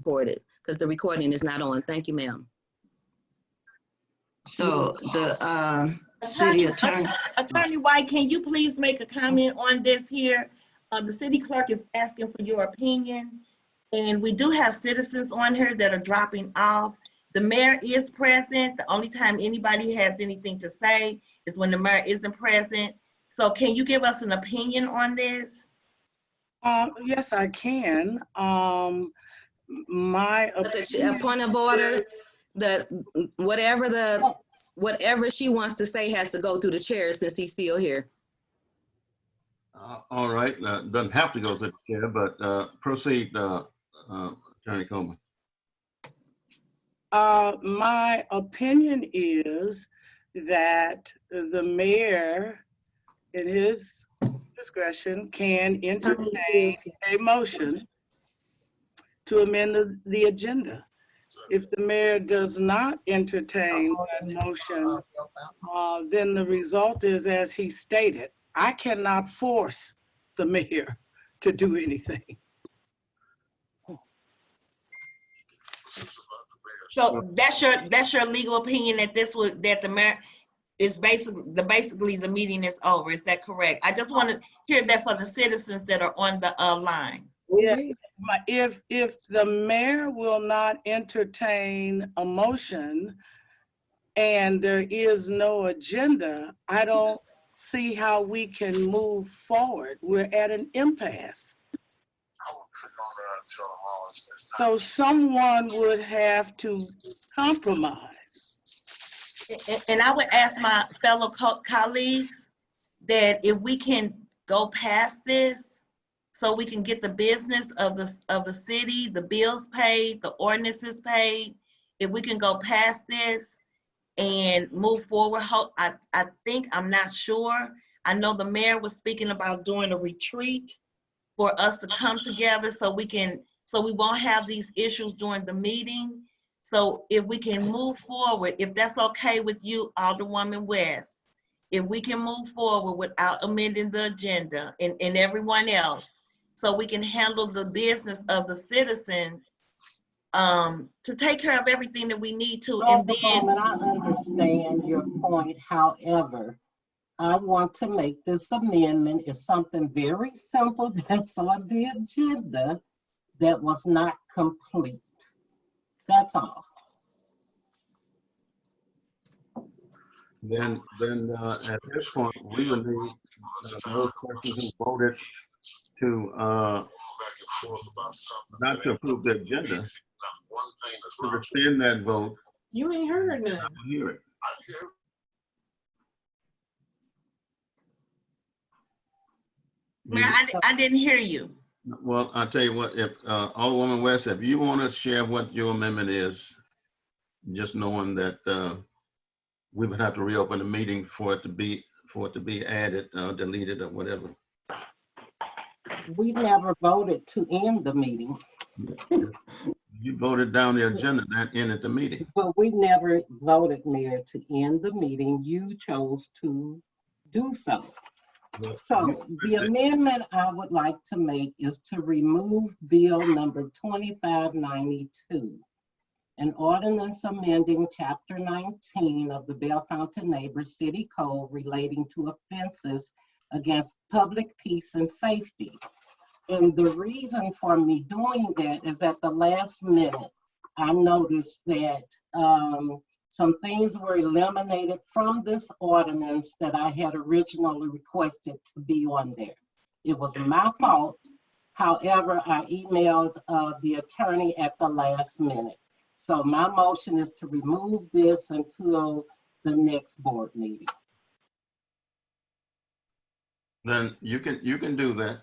recorded because the recording is not on. Thank you, ma'am. So the city attorney. Attorney White, can you please make a comment on this here? The city clerk is asking for your opinion, and we do have citizens on here that are dropping off. The mayor is present. The only time anybody has anything to say is when the mayor isn't present. So can you give us an opinion on this? Yes, I can. My A point of order, whatever she wants to say has to go through the chair since he's still here. All right, doesn't have to go to the chair, but proceed, Attorney Coleman. My opinion is that the mayor, in his discretion, can entertain a motion to amend the agenda. If the mayor does not entertain that motion, then the result is as he stated. I cannot force the mayor to do anything. So that's your legal opinion that that the mayor is basically the meeting is over. Is that correct? I just want to hear that for the citizens that are on the line. Yes, but if the mayor will not entertain a motion and there is no agenda, I don't see how we can move forward. We're at an impasse. So someone would have to compromise. And I would ask my fellow colleagues that if we can go past this, so we can get the business of the city, the bills paid, the ordinances paid. If we can go past this and move forward, I think, I'm not sure. I know the mayor was speaking about doing a retreat for us to come together so we won't have these issues during the meeting. So if we can move forward, if that's okay with you, Alderwoman West, if we can move forward without amending the agenda and everyone else, so we can handle the business of the citizens to take care of everything that we need to. And then I understand your point. However, I want to make this amendment. It's something very simple that's on the agenda that was not complete. That's all. Then at this point, we would need those persons who voted to not to approve the agenda to rescind that vote. You ain't heard nothing. I will hear it. Mayor, I didn't hear you. Well, I'll tell you what, if Alderwoman West, if you want to share what your amendment is, just knowing that we would have to reopen the meeting for it to be added, deleted, or whatever. We never voted to end the meeting. You voted down the agenda that ended the meeting. But we never voted, Mayor, to end the meeting. You chose to do so. So the amendment I would like to make is to remove Bill number 2592, an ordinance amending Chapter 19 of the Bellefonte Neighbors City Code relating to offenses against public peace and safety. And the reason for me doing that is at the last minute, I noticed that some things were eliminated from this ordinance that I had originally requested to be on there. It was my fault. However, I emailed the attorney at the last minute. So my motion is to remove this until the next board meeting. Then you can do that.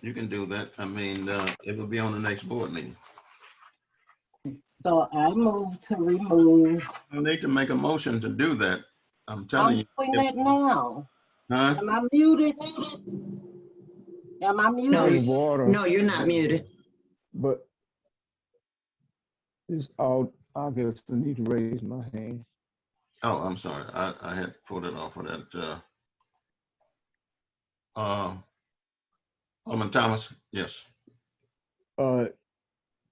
You can do that. I mean, it will be on the next board meeting. So I move to remove. You need to make a motion to do that. I'm telling you. I'm doing it now. Huh? Am I muted? Am I muted? No, you're not muted. But it's all, I just need to raise my hand. Oh, I'm sorry. I had pulled it off of that. Alderman Thomas, yes.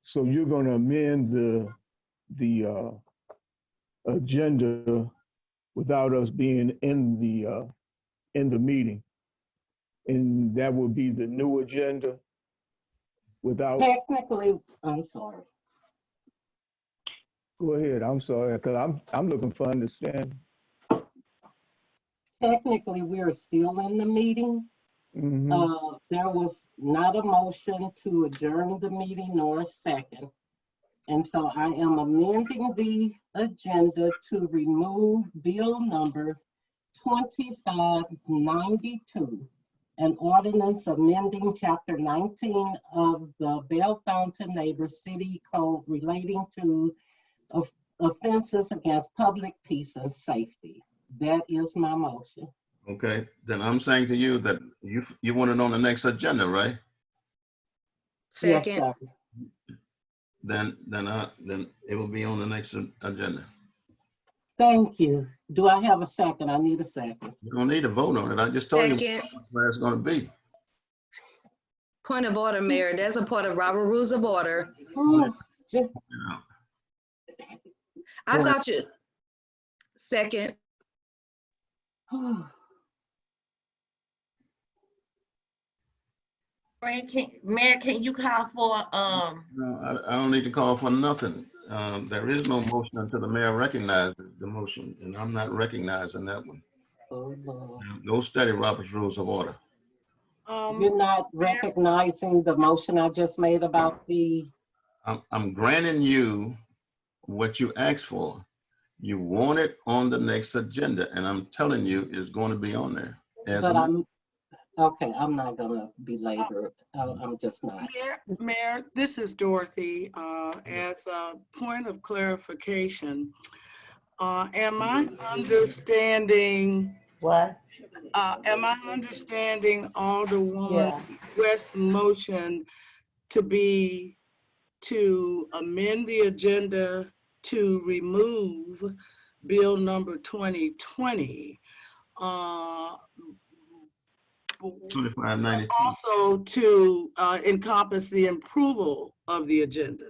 So you're gonna amend the agenda without us being in the meeting. And that would be the new agenda without, Technically, I'm sorry. go ahead, I'm sorry, because I'm looking for understanding. Technically, we're still in the meeting. Mhm. There was not a motion to adjourn the meeting nor a second. And so I am amending the agenda to remove bill number 2592, an ordinance amending chapter 19 of the Bell Fountain Neighbors City Code relating to offenses against public peace and safety. That is my motion. Okay, then I'm saying to you that you want it on the next agenda, right? Yes, Second, sir. Then it will be on the next agenda. Thank you. Do I have a second? I need a second. You don't need to vote on it. I just told you second. where it's gonna be. Point of order, Mayor. That's a part of Robert Rules of Order. Oh, just, You know. I Right. thought you, second, Mayor, can you call for, No, I don't need to call for nothing. There is no motion until the mayor recognizes the motion, and I'm not recognizing that one. oh, Lord. Go study Robert's Rules of Order. You're not recognizing the motion I just made about the, I'm granting you what you asked for. You want it on the next agenda, and I'm telling you it's going to be on there. but okay, I'm not gonna belabor. I'm just not. Mayor, this is Dorothy. As a point of clarification, am I understanding Alderwoman West's motion to be to amend the agenda to remove bill number 2020? 2592. Also to encompass the approval of the agenda.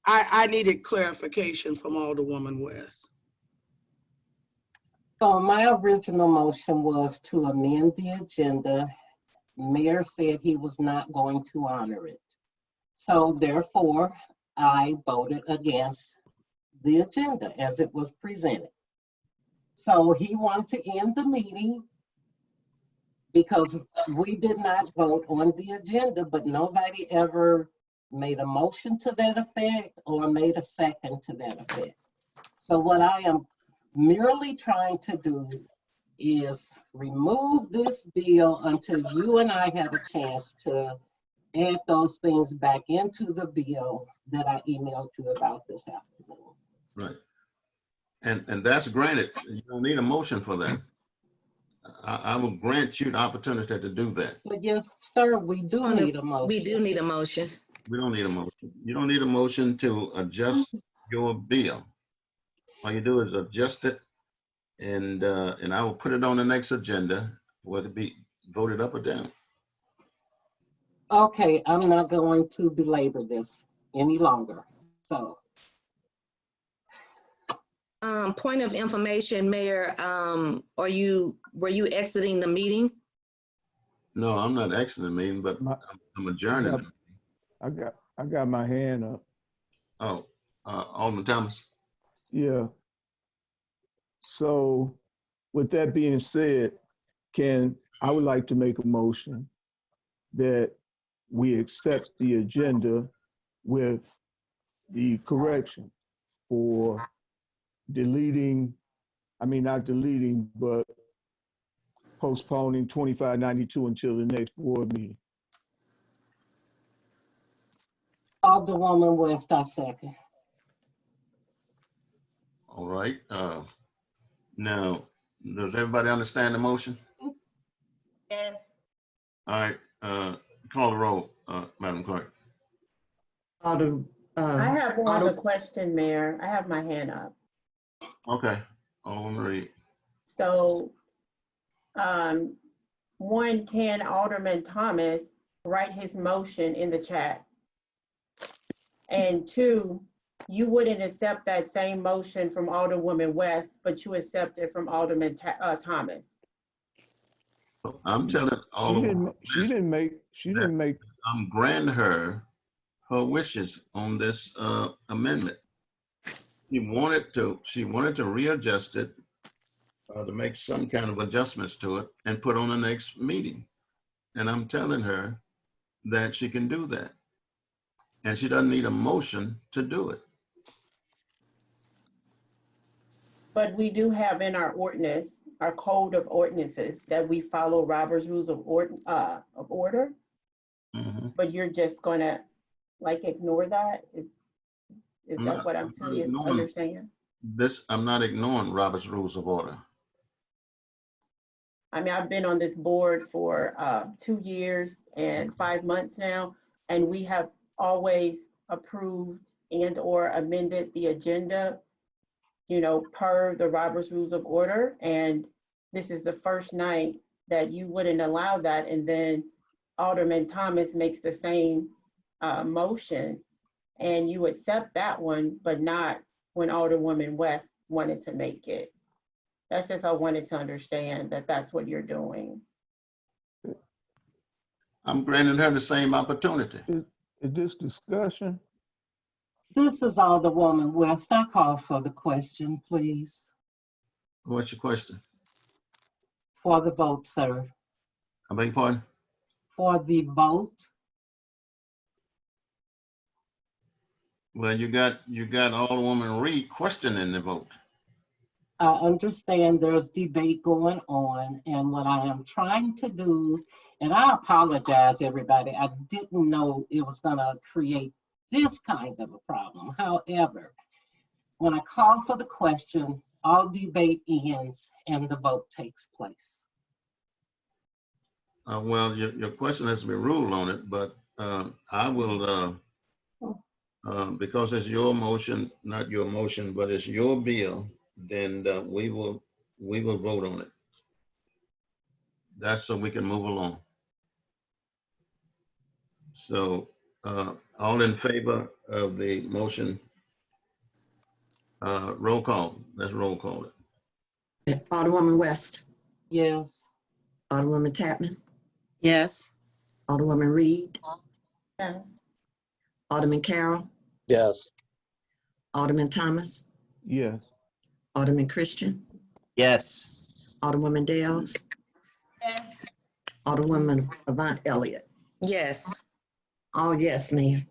I needed clarification from Alderwoman West. So my original motion was to amend the agenda. Mayor said he was not going to honor it. So therefore, I voted against the agenda as it was presented. So he wanted to end the meeting because we did not vote on the agenda, but nobody ever made a motion to that effect or made a second to that effect. So what I am merely trying to do is remove this bill until you and I have a chance to add those things back into the bill that I emailed you about this afternoon. Right. And that's granted. You don't need a motion for that. I will grant you the opportunity to do that. But yes, sir, we do need a motion. we do need a motion. We don't need a motion. You don't need a motion to adjust your bill. All you do is adjust it, and I will put it on the next agenda, whether it be voted up or down. Okay, I'm not going to belabor this any longer. So, Point of information, Mayor, were you exiting the meeting? No, I'm not exiting the meeting, but I'm adjourning. I got my hand up. Oh, Alderman Thomas. Yeah. So with that being said, I would like to make a motion that we accept the agenda with the correction for not deleting, but postponing 2592 until the next board meeting. Alderwoman West, I second. All right. Now, does everybody understand the motion? yes, All right. Call the roll, Madam Clerk. I I have one other question, Mayor. I have my hand up. Okay. Alderman Reed. So, one, can Alderman Thomas write his motion in the chat And two, you wouldn't accept that same motion from Alderwoman West, but you accept it from Alderman Thomas. I'm telling Alderwoman She West didn't make, I'm granting her wishes on this amendment. She wanted to readjust it to make some kind of adjustments to it and put on the next meeting. And I'm telling her that she can do that. And she doesn't need a motion to do it. But we do have in our ordinance, our code of ordinances, that we follow Robert's Rules of Order. Mhm. But you're just gonna like ignore that? Is I'm that not- what I'm I'm not to ignoring understand? I'm not ignoring Robert's Rules of Order. I mean, I've been on this board for 2 years and 5 months now, and we have always approved and or amended the agenda, you know, per the Robert's Rules of Order. And this is the first night that you wouldn't allow that. And then Alderman Thomas makes the same motion, and you accept that one, but not when Alderwoman West wanted to make it. That's just, I wanted to understand that that's what you're doing. I'm granting her the same opportunity. is this discussion? This is Alderwoman West. I call for the question, please, What's your question? for the vote, sir. I beg your pardon? For the vote. Well, you got Alderwoman Reed questioning the vote. I understand there's debate going on, and what I am trying to do, and I apologize, everybody, I didn't know it was gonna create this kind of a problem. However, when I call for the question, all debate ends and the vote takes place. Well, your question has to be ruled on it, but I will, because it's your motion, not your motion, but it's your bill, then we will vote on it. That's so we can move along. So all in favor of the motion, roll call. Let's roll call it. Alderwoman West, Yes. Alderwoman Tapman, Yes. Alderwoman Reed, Yes. Alderman Carroll, Yes. Alderman Thomas, Yes. Alderman Christian, Yes. Alderwoman Dales, Yes. Alderwoman Avant Elliott. Yes. Oh, yes, Mayor.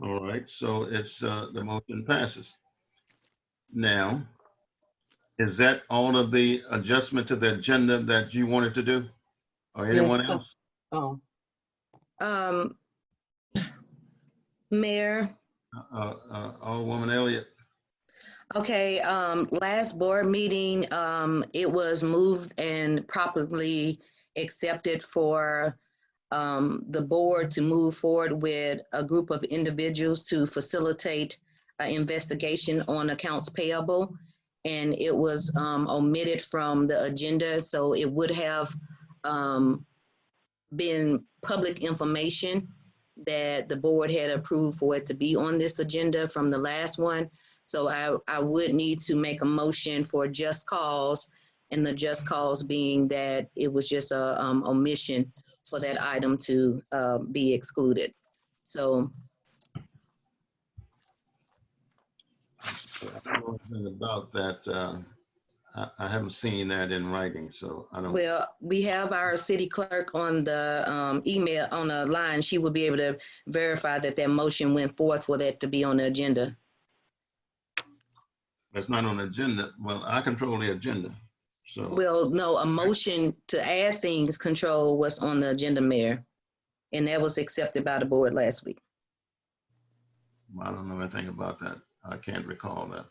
All right, so it's the motion passes. Now, is that all of the adjustment to the agenda that you wanted to do? Or anyone Yes, sir. else? Oh, Mayor, Alderwoman Elliott? okay, last board meeting, it was moved and properly accepted for the board to move forward with a group of individuals to facilitate an investigation on accounts payable. And it was omitted from the agenda, so it would have been public information that the board had approved for it to be on this agenda from the last one. So I would need to make a motion for just cause, and the just cause being that it was just a omission for that item to be excluded. So I don't know anything about that. I haven't seen that in writing, so I don't. well, we have our city clerk on the email on the line. She will be able to verify that that motion went forth for that to be on the agenda. It's not on the agenda. Well, I control the agenda, so. Well, no, a motion to add things control what's on the agenda, Mayor. And that was accepted by the board last week. I don't know anything about that. I can't recall that.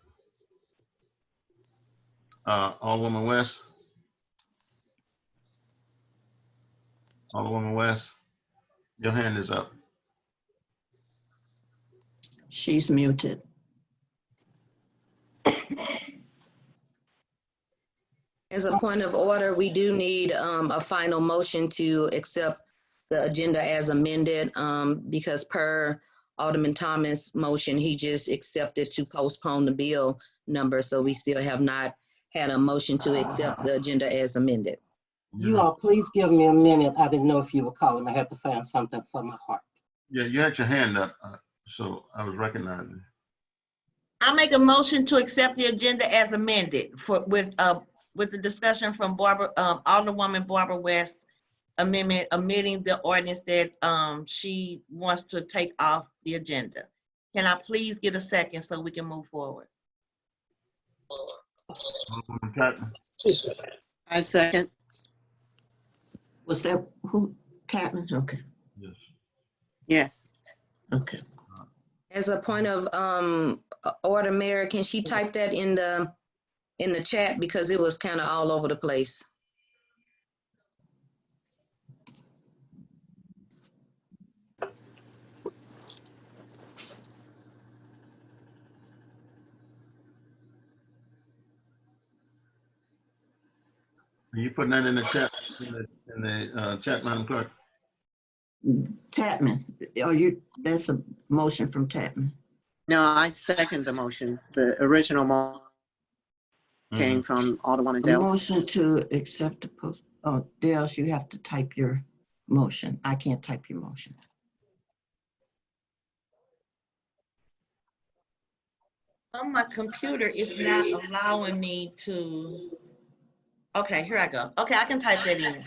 Alderwoman West? Alderwoman West, your hand is up. She's muted. As a point of order, we do need a final motion to accept the agenda as amended because per Alderman Thomas' motion, he just accepted to postpone the bill number, so we still have not had a motion to accept the agenda as amended. You all, please give me a minute. I didn't know if you were calling. I had to find something for my heart. Yeah, you had your hand up, so I was recognizing. I make a motion to accept the agenda as amended with the discussion from Alderwoman Barbara West amendment, omitting the ordinance that she wants to take off the agenda. Can I please get a second so we can move forward? Alderwoman Tatman? I second. Was that who? Tatman? Okay, Yes. Yes. okay. As a point of order, Mayor, can she type that in the chat, because it was kind of all over the place? Are you putting that in the chat, in the chat, Madam Clerk? Tatman, that's a motion from Tatman. No, I second the motion. The original motion came from Alderwoman A Dales. motion to accept the post, oh, Dales, you have to type your motion. I can't type your motion. On my computer, it's not allowing me to. Okay, here I go. Okay, I can type that in.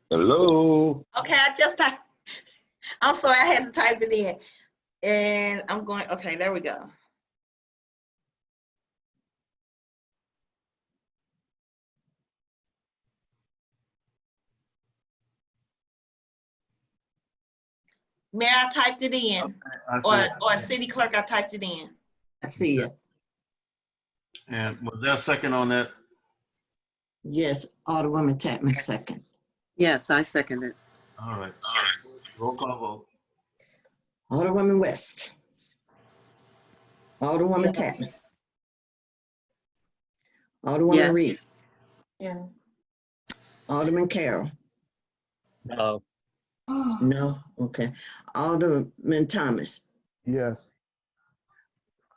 Hello. Okay, I just typed. I'm sorry, I had to type it in. And I'm going, okay, there we go. Mayor, I typed it in. I see it. Or city clerk, I typed it in. I see it. And was there a second on that? Yes, Alderwoman Tatman second. Yes, I second it. All right. Roll call vote. Alderwoman West. Alderwoman Yes. Tatman. Alderwoman Yes. Reed. Yeah. Alderman Carroll. No. No, okay. Alderman Thomas. Yes.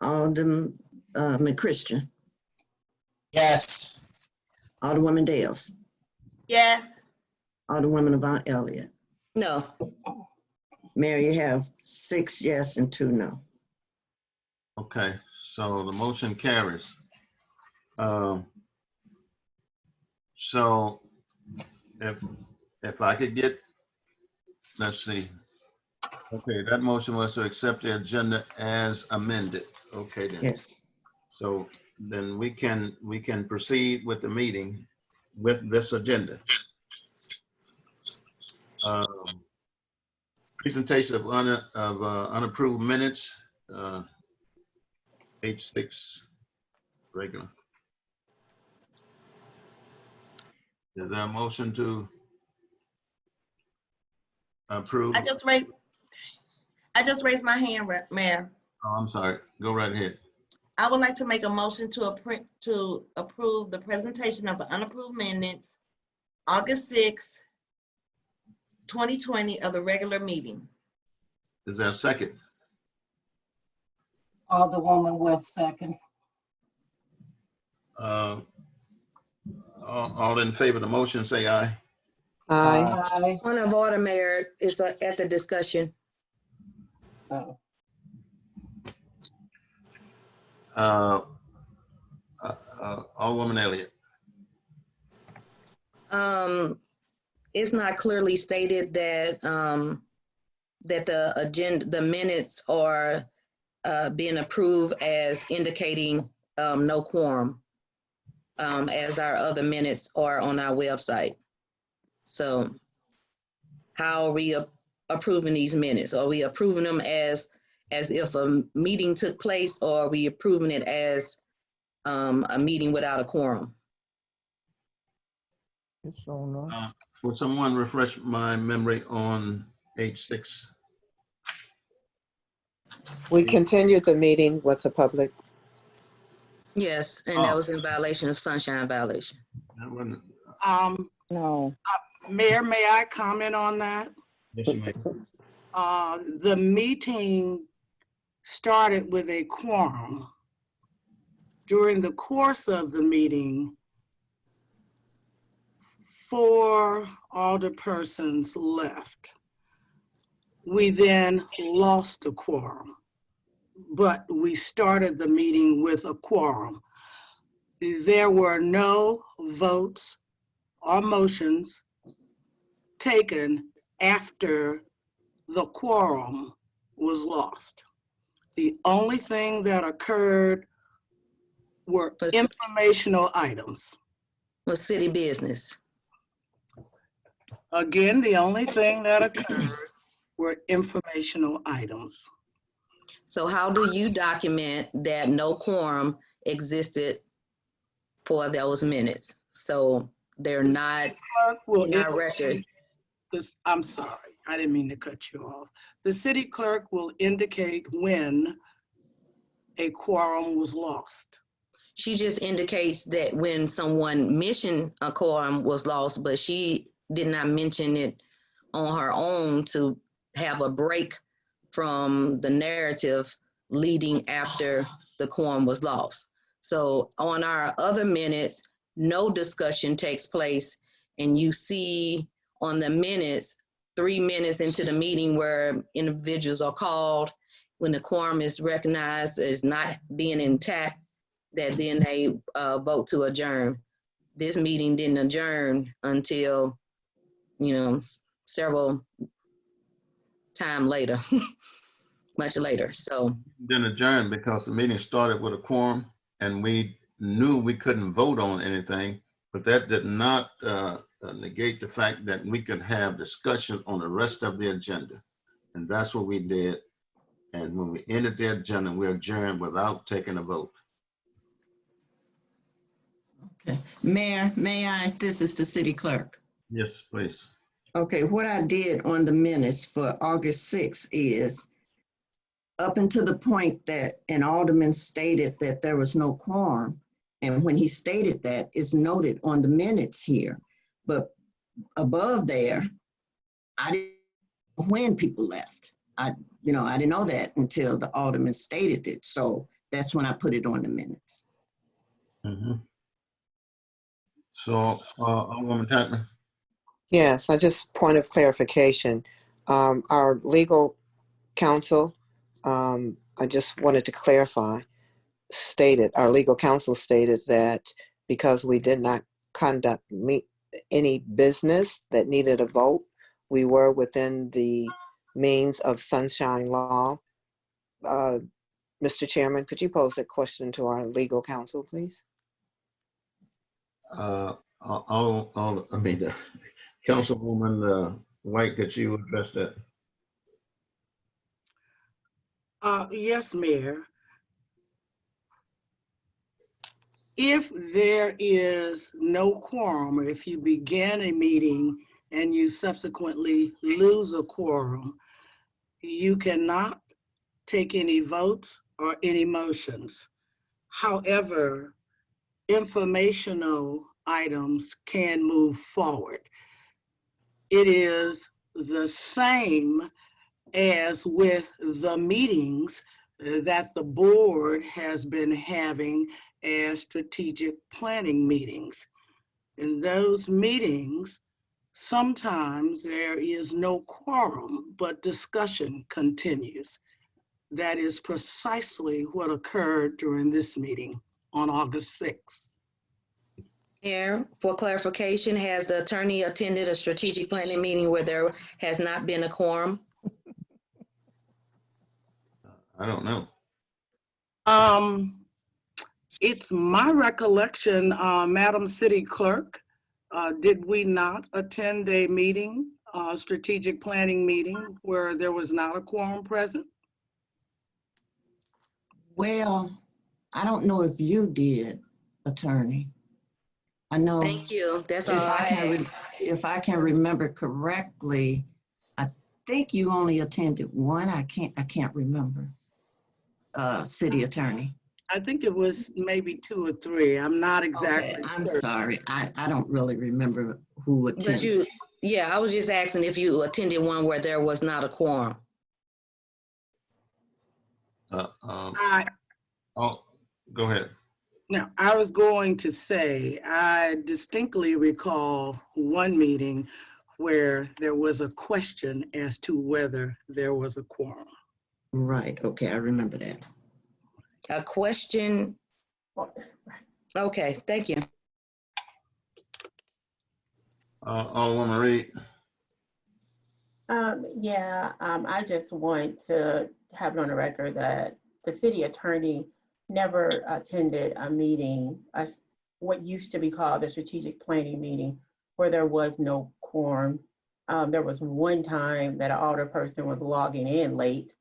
Alderman McChristian. Yes. Alderwoman Dales. Yes. Alderwoman Avant Elliott. No. Mayor, you have 6 yes and 2 no. Okay, so the motion carries. So if I could get, let's see. Okay, that motion was to accept the agenda as amended. Okay then. Yes. So then we can proceed with the meeting with this agenda. Presentation of unapproved minutes, H6 regular. Is there a motion to approve? I just raised my hand, Mayor. Oh, I'm sorry. Go right ahead. I would like to make a motion to approve the presentation of the unapproved minutes, August 6th, 2020 of the regular meeting. Is there a second? Alderwoman West second. All in favor of the motion, say aye. Aye. Aye. Point of order, Mayor, is at the discussion. Oh. Alderwoman Elliott. It's not clearly stated that, that the minutes are being approved as indicating no quorum, as our other minutes are on our website. So how are we approving these minutes? Are we approving them as if a meeting took place, or are we approving it as a meeting without a quorum? It's on. Would someone refresh my memory on H6? We continued the meeting with the public. Yes, and that was in violation of sunshine violation. That wasn't- No. Mayor, may I comment on that? Yes, you may. The meeting started with a quorum. During the course of the meeting, 4 alderpersons left. We then lost a quorum, but we started the meeting with a quorum. There were no votes or motions taken after the quorum was lost. The only thing that occurred were informational items. Was city business. Again, the only thing that occurred were informational items. So how do you document that no quorum existed for those minutes? So they're not Clerk will in our record. indicate this. I'm sorry, I didn't mean to cut you off. The city clerk will indicate when a quorum was lost. She just indicates that when someone mentioned a quorum was lost, but she did not mention it on her own to have a break from the narrative leading after the quorum was lost. So on our other minutes, no discussion takes place, and you see on the minutes, 3 minutes into the meeting where individuals are called, when the quorum is recognized as not being intact, that then they vote to adjourn. This meeting didn't adjourn until, several time later, much later. So Didn't adjourn because the meeting started with a quorum and we knew we couldn't vote on anything, but that did not negate the fact that we could have discussion on the rest of the agenda. And that's what we did. And when we ended the agenda, we adjourned without taking a vote. Okay. Mayor, may I? This is the city clerk. Yes, please. Okay, what I did on the minutes for August 6th is up until the point that an alderman stated that there was no quorum. And when he stated that, it's noted on the minutes here. But above there, I didn't know when people left. I didn't know that until the alderman stated it. So that's when I put it on the minutes. Mm-hmm. So, Alderwoman Tapman. Yes, I just point of clarification. Our legal counsel, I just wanted to clarify, our legal counsel stated that because we did not conduct any business that needed a vote, we were within the means of sunshine law. Mr. Chairman, could you pose a question to our legal counsel, please? Councilwoman White, could you address that? Yes, Mayor. If there is no quorum, or if you begin a meeting and you subsequently lose a quorum, you cannot take any votes or any motions. However, informational items can move forward. It is the same as with the meetings that the board has been having as strategic planning meetings. In those meetings, sometimes there is no quorum, but discussion continues. That is precisely what occurred during this meeting on August 6th. Mayor, for clarification, has the attorney attended a strategic planning meeting where there has not been a quorum? I don't know. It's my recollection, Madam City Clerk, did we not attend a meeting, strategic planning meeting where there was not a quorum present? Well, I don't know if you did, attorney. I know Thank you. That's all if I I can, asked. if I can remember correctly, I think you only attended one. I can't remember. City attorney. I think it was maybe 2 or 3. I'm not Okay, exactly I'm certain. sorry. I don't really remember who But attended. yeah, I was just asking if you attended one where there was not a quorum. I, Oh, go ahead. Now, I was going to say, I distinctly recall one meeting where there was a question as to whether there was a quorum. Right, okay, I remember that. A question? Okay, thank you. Alderwoman Reed. I just want to have it on the record that the city attorney never attended a meeting, what used to be called a strategic planning meeting, where there was no quorum. There was one time that an alderperson was logging in late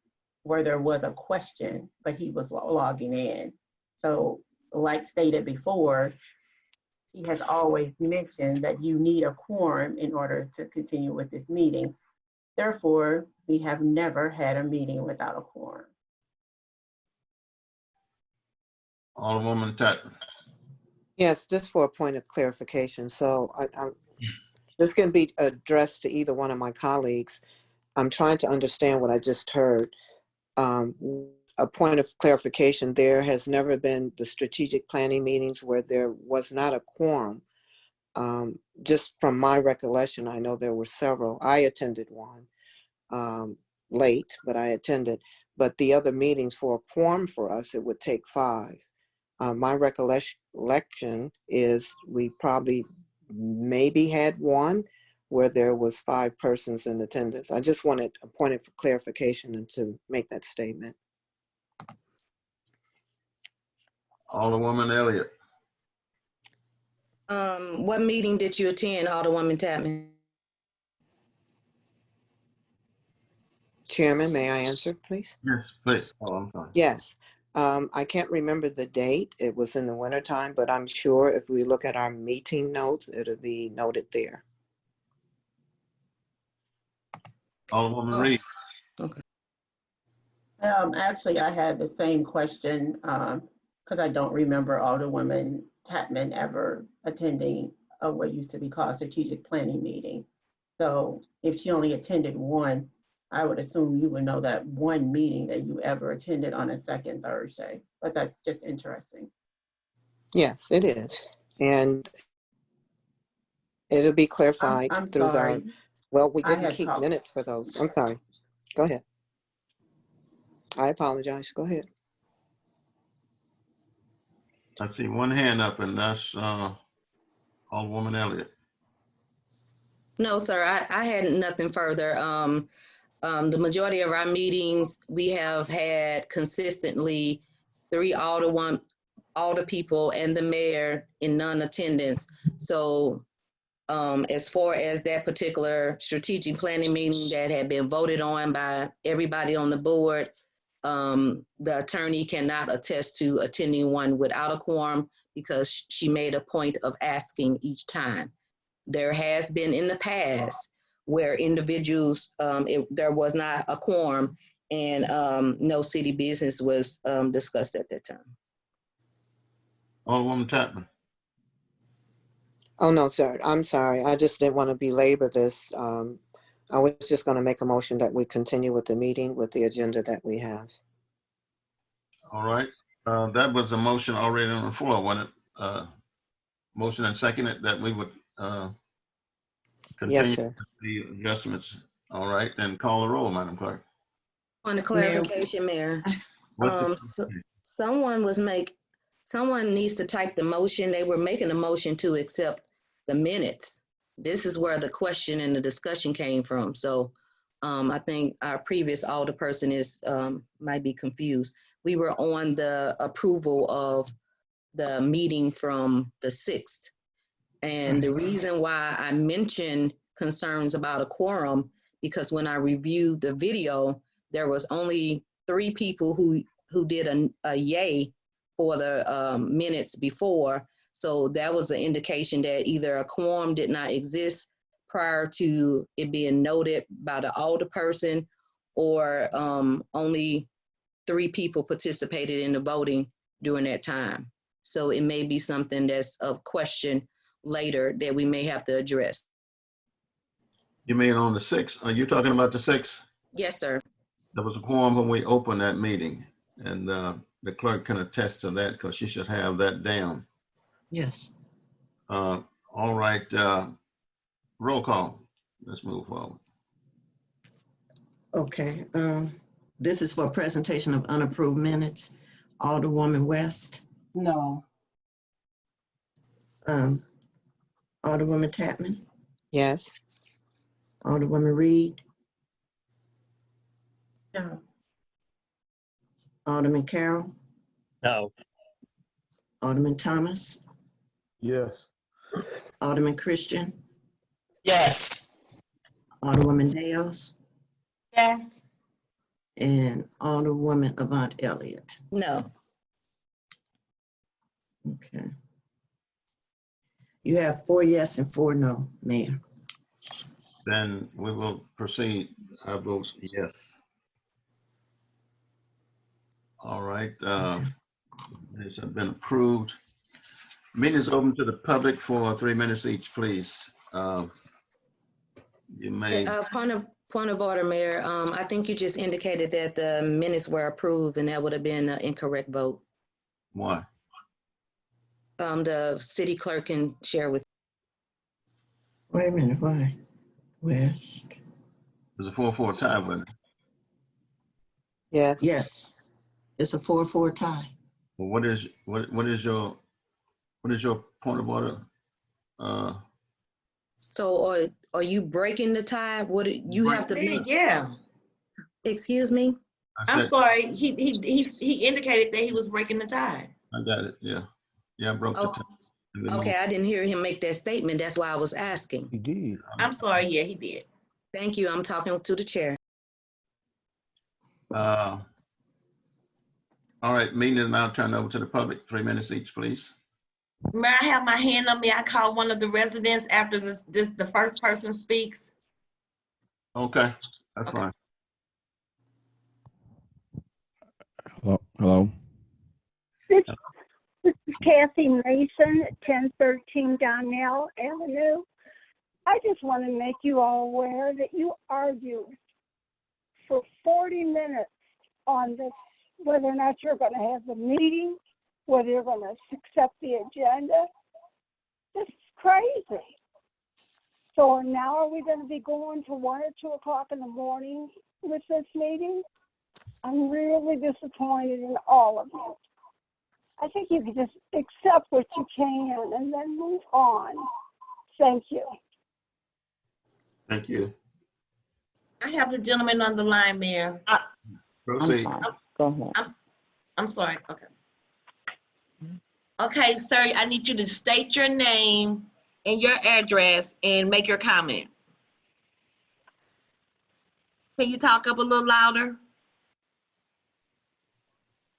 where there was a question, but he was logging in. So like stated before, he has always mentioned that you need a quorum in order to continue with this meeting. Therefore, we have never had a meeting without a quorum. Alderwoman Tatman. Yes, just for a point of clarification. So this can be addressed to either one of my colleagues. I'm trying to understand what I just heard. A point of clarification, there has never been the strategic planning meetings where there was not a quorum. Just from my recollection, I know there were several. I attended one late, but I attended. But the other meetings for a quorum for us, it would take 5. My recollection is we probably maybe had one where there was 5 persons in attendance. I just wanted a point of clarification and to make that statement. Alderwoman Elliott. What meeting did you attend, Alderwoman Tapman? Chairman, may I answer, please? Yes, please. Oh, I'm sorry. Yes. I can't remember the date. It was in the wintertime, but I'm sure if we look at our meeting notes, it'll be noted there. Alderwoman Reed. Okay. Actually, I had the same question because I don't remember Alderwoman Tapman ever attending what used to be called strategic planning meeting. So if she only attended one, I would assume you would know that one meeting that you ever attended on a second Thursday, but that's just interesting. Yes, it is. And it'll be clarified I'm through sorry. well, we I didn't had keep talked. minutes for those. I'm sorry. Go ahead. I apologize. Go ahead. I see one hand up, and that's Alderwoman Elliott. No, sir, I had nothing further. The majority of our meetings, we have had consistently 3 alder people and the mayor in non-attendance. So as far as that particular strategic planning meeting that had been voted on by everybody on the board, the attorney cannot attest to attending one without a quorum because she made a point of asking each time. There has been in the past where individuals, there was not a quorum and no city business was discussed at that time. Alderwoman Chapman. Oh, no, sir. I'm sorry. I just didn't want to belabor this. I was just going to make a motion that we continue with the meeting with the agenda that we have. All right. That was a motion already on the floor, wasn't it? Motion and seconded that we would Yes, continue sir. the adjustments. All right, then call the roll, Madam Clerk. On the clarification, Mayor, What's the- someone needs to type the motion. They were making a motion to accept the minutes. This is where the question and the discussion came from. So I think our previous alderperson is might be confused. We were on the approval of the meeting from the 6th. And the reason why I mentioned concerns about a quorum, because when I reviewed the video, there was only 3 people who did a yay for the minutes before. So that was an indication that either a quorum did not exist prior to it being noted by the alderperson, or only 3 people participated in the voting during that time. So it may be something that's of question later that we may have to address. You mean on the 6th? Are you talking about the 6th? Yes, sir. There was a quorum when we opened that meeting, and the clerk can attest to that because she should have that down. Yes. All right, roll call. Let's move forward. Okay. This is for presentation of unapproved minutes. Alderwoman West, No. Alderwoman Tapman, Yes. Alderwoman Reed, No. Alderman Carroll, No. Alderman Thomas, Yes. Alderman Christian, Yes. Alderwoman Dales, Yes. and Alderwoman Avant Elliott. No. Okay. You have 4 yes and 4 no, Mayor. Then we will proceed. I vote yes. All right, these have been approved. Meeting is open to the public for 3 minutes each, please. You may, Point of order, Mayor. I think you just indicated that the minutes were approved and that would have been an incorrect vote. why? The city clerk can share with. Wait a minute, why? West. There's a 4-4 tie, wasn't it? Yes. Yes. It's a 4-4 tie. Well, what is your point of order? So are you breaking the tie? What you have to be? Yeah. Excuse me? I'm said- sorry. He indicated that he was breaking the tie. I got it, yeah. Yeah, I broke the Oh, tie. And then Okay, I didn't hear him make that statement. That's why I was asking. He did. I'm sorry. Yeah, he did. Thank you. I'm talking to the chair. all right, meeting is now turned over to the public. 3 minutes each, please. May I have my hand on me? I call one of the residents after the first person speaks. Okay, that's Okay. fine. Hello. This is Kathy Mason at 1013 Donnell Avenue. I just want to make you all aware that you argued for 40 minutes on this, whether or not you're going to have the meeting, whether you're going to accept the agenda. This is crazy. So now are we going to be going to 1 or 2 o'clock in the morning with this meeting? I'm really disappointed in all of you. I think you can just accept what you can and then move on. Thank you. Thank you. I have the gentleman on the line, Mayor. Proceed. Go ahead. I'm sorry. Okay. Okay, sir, I need you to state your name and your address and make your comment. Can you talk up a little louder?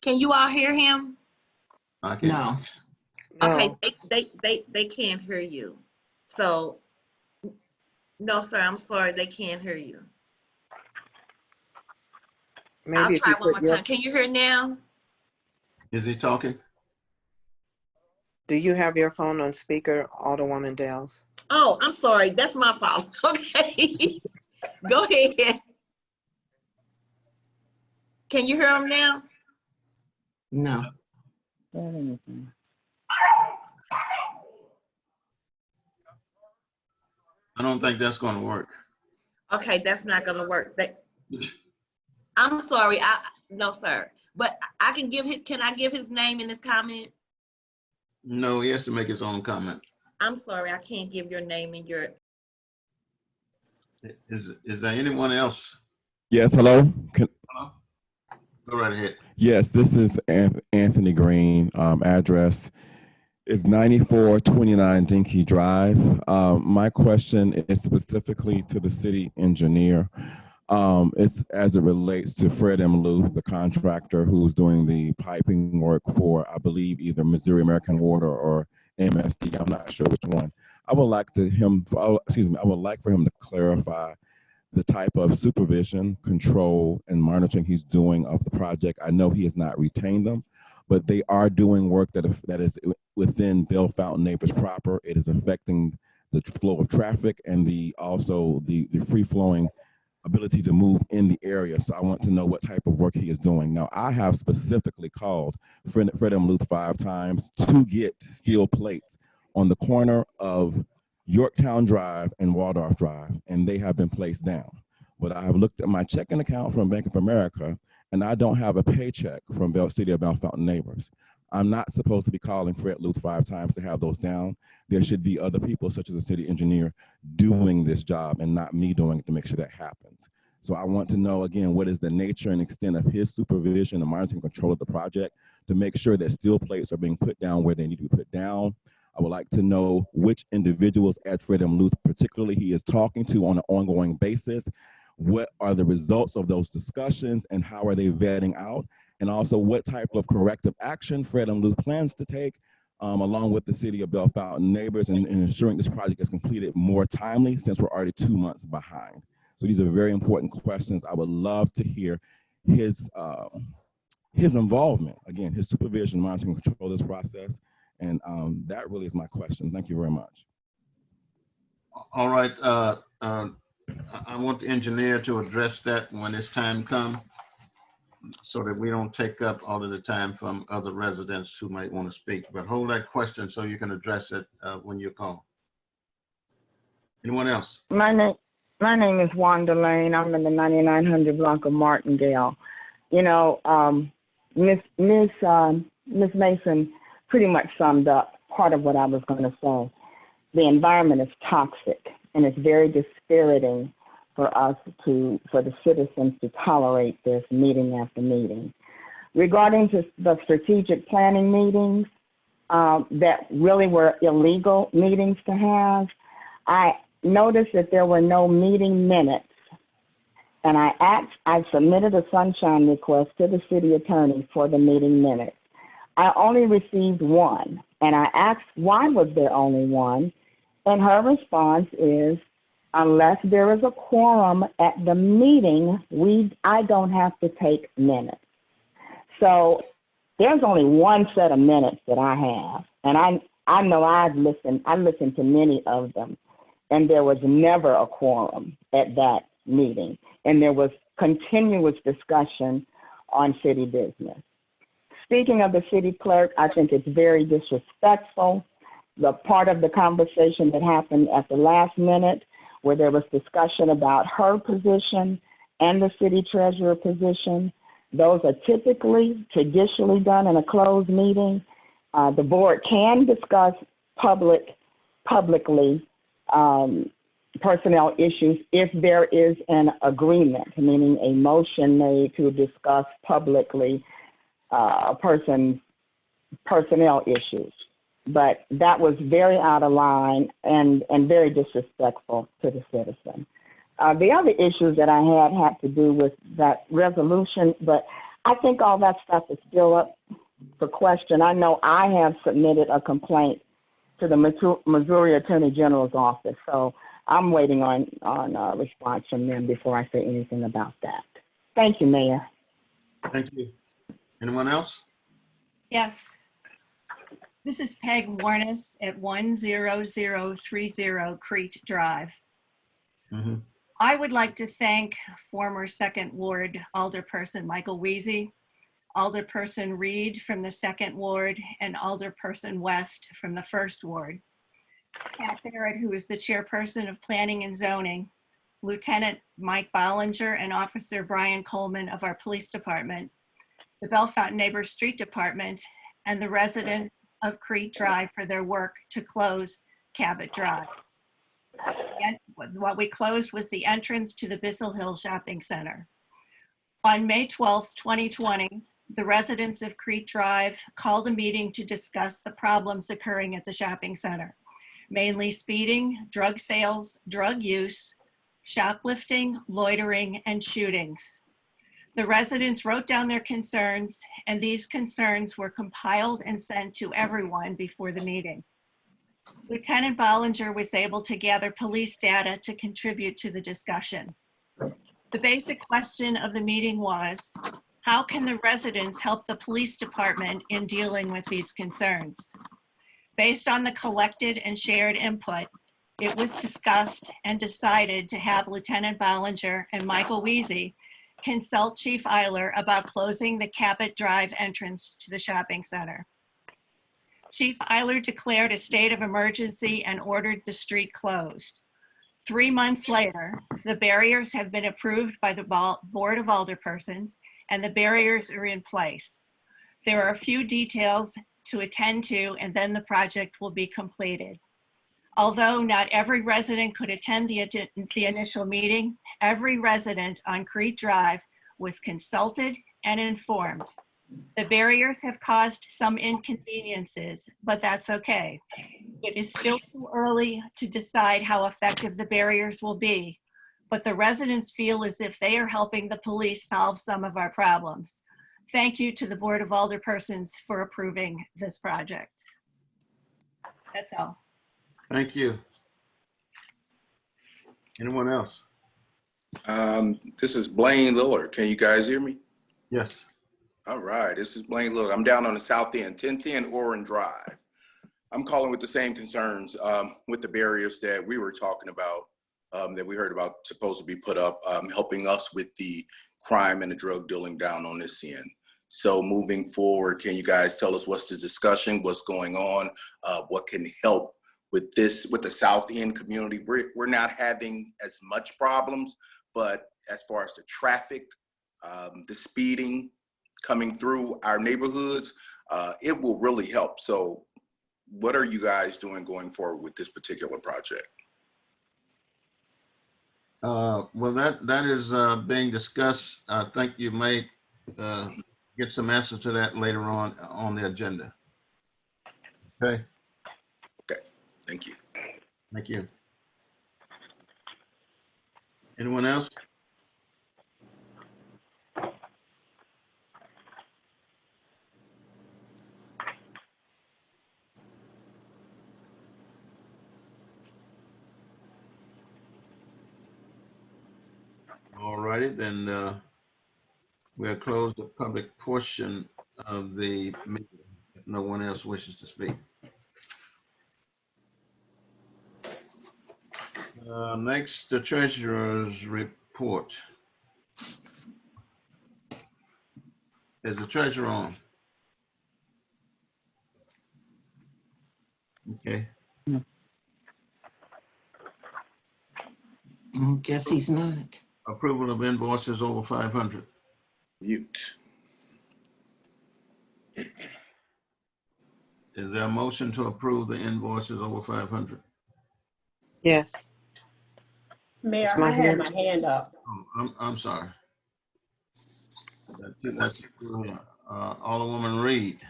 Can you all hear him? I can. No. No. Okay, they can't hear you. So No, sir, I'm sorry, they can't hear you. I'll Maybe if try you one put more your, time. Can you hear now? Is he talking? do you have your phone on speaker, Alderwoman Dales? Oh, I'm sorry, that's my fault. Okay, go ahead. Can you hear him now? No. I don't think that's gonna work. Okay, that's not gonna work. I'm sorry, no, sir. But I can give can I give his name in this comment? No, he has to make his own comment. I'm sorry, I can't give your name in your, Is there anyone else? Yes, hello. Hello? Go right ahead. Yes, this is Anthony Green. Address is 9429 Dinky Drive. My question is specifically to the city engineer. It's as it relates to Fred M. Luth, the contractor who's doing the piping work for, I believe, either Missouri American Water or MSD. I'm not sure which one. I would like for him to clarify the type of supervision, control, and monitoring he's doing of the project. I know he has not retained them, but they are doing work that is within Bell Fountain Neighbors proper. It is affecting the flow of traffic and also the free-flowing ability to move in the area. So I want to know what type of work he is doing. Now, I have specifically called Fred M. Luth 5 times to get steel plates on the corner of Yorktown Drive and Waldorf Drive, and they have been placed down. But I have looked at my checking account from Bank of America, and I don't have a paycheck from City of Bell Fountain Neighbors. I'm not supposed to be calling Fred Luth 5 times to have those down. There should be other people, such as the city engineer, doing this job and not me doing it to make sure that happens. So I want to know, again, what is the nature and extent of his supervision and monitoring control of the project to make sure that steel plates are being put down where they need to be put down. I would like to know which individuals at Fred M. Luth particularly he is talking to on an ongoing basis. What are the results of those discussions and how are they vetting out? And also what type of corrective action Fred M. Luth plans to take along with the City of Bell Fountain Neighbors and ensuring this project is completed more timely since we're already 2 months behind. So these are very important questions. I would love to hear his involvement, again, his supervision, monitoring, and control of this process. And that really is my question. Thank you very much. All right. I want the engineer to address that when it's time comes so that we don't take up all of the time from other residents who might want to speak. But hold that question so you can address it when you call. Anyone else? My name is Wanda Lane. I'm in the 9900 block of Martindale. You know, Miss Mason pretty much summed up part of what I was going to say. The environment is toxic, and it's very dispiriting for the citizens to tolerate this meeting after meeting. Regarding to the strategic planning meetings that really were illegal meetings to have, I noticed that there were no meeting minutes. And I submitted a sunshine request to the city attorney for the meeting minutes. I only received one, and I asked why was there only one, and her response is, unless there is a quorum at the meeting, I don't have to take minutes. So there's only one set of minutes that I have, and I know I listened to many of them, and there was never a quorum at that meeting, and there was continuous discussion on city business. Speaking of the city clerk, I think it's very disrespectful. The part of the conversation that happened at the last minute where there was discussion about her position and the city treasurer position, those are traditionally done in a closed meeting. The board can discuss publicly personnel issues if there is an agreement, meaning a motion made to discuss publicly personnel issues. But that was very out of line and very disrespectful to the citizen. The other issues that I had to do with that resolution, but I think all that stuff is still up for question. I know I have submitted a complaint to the Missouri Attorney General's office, so I'm waiting on a response from them before I say anything about that. Thank you, Mayor. Thank you. Anyone else? Yes. This is Peg Warnes at 10030 Crete Drive. Mm-hmm. I would like to thank former Second Ward Alderperson Michael Weezy, Alderperson Reed from the Second Ward, and Alderperson West from the First Ward. Pat Barrett, who is the chairperson of Planning and Zoning, Lieutenant Mike Bollinger and Officer Brian Coleman of our police department, the Bellefonte Neighbors Street Department, and the residents of Crete Drive for their work to close Cabot Drive. What we closed was the entrance to the Bissell Hill Shopping Center. On May 12th, 2020, the residents of Crete Drive called a meeting to discuss the problems occurring at the shopping center, mainly speeding, drug sales, drug use, shoplifting, loitering, and shootings. The residents wrote down their concerns, and these concerns were compiled and sent to everyone before the meeting. Lieutenant Bollinger was able to gather police data to contribute to the discussion. The basic question of the meeting was, how can the residents help the police department in dealing with these concerns? Based on the collected and shared input, it was discussed and decided to have Lieutenant Bollinger and Michael Weezy consult Chief Eiler about closing the Cabot Drive entrance to the shopping center. Chief Eiler declared a state of emergency and ordered the street closed. 3 months later, the barriers have been approved by the Board of Alderpersons, and the barriers are in place. There are a few details to attend to, and then the project will be completed. Although not every resident could attend the initial meeting, every resident on Crete Drive was consulted and informed. The barriers have caused some inconveniences, but that's okay. It is still too early to decide how effective the barriers will be, but the residents feel as if they are helping the police solve some of our problems. Thank you to the Board of Alderpersons for approving this project. That's all. Thank you. Anyone else? This is Blaine Lillard. Can you guys hear me? Yes. All right, this is Blaine Lillard. I'm down on the south end, 1010 Oren Drive. I'm calling with the same concerns with the barriers that we were talking about, that we heard about supposed to be put up, helping us with the crime and the drug dealing down on this end. So moving forward, can you guys tell us what's the discussion, what's going on, what can help with this, with the South End community? We're not having as much problems, but as far as the traffic, the speeding coming through our neighborhoods, it will really help. So what are you guys doing going forward with this particular project? Well, that is being discussed. I think you may get some answers to that later on the agenda. Okay. Okay, thank you. Thank you. Anyone else? All righty, then we'll close the public portion of the meeting if no one else wishes to speak. Next, the treasurer's report. Is the treasurer on? Okay. Guess he's not. Approval of invoices over 500. Mute. Is there a motion to approve the invoices over 500? Yes. Mayor, my I have hand. my hand up. Oh, I'm sorry. That's Alderwoman Reed.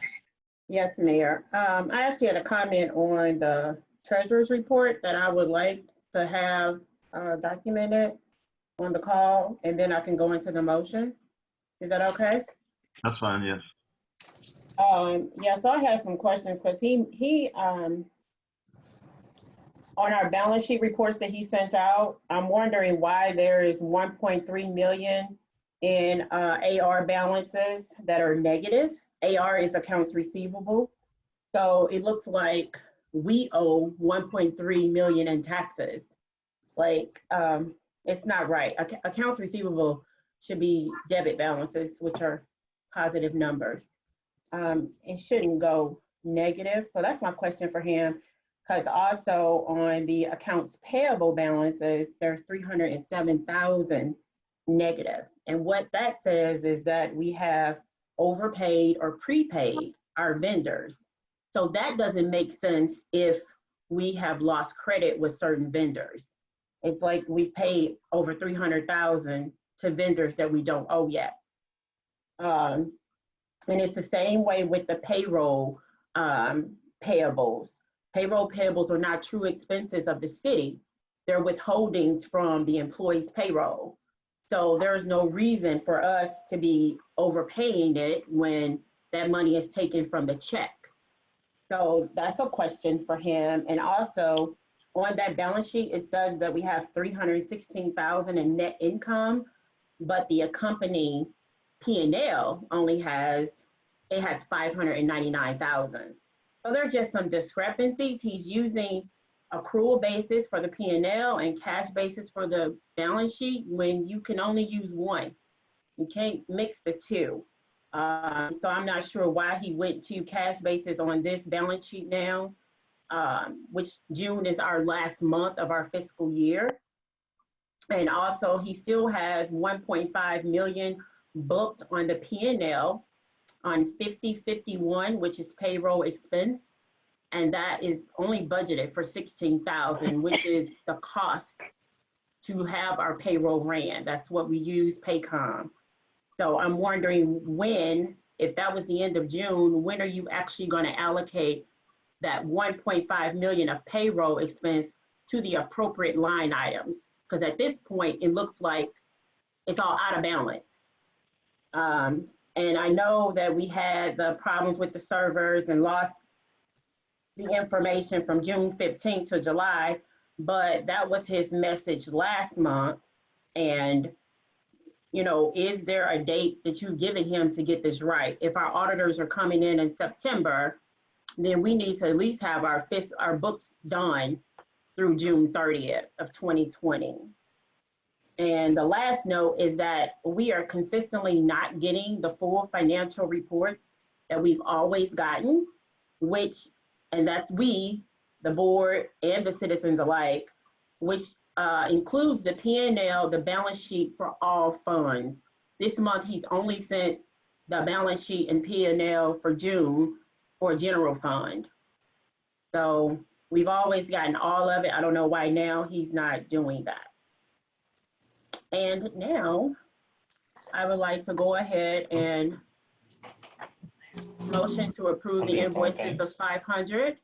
Yes, Mayor. I actually had a comment on the treasurer's report that I would like to have documented on the call, and then I can go into the motion. Is that okay? That's fine, yes. Yeah, so I have some questions because he on on our balance sheet reports that he sent out, I'm wondering why there is 1.3 million in AR balances that are negative. AR is accounts receivable. So it looks like we owe 1.3 million in taxes. Like, it's not right. Accounts receivable should be debit balances, which are positive numbers. It shouldn't go negative. So that's my question for him. Because also on the accounts payable balances, there's 307,000 negative. And what that says is that we have overpaid or prepaid our vendors. So that doesn't make sense if we have lost credit with certain vendors. It's like we've paid over 300,000 to vendors that we don't owe yet. And it's the same way with the payroll payables. Payroll payables are not true expenses of the city. They're withholdings from the employee's payroll. So there's no reason for us to be overpaying it when that money is taken from the check. So that's a question for him. And also on that balance sheet, it says that we have 316,000 in net income, but the company P&L only has 599,000. So there's just some discrepancies. He's using accrual basis for the P&L and cash basis for the balance sheet when you can only use one. You can't mix the two. So I'm not sure why he went to cash basis on this balance sheet now, which June is our last month of our fiscal year. And also he still has 1.5 million booked on the P&L on 5051, which is payroll expense. And that is only budgeted for 16,000, which is the cost to have our payroll ran. That's what we use Paycom. So I'm wondering when, if that was the end of June, when are you actually going to allocate that 1.5 million of payroll expense to the appropriate line items? Because at this point, it looks like it's all out of balance. And I know that we had the problems with the servers and lost the information from June 15th to July, but that was his message last month. And, you know, is there a date that you've given him to get this right? If our auditors are coming in September, then we need to at least have our books done through June 30th of 2020. And the last note is that we are consistently not getting the full financial reports that we've always gotten, and that's we, the board and the citizens alike, which includes the P&L, the balance sheet for all funds. This month, he's only sent the balance sheet and P&L for June for general fund. So we've always gotten all of it. I don't know why now he's not doing that. And now I would like to go ahead and motion to approve the invoices of 500.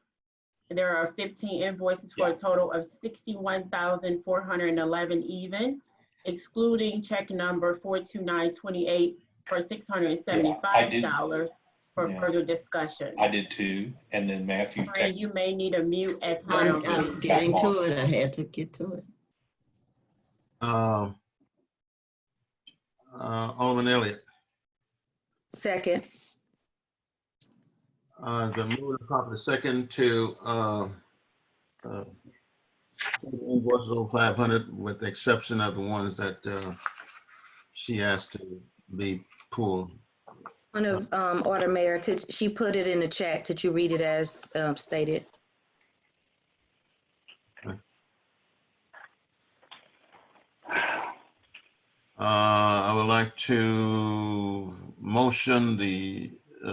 There are 15 invoices for a total of 61,411 even, excluding check number 42928 for $675 for further discussion. I did too. And then Matthew. Fran, you may need a mute as well. I'm getting to it. I had to get to it. Alderman Elliott. Second. It's been moved and properly second to invoices over 500 with the exception of the ones that she asked to be pulled. Point of order, Mayor, could she put it in the chat? Could you read it as stated? I would like to motion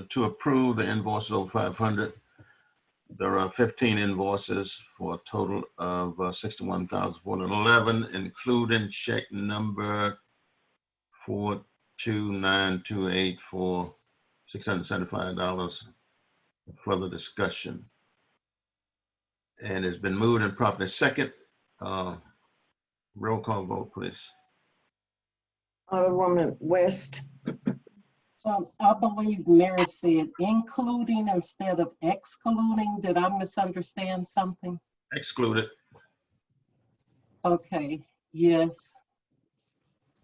to approve the invoices over 500. There are 15 invoices for a total of 61,411, including check number 42928 for $675. Further discussion. And it's been moved and properly second. Roll call vote, please. Alderwoman West. I believe Mary said including instead of excluding. Did I misunderstand something? Excluded. Okay, yes.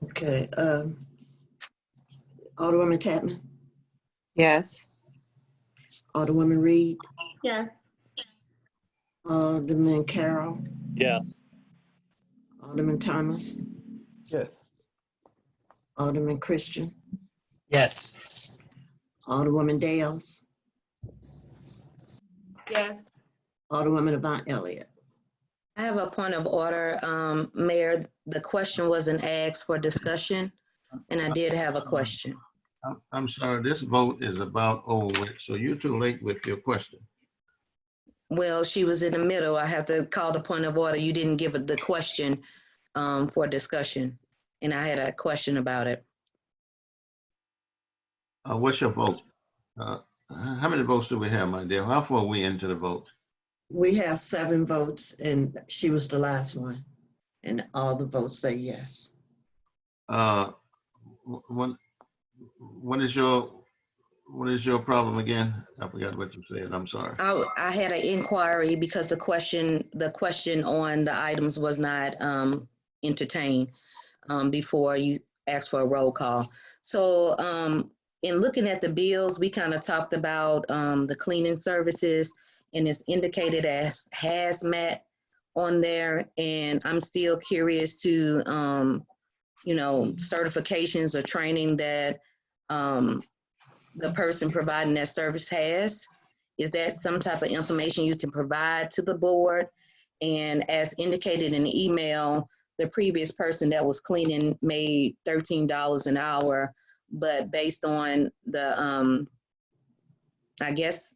Okay, Alderwoman Tapman, Yes. Alderwoman Reed, Yes. Alderman Carroll, Yes. Alderman Thomas, Yes. Alderman Christian, Yes. Alderwoman Dales, Yes. Alderwoman Avant Elliott. I have a point of order, Mayor. The question wasn't asked for discussion, and I did have a question. I'm sorry, this vote is about over with, so you're too late with your question. Well, she was in the middle. I have to call the point of order. You didn't give it the question for discussion, and I had a question about it. What's your vote? How many votes do we have, my dear? How far are we into the vote? We have 7 votes and she was the last one. And all the votes say yes. What is your problem again? I forgot what you said. I'm sorry. I had an inquiry because the question on the items was not entertained before you asked for a roll call. So in looking at the bills, we kind of talked about the cleaning services, and it's indicated as hazmat on there. And I'm still curious to, certifications or training that the person providing that service has. Is that some type of information you can provide to the board? And as indicated in the email, the previous person that was cleaning made $13 an hour, but based on the, I guess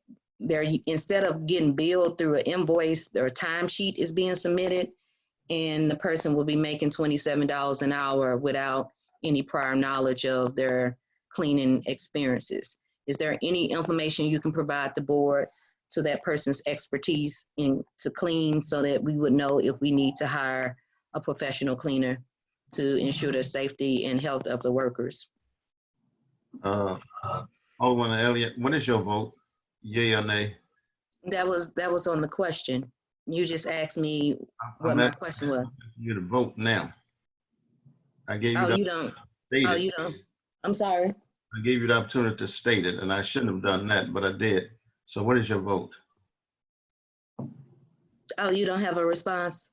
instead of getting billed through an invoice or timesheet is being submitted, and the person will be making $27 an hour without any prior knowledge of their cleaning experiences. Is there any information you can provide the board to that person's expertise to clean, so that we would know if we need to hire a professional cleaner to ensure the safety and health of the workers? Alderman Elliott, what is your vote? Yay or nay? That was on the question. You just asked me what my question was. You to vote now. I gave you Oh, the you don't. state Oh, it. you don't. I'm sorry. I gave you the opportunity to state it, and I shouldn't have done that, but I did. So what is your vote? Oh, you don't have a response?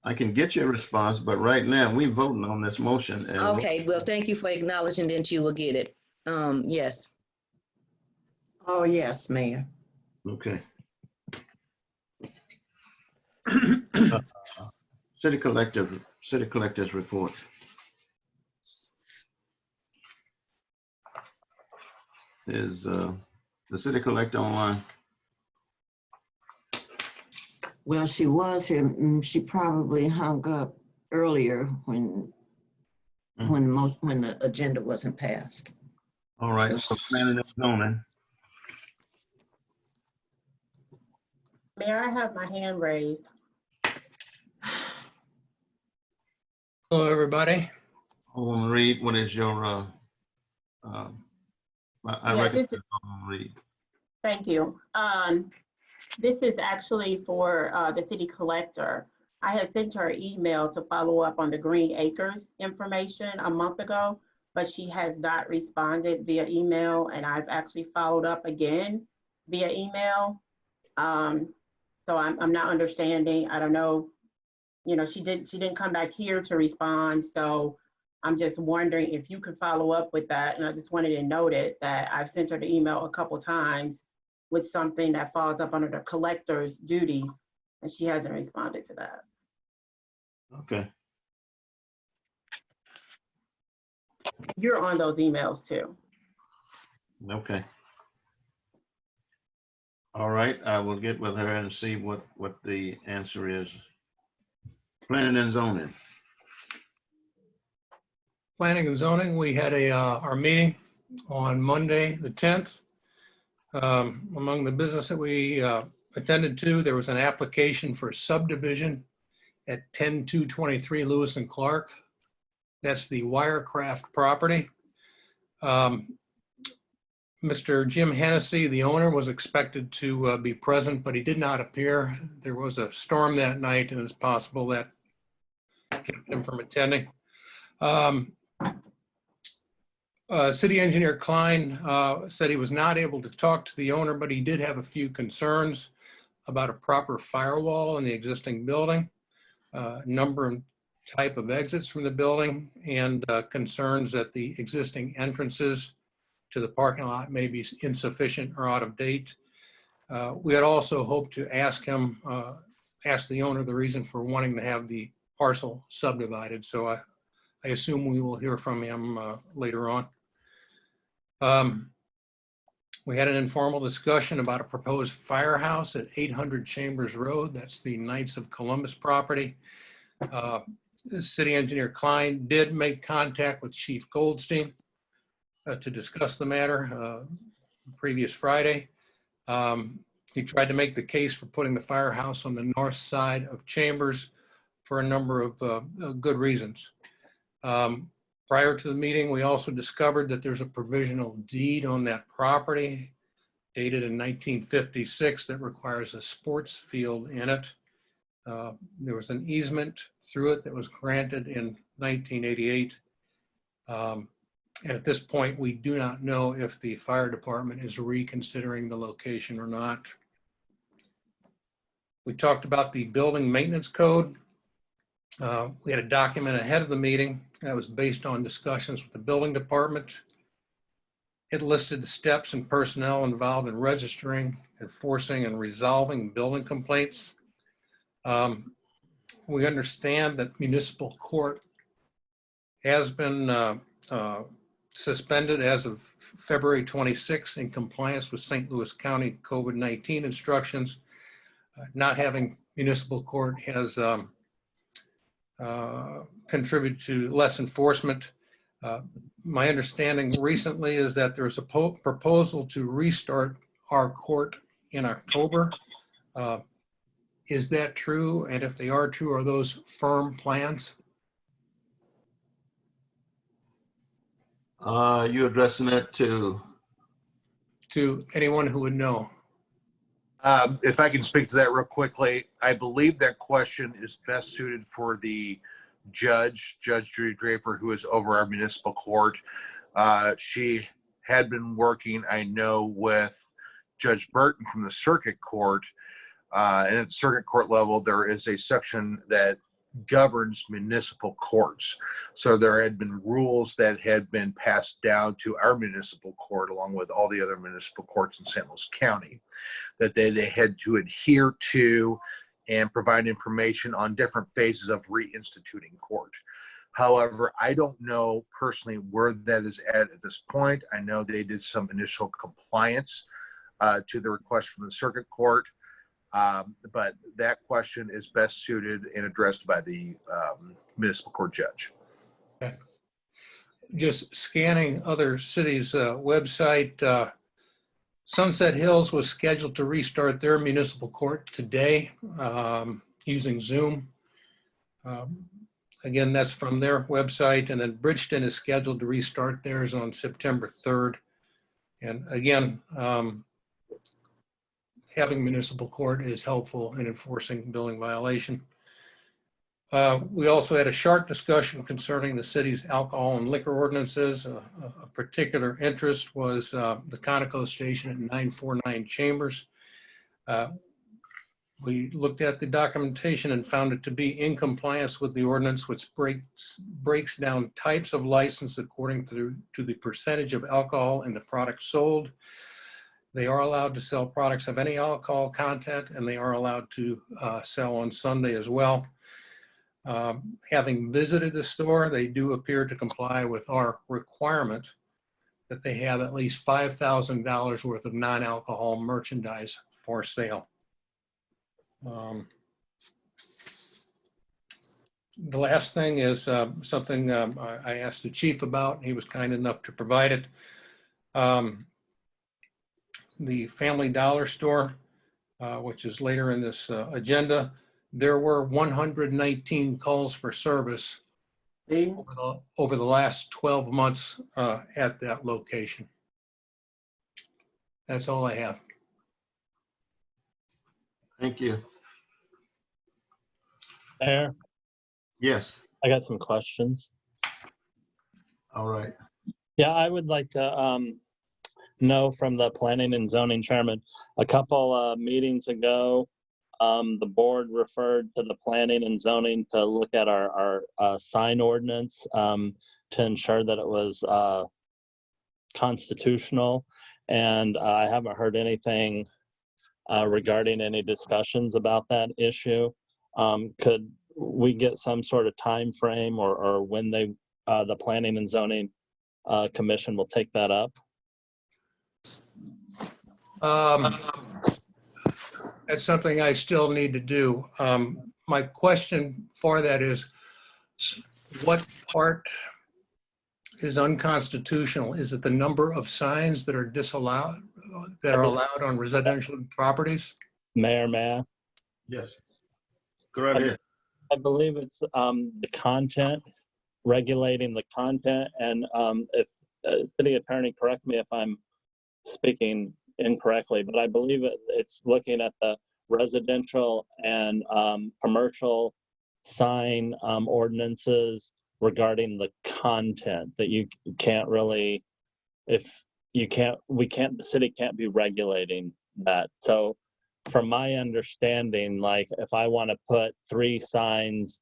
I can get your response, but right now we voting on this motion. And Okay, well, thank you for acknowledging that you will get it. Yes. Oh, yes, Mayor. Okay. City collector's report. Is the city collector online? Well, she was here. She probably hung up earlier when the agenda wasn't passed. All right, so planning and zoning. Mayor, I have my hand raised. Hello, everybody. Alderman Reed, what is your, I Yeah, recognize Alderman Reed. Thank you. This is actually for the city collector. I had sent her an email to follow up on the Green Acres information a month ago, but she has not responded via email, and I've actually followed up again via email. So I'm not understanding. I don't know. You know, she didn't come back here to respond, so I'm just wondering if you could follow up with that. And I just wanted to note it that I've sent her the email a couple times with something that falls up under the collector's duties, and she hasn't responded to that. Okay. You're on those emails too. Okay. All right, I will get with her and see what the answer is. Planning and zoning. Planning and zoning, we had our meeting on Monday, the 10th. Among the business that we attended to, there was an application for subdivision at 10223 Lewis and Clark. That's the Wirecraft property. Mr. Jim Hennessy, the owner, was expected to be present, but he did not appear. There was a storm that night, and it's possible that kept him from attending. City Engineer Klein said he was not able to talk to the owner, but he did have a few concerns about a proper firewall in the existing building, number and type of exits from the building, and concerns that the existing entrances to the parking lot may be insufficient or out of date. We had also hoped to ask him, ask the owner the reason for wanting to have the parcel subdivided. So I assume we will hear from him later on. We had an informal discussion about a proposed firehouse at 800 Chambers Road. That's the Knights of Columbus property. City Engineer Klein did make contact with Chief Goldstein to discuss the matter previous Friday. He tried to make the case for putting the firehouse on the north side of Chambers for a number of good reasons. Prior to the meeting, we also discovered that there's a provisional deed on that property dated in 1956 that requires a sports field in it. There was an easement through it that was granted in 1988. And at this point, we do not know if the fire department is reconsidering the location or not. We talked about the building maintenance code. We had a document ahead of the meeting that was based on discussions with the building department. It listed the steps and personnel involved in registering, enforcing, and resolving building complaints. We understand that municipal court has been suspended as of February 26 in compliance with St. Louis County COVID-19 instructions. Not having municipal court has contribute to less enforcement. My understanding recently is that there's a proposal to restart our court in October. Is that true? And if they are true, are those firm plans? You addressing that to anyone who would know? If I can speak to that real quickly, I believe that question is best suited for the Judge Judy Draper, who is over our municipal court. She had been working, I know, with Judge Burton from the circuit court. And at the circuit court level, there is a section that governs municipal courts. So there had been rules that had been passed down to our municipal court, along with all the other municipal courts in St. Louis County, that they had to adhere to and provide information on different phases of reinstituting court. However, I don't know personally where that is at this point. I know they did some initial compliance to the request from the circuit court. But that question is best suited and addressed by the municipal court judge. Okay. Just scanning other cities' website, Sunset Hills was scheduled to restart their municipal court today using Zoom. Again, that's from their website. And then Bridgeton is scheduled to restart theirs on September 3rd. And again, having municipal court is helpful in enforcing building violation. We also had a short discussion concerning the city's alcohol and liquor ordinances. A particular interest was the Conoco station at 949 Chambers. We looked at the documentation and found it to be in compliance with the ordinance, which breaks down types of license according to the percentage of alcohol in the product sold. They are allowed to sell products of any alcohol content, and they are allowed to sell on Sunday as well. Having visited the store, they do appear to comply with our requirement that they have at least $5,000 worth of non-alcohol merchandise for sale. The last thing is something I asked the chief about. He was kind enough to provide it. The Family Dollar store, which is later in this agenda, there were 119 calls for service over the last 12 months at that location. That's all I have. Thank you. Mayor, Yes. I got some questions. All right. Yeah, I would like to know from the planning and zoning chairman, a couple meetings ago, the board referred to the planning and zoning to look at our sign ordinance to ensure that it was constitutional. And I haven't heard anything regarding any discussions about that issue. Could we get some sort of time frame or when they, the planning and zoning commission will take that up? That's something I still need to do. My question for that is, what part is unconstitutional? Is it the number of signs that are disallowed, that are allowed on residential properties? Mayor, may I? Yes. Go right ahead. I believe it's the content, regulating the content. And if city attorney, correct me if I'm speaking incorrectly, but I believe it's looking at the residential and commercial sign ordinances regarding the content that you can't really, if you can't, the city can't be regulating that. So from my understanding, like if I want to put 3 signs,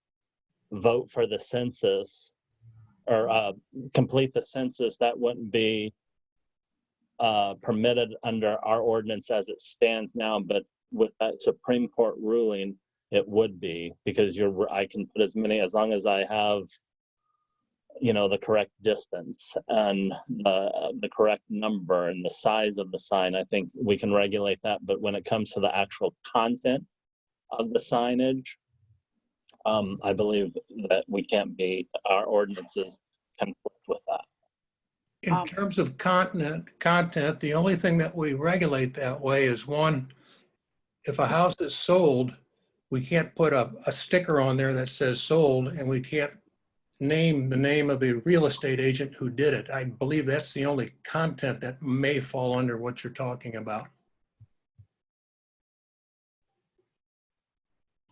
vote for the census, or complete the census, that wouldn't be permitted under our ordinance as it stands now. But with that Supreme Court ruling, it would be, because I can put as many, as long as I have, you know, the correct distance and the correct number and the size of the sign. I think we can regulate that. But when it comes to the actual content of the signage, I believe that we can't be, our ordinances conflict with that. In terms of content, the only thing that we regulate that way is, one, if a house is sold, we can't put a sticker on there that says sold, and we can't name the name of the real estate agent who did it. I believe that's the only content that may fall under what you're talking about.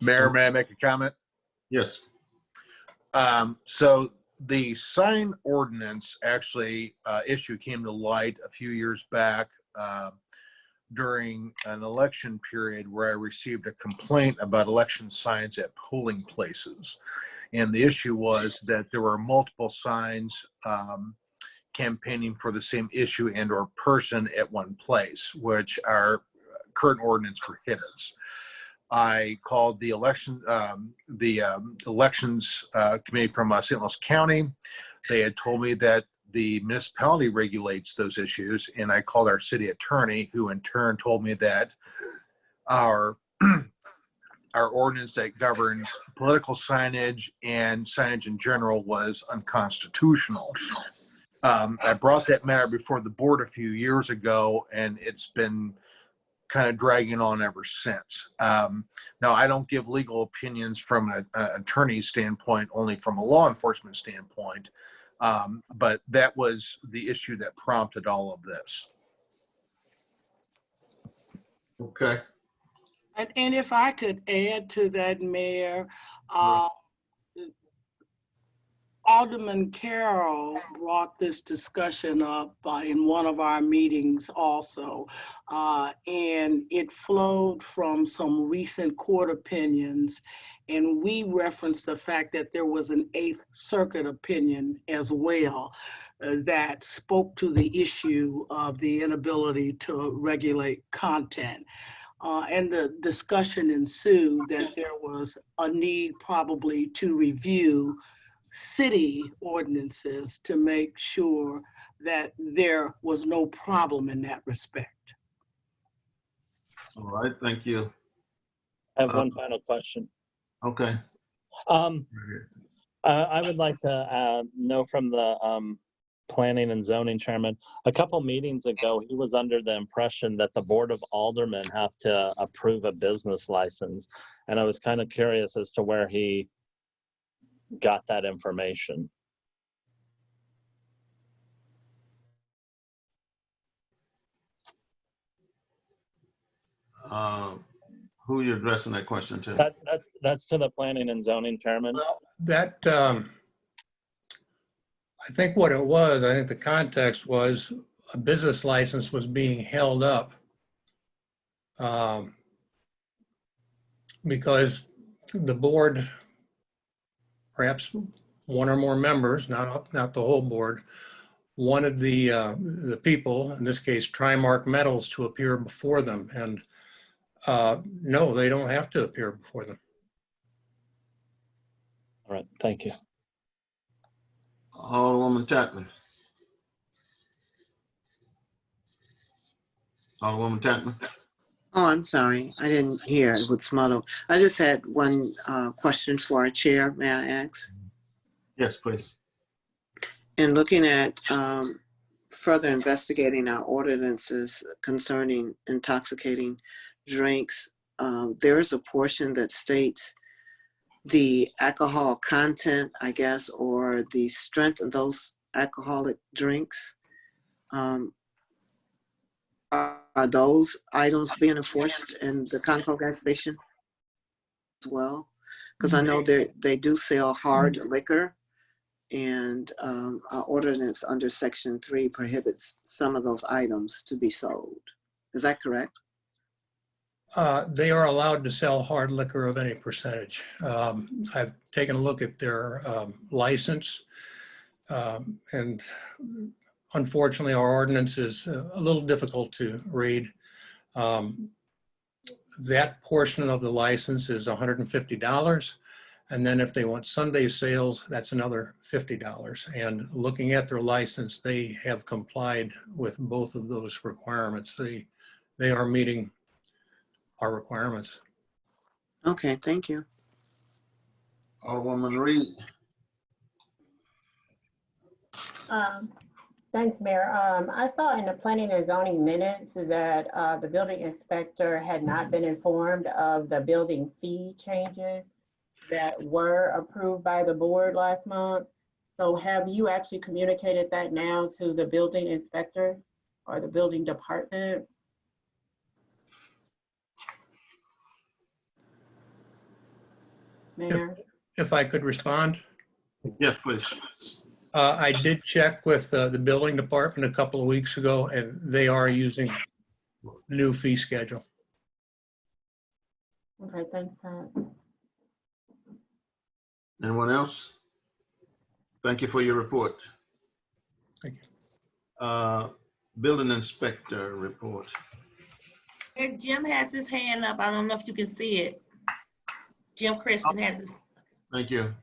Mayor, may I make a comment? Yes. So the sign ordinance actually issue came to light a few years back during an election period where I received a complaint about election signs at polling places. And the issue was that there were multiple signs campaigning for the same issue and or person at one place, which our current ordinance prohibits. I called the elections committee from St. Louis County. They had told me that the municipality regulates those issues, and I called our city attorney, who in turn told me that our ordinance that governs political signage and signage in general was unconstitutional. I brought that matter before the board a few years ago, and it's been kind of dragging on ever since. Now, I don't give legal opinions from an attorney's standpoint, only from a law enforcement standpoint, but that was the issue that prompted all of this. Okay. And if I could add to that, Mayor, Alderman Carroll brought this discussion up in one of our meetings also, and it flowed from some recent court opinions, and we referenced the fact that there was an Eighth Circuit opinion as well that spoke to the issue of the inability to regulate content. And the discussion ensued that there was a need probably to review city ordinances to make sure that there was no problem in that respect. All right. Thank you. I have one final question. Okay. I would like to know from the planning and zoning chairman, a couple meetings ago, he was under the impression that the Board of Aldermen have to approve a business license. And I was kind of curious as to where he got that information. Who are you addressing that question to? That's to the planning and zoning chairman. Well, that, I think what it was, I think the context was a business license was being held up because the board, perhaps one or more members, not the whole board, wanted the people, in this case, Trimark Metals, to appear before them. And no, they don't have to appear before them. All right, thank you. Alderwoman Chapman. Alderwoman Chapman. Oh, I'm sorry. I didn't hear it with Smotto. I just had one question for our chair. May I ask? Yes, please. In looking at further investigating our ordinances concerning intoxicating drinks, there is a portion that states the alcohol content, I guess, or the strength of those alcoholic drinks. Are those items being enforced in the Concord gas station as well? Because I know they do sell hard liquor, and our ordinance under Section 3 prohibits some of those items to be sold. Is that correct? They are allowed to sell hard liquor of any percentage. I've taken a look at their license, and unfortunately, our ordinance is a little difficult to read. That portion of the license is $150. And then if they want Sunday sales, that's another $50. And looking at their license, they have complied with both of those requirements. They are meeting our requirements. Okay, thank you. Alderwoman Reed. Thanks, Mayor. I saw in the planning and zoning minutes that the building inspector had not been informed of the building fee changes that were approved by the board last month. So have you actually communicated that now to the building inspector or the building department? Mayor? If I could respond? Yes, please. I did check with the building department a couple of weeks ago, and they are using the new fee schedule. Okay, thanks, Pat. Anyone else? Thank you for your report. Thank you. Building inspector report. And Jim has his hand up. I don't know if you can see it. Jim Christian has his. Thank you.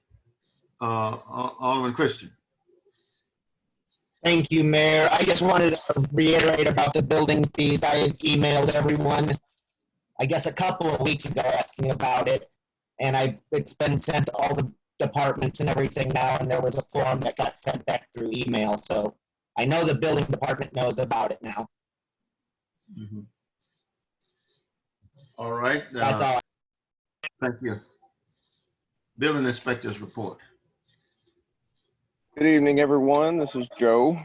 Alderman Christian. Thank you, Mayor. I just wanted to reiterate about the building fees. I had emailed everyone, I guess a couple of weeks ago, asking about it. And it's been sent to all the departments and everything now, and there was a form that got sent back through email. So I know the building department knows about it now. Mm-hmm. All right. That's all. Thank you. Building inspector's report. Good evening, everyone. This is Joe.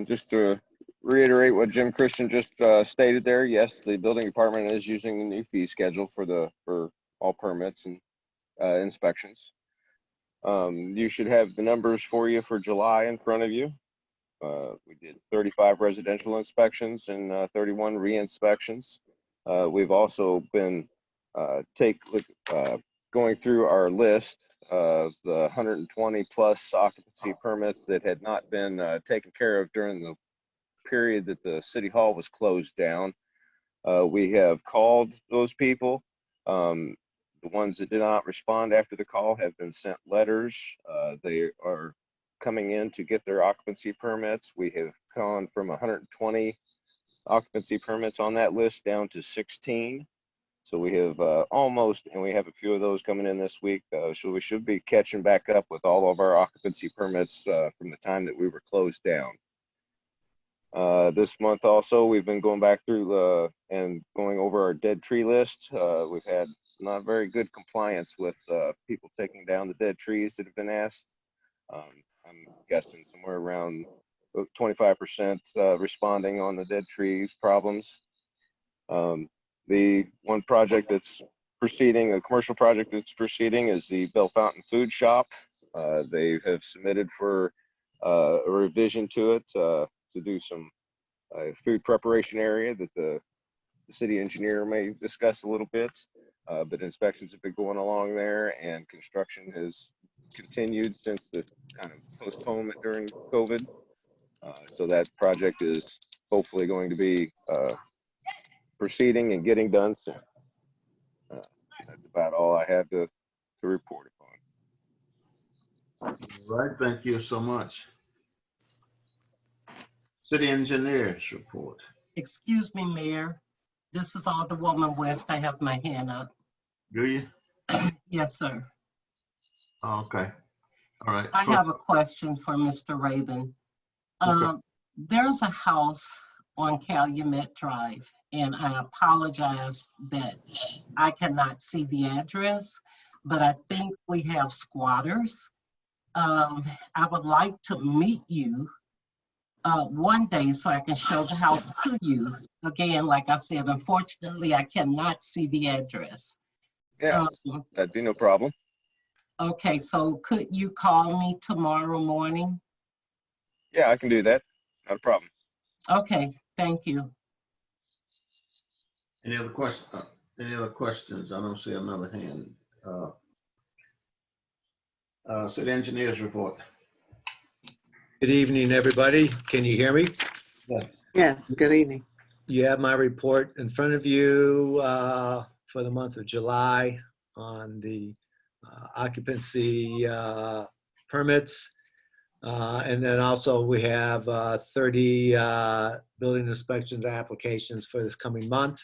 Just to reiterate what Jim Christian just stated there, yes, the building department is using the new fee schedule for all permits and inspections. You should have the numbers for you for July in front of you. We did 35 residential inspections and 31 re-inspections. We've also been going through our list of the 120 plus occupancy permits that had not been taken care of during the period that the city hall was closed down. We have called those people. The ones that did not respond after the call have been sent letters. They are coming in to get their occupancy permits. We have gone from 120 occupancy permits on that list down to 16. So we have almost, and we have a few of those coming in this week. So we should be catching back up with all of our occupancy permits from the time that we were closed down. This month also, we've been going back through and going over our dead tree list. We've had not very good compliance with people taking down the dead trees that have been asked. I'm guessing somewhere around 25% responding on the dead trees problems. The one project that's proceeding, a commercial project that's proceeding, is the Bell Fountain Food Shop. They have submitted for a revision to it to do some food preparation area that the city engineer may discuss a little bit. But inspections have been going along there, and construction has continued since the kind of postponement during COVID. So that project is hopefully going to be proceeding and getting done soon. That's about all I have to report upon. All right, thank you so much. City engineers report. Excuse me, Mayor. This is Alderwoman West. I have my hand up. Do you? Yes, sir. Okay. All right. I have a question for Mr. Raven. Okay. There's a house on Calumet Drive, and I apologize that I cannot see the address, but I think we have squatters. I would like to meet you one day so I can show the house to you. Again, like I said, unfortunately, I cannot see the address. Yeah, that'd be no problem. Okay, so could you call me tomorrow morning? Yeah, I can do that. Not a problem. Okay, thank you. Any other questions? Any other questions? I don't see another hand. City engineers report. Good evening, everybody. Can you hear me? Yes. Yes, good evening. You have my report in front of you for the month of July on the occupancy permits. And then also we have 30 building inspections applications for this coming month.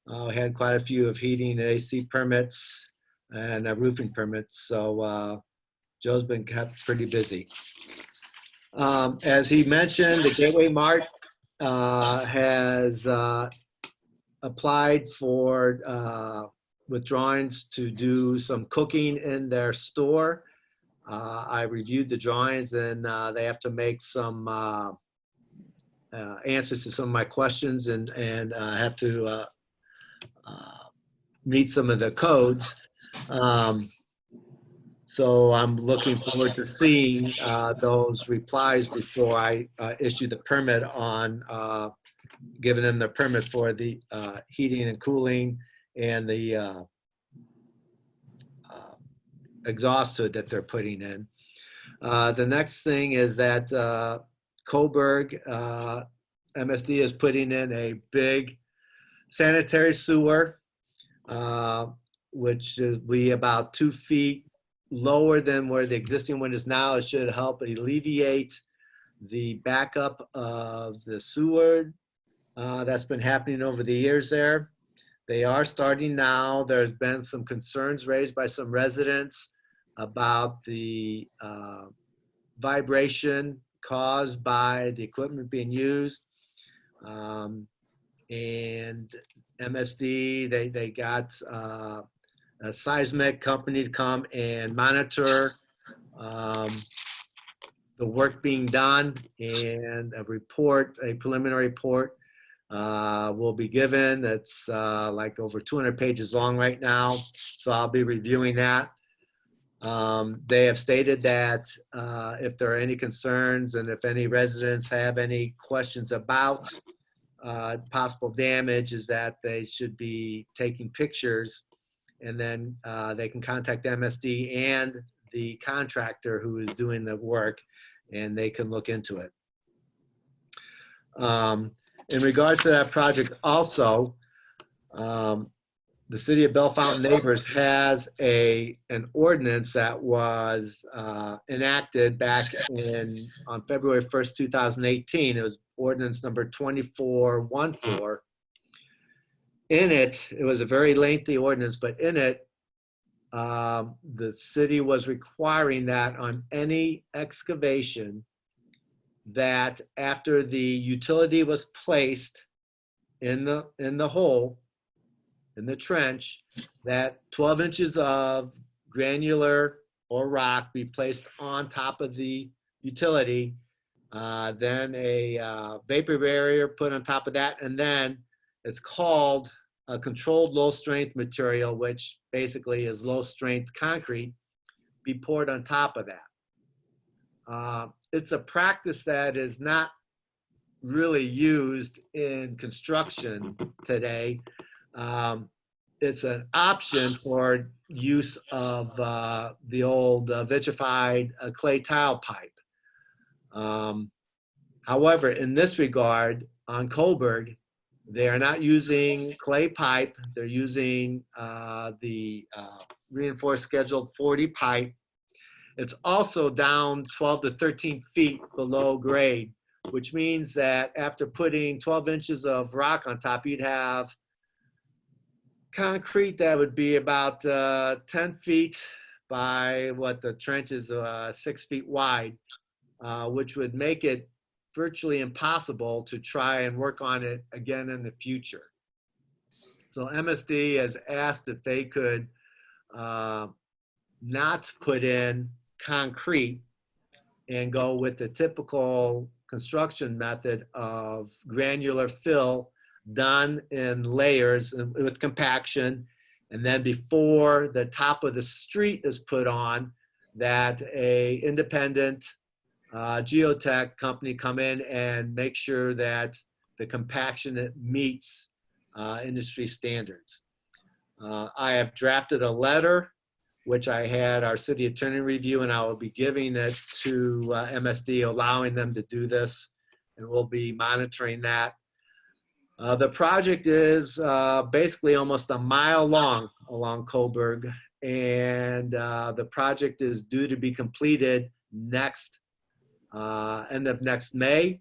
We had quite a few of heating and AC permits and roofing permits. So Joe's been kept pretty busy. As he mentioned, the Gateway Mart has applied for withdrawings to do some cooking in their store. I reviewed the drawings, and they have to make some answers to some of my questions, and have to meet some of the codes. So I'm looking forward to seeing those replies before I issue the permit on giving them the permit for the heating and cooling and the exhaust hood that they're putting in. The next thing is that Coburg MSD is putting in a big sanitary sewer, which is be about 2 feet lower than where the existing one is now. It should help alleviate the backup of the sewer that's been happening over the years there. They are starting now. There's been some concerns raised by some residents about the vibration caused by the equipment being used. And MSD, they got a seismic company to come and monitor the work being done, and a preliminary report will be given. It's like over 200 pages long right now, so I'll be reviewing that. They have stated that if there are any concerns and if any residents have any questions about possible damage, is that they should be taking pictures, and then they can contact MSD and the contractor who is doing the work, and they can look into it. In regards to that project also, the City of Bellefontaine Neighbors has an ordinance that was enacted back on February 1st, 2018. It was ordinance number 2414. In it, it was a very lengthy ordinance, but in it, the city was requiring that on any excavation, that after the utility was placed in the hole, in the trench, that 12 inches of granular or rock be placed on top of the utility, then a vapor barrier put on top of that, and then it's called a controlled low-strength material, which basically is low-strength concrete, be poured on top of that. It's a practice that is not really used in construction today. It's an option for use of the old vitrified clay tile pipe. However, in this regard, on Coburg, they are not using clay pipe. They're using the reinforced scheduled 40 pipe. It's also down 12 to 13 feet below grade, which means that after putting 12 inches of rock on top, you'd have concrete that would be about 10 feet by what the trench is 6 feet wide, which would make it virtually impossible to try and work on it again in the future. So MSD has asked if they could not put in concrete and go with the typical construction method of granular fill done in layers with compaction. And then before the top of the street is put on, that a independent geotech company come in and make sure that the compaction meets industry standards. I have drafted a letter which I had our city attorney review, and I will be giving it to MSD, allowing them to do this, and we'll be monitoring that. The project is basically almost a mile long along Coburg, and the project is due to be completed end of next May.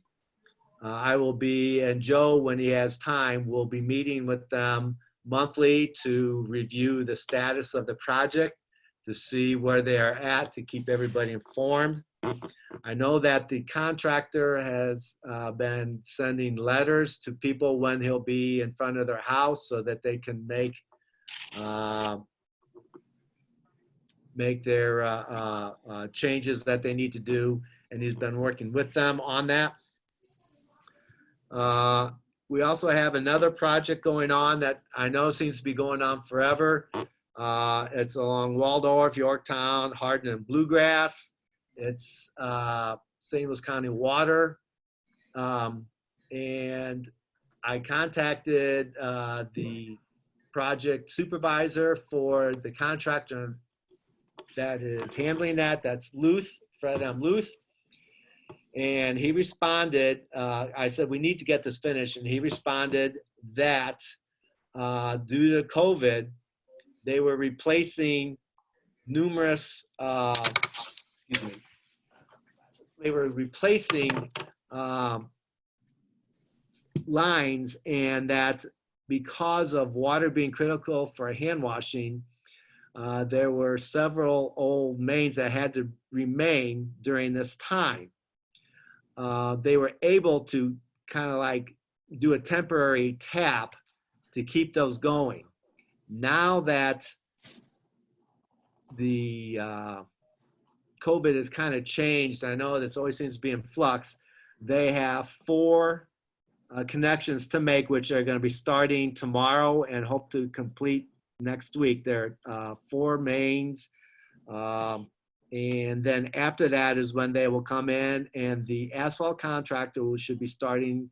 I will be, and Joe, when he has time, will be meeting with them monthly to review the status of the project, to see where they are at, to keep everybody informed. I know that the contractor has been sending letters to people when he'll be in front of their house so that they can make their changes that they need to do, and he's been working with them on that. We also have another project going on that I know seems to be going on forever. It's along Waldorf, Yorktown, Hardin, and Bluegrass. It's St. Louis County Water. And I contacted the project supervisor for the contractor that is handling that. That's Luth, Fred M. Luth. And he responded, I said, we need to get this finished. And he responded that due to COVID, they were replacing numerous, they were replacing lines, and that because of water being critical for hand washing, there were several old mains that had to remain during this time. They were able to kind of like do a temporary tap to keep those going. Now that the COVID has kind of changed, I know this always seems to be in flux, they have 4 connections to make, which are going to be starting tomorrow and hope to complete next week. There are 4 mains. And then after that is when they will come in, and the asphalt contractor should be starting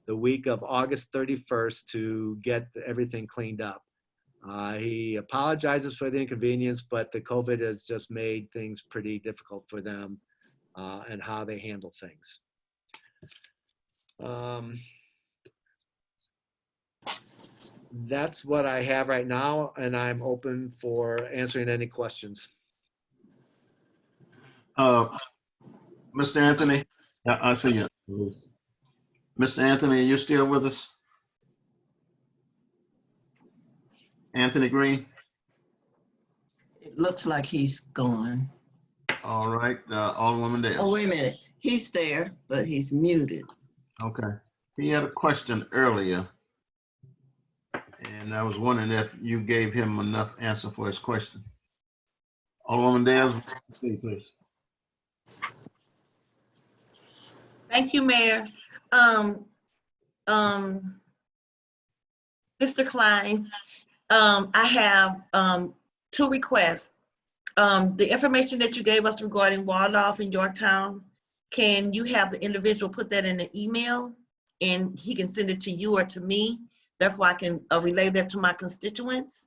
the week of August 31st to get everything cleaned up. He apologizes for the inconvenience, but the COVID has just made things pretty difficult for them and how they handle things. That's what I have right now, and I'm open for answering any questions. Mr. Anthony, I see you. Mr. Anthony, are you still with us? Anthony Green? It looks like he's gone. All right, Alderwoman Dale. Oh, wait a minute. He's there, but he's muted. Okay. He had a question earlier, and I was wondering if you gave him enough answer for his question. Alderwoman Dale, please. Thank you, Mayor. Mr. Klein, I have two requests. The information that you gave us regarding Waldorf in Yorktown, can you have the individual put that in an email and he can send it to you or to me? Therefore, I can relay that to my constituents.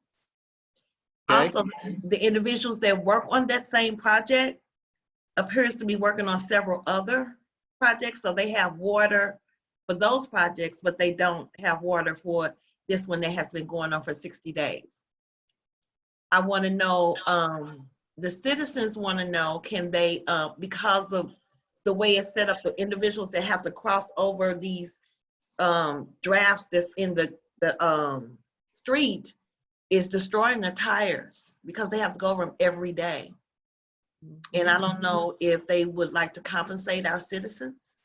Okay. Also, the individuals that work on that same project appears to be working on several other projects. So they have water for those projects, but they don't have water for this one that has been going on for 60 days. I want to know, the citizens want to know, can they, because of the way it's set up, the individuals that have to cross over these drafts that's in the street is destroying their tires because they have to go over them every day. And I don't know if they would like to compensate our citizens,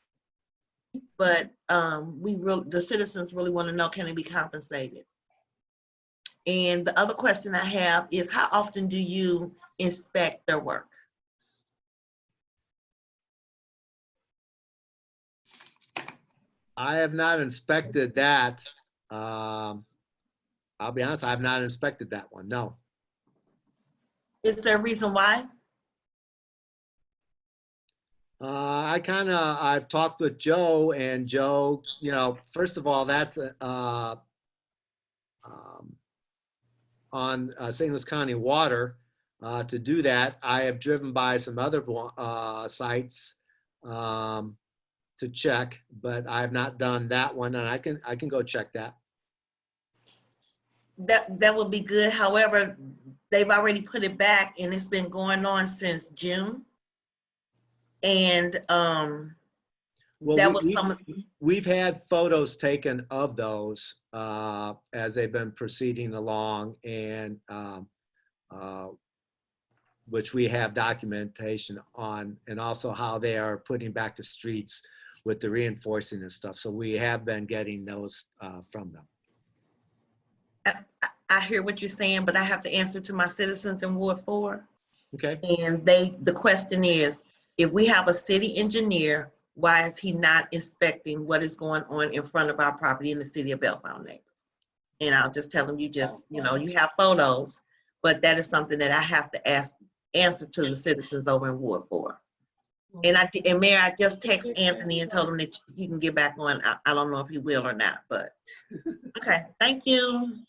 but the citizens really want to know, can they be compensated? And the other question I have is, how often do you inspect their work? I have not inspected that. I'll be honest, I have not inspected that one, no. Is there a reason why? I've talked with Joe, and Joe, first of all, that's on St. Louis County Water. To do that, I have driven by some other sites to check, but I have not done that one, and I can go check that. That would be good. However, they've already put it back, and it's been going on since June. And we've had photos taken of those as they've been proceeding along, and which we have documentation on, and also how they are putting back the streets with the reinforcing and stuff. So we have been getting those from them. I hear what you're saying, but I have to answer to my citizens in Ward 4. Okay. And the question is, if we have a city engineer, why is he not inspecting what is going on in front of our property in the city of Bellefonte Neighbors? And I'll just tell them, you have photos, but that is something that I have to answer to the citizens over in Ward 4. And Mayor, I just texted Anthony and told him that he can get back on. I don't know if he will or not, but okay, thank you.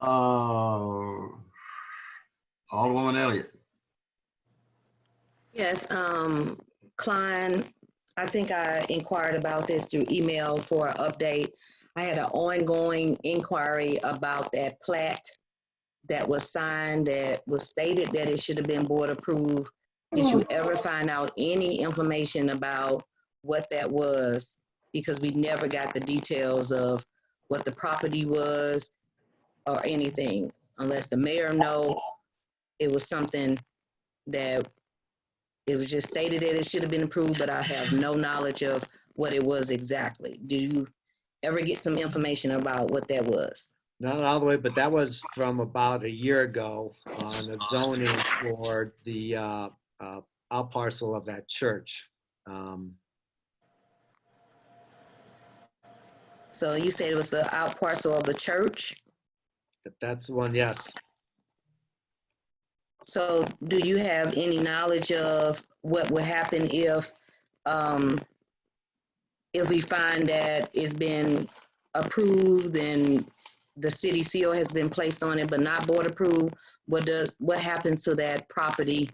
Alderwoman Elliott. Yes, Klein, I think I inquired about this through email for an update. I had an ongoing inquiry about that plat that was signed, that was stated that it should have been board approved. Did you ever find out any information about what that was? Because we never got the details of what the property was or anything, unless the mayor know it was something that it was just stated that it should have been approved, but I have no knowledge of what it was exactly. Do you ever get some information about what that was? Not all the way, but that was from about a year ago on the zoning for the out parcel of that church. So you said it was the out parcel of the church? If that's the one, yes. So do you have any knowledge of what would happen if we find that it's been approved and the city seal has been placed on it but not board approved? What happens to that property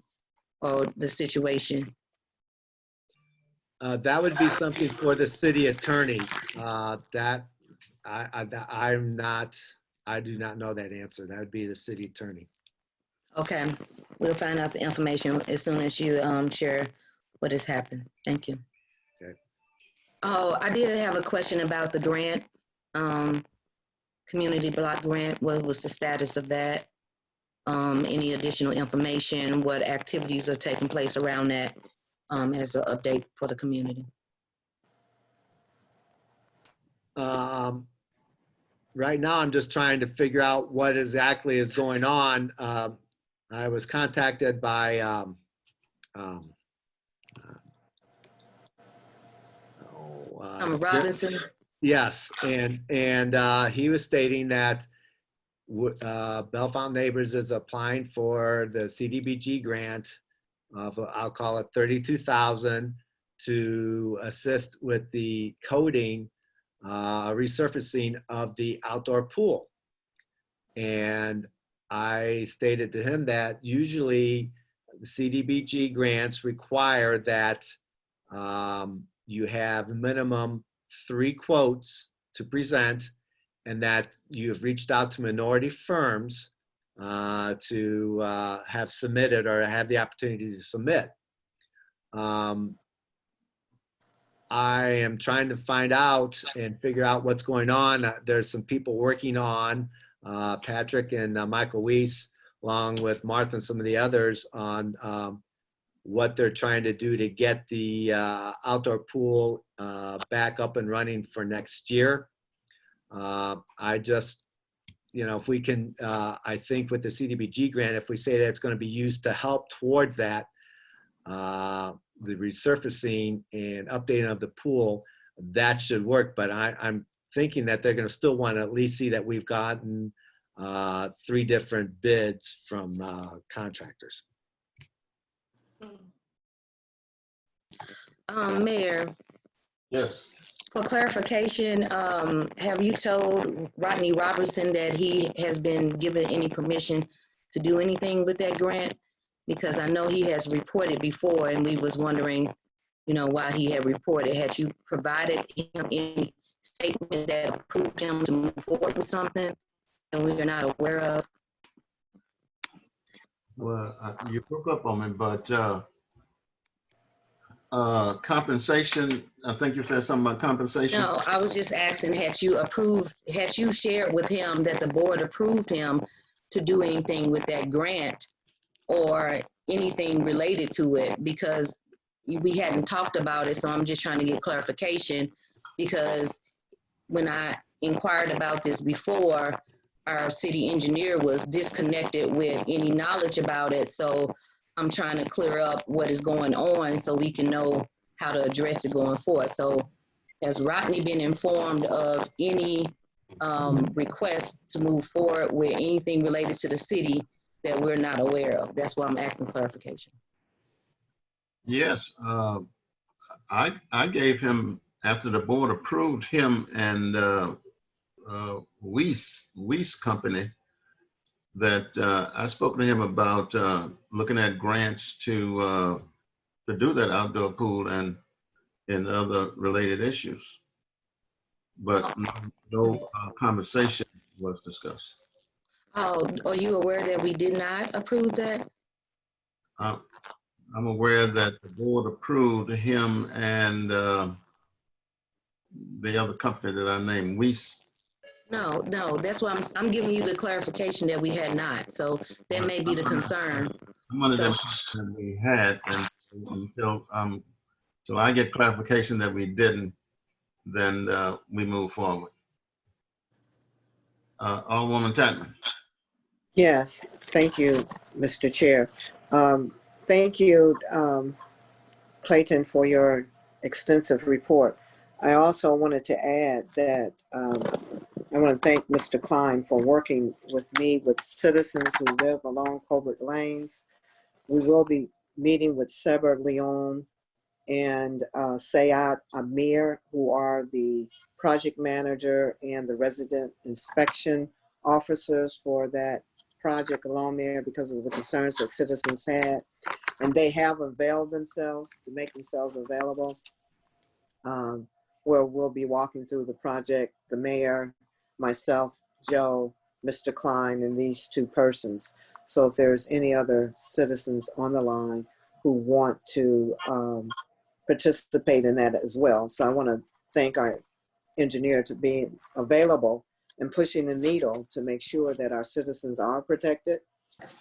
or the situation? That would be something for the city attorney. That I do not know that answer. That would be the city attorney. Okay, we'll find out the information as soon as you share what has happened. Thank you. Okay. Oh, I did have a question about the grant, community block grant. What was the status of that? Any additional information? What activities are taking place around that as an update for the community? Right now, I'm just trying to figure out what exactly is going on. I was contacted by Robinson. Yes, and he was stating that Bell Fountain Neighbors is applying for the CDBG grant of, I'll call it 32,000 to assist with the coating, resurfacing of the outdoor pool. And I stated to him that usually the CDBG grants require that you have minimum 3 quotes to present, and that you have reached out to minority firms to have submitted or have the opportunity to submit. I am trying to find out and figure out what's going on. There's some people working on, Patrick and Michael Weiss, along with Martha and some of the others, on what they're trying to do to get the outdoor pool back up and running for next year. I just, if we can, I think with the CDBG grant, if we say that it's going to be used to help towards that, the resurfacing and updating of the pool, that should work. But I'm thinking that they're going to still want to at least see that we've gotten 3 different bids from contractors. Mayor, Yes. for clarification, have you told Rodney Robertson that he has been given any permission to do anything with that grant? Because I know he has reported before, and we was wondering, why he had reported. Had you provided him any statement that approved him to move forward with something and we are not aware of? Well, you broke up on me, but compensation, I think you said something about compensation. No, I was just asking, had you shared with him that the board approved him to do anything with that grant or anything related to it? Because we hadn't talked about it, so I'm just trying to get clarification, because when I inquired about this before, our city engineer was disconnected with any knowledge about it. So I'm trying to clear up what is going on so we can know how to address it going forward. So has Rodney been informed of any requests to move forward with anything related to the city that we're not aware of? That's why I'm asking clarification. Yes, I gave him, after the board approved him and Weiss Company, that I spoke to him about looking at grants to do that outdoor pool and other related issues. But no conversation was discussed. Oh, are you aware that we did not approve that? I'm aware that the board approved him and the other company that I named, Weiss. No, that's why I'm giving you the clarification that we had not. So that may be the concern. I'm under the impression that we had, and until I get clarification that we didn't, then we move forward. Alderwoman Tatman. Yes, thank you, Mr. Chair. Thank you, Clayton, for your extensive report. I also wanted to add that I want to thank Mr. Klein for working with me with citizens who live along covert lanes. We will be meeting with Seber Leon and Sayat Amir, who are the project manager and the resident inspection officers for that project along there, because of the concerns that citizens had. And they have availed themselves to make themselves available, where we'll be walking through the project, the mayor, myself, Joe, Mr. Klein, and these 2 persons. So if there's any other citizens on the line who want to participate in that as well. So I want to thank our engineer to being available and pushing the needle to make sure that our citizens are protected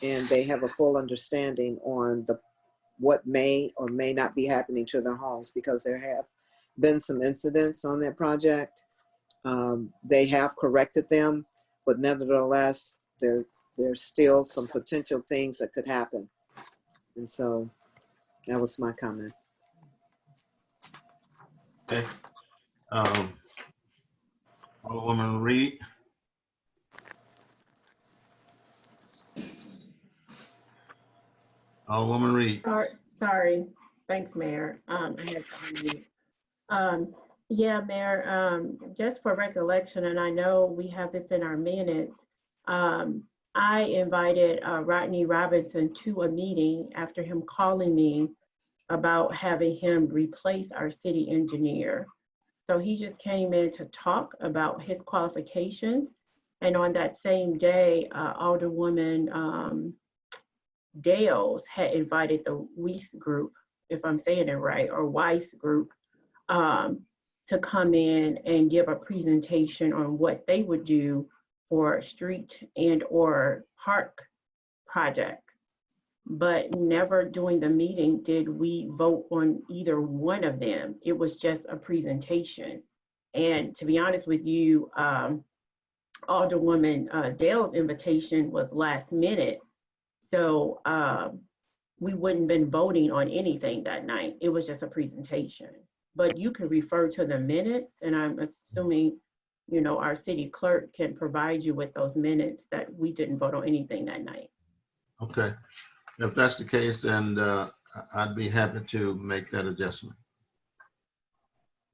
and they have a full understanding on what may or may not be happening to their homes, because there have been some incidents on that project. They have corrected them, but nevertheless, there's still some potential things that could happen. And so that was my comment. Okay. Alderwoman Reed. Alderwoman Reed. Sorry. Thanks, Mayor. I had to unmute. Yeah, Mayor, just for recollection, and I know we have this in our minutes, I invited Rodney Robinson to a meeting after him calling me about having him replace our city engineer. So he just came in to talk about his qualifications. And on that same day, Alderwoman Dales had invited the Weiss group, if I'm saying it right, or Weiss group, to come in and give a presentation on what they would do for street and or park projects. But never during the meeting did we vote on either one of them. It was just a presentation. And to be honest with you, Alderwoman Dale's invitation was last minute. So we wouldn't have been voting on anything that night. It was just a presentation. But you can refer to the minutes, and I'm assuming, you know, our city clerk can provide you with those minutes that we didn't vote on anything that night. Okay. If that's the case, then I'd be happy to make that adjustment.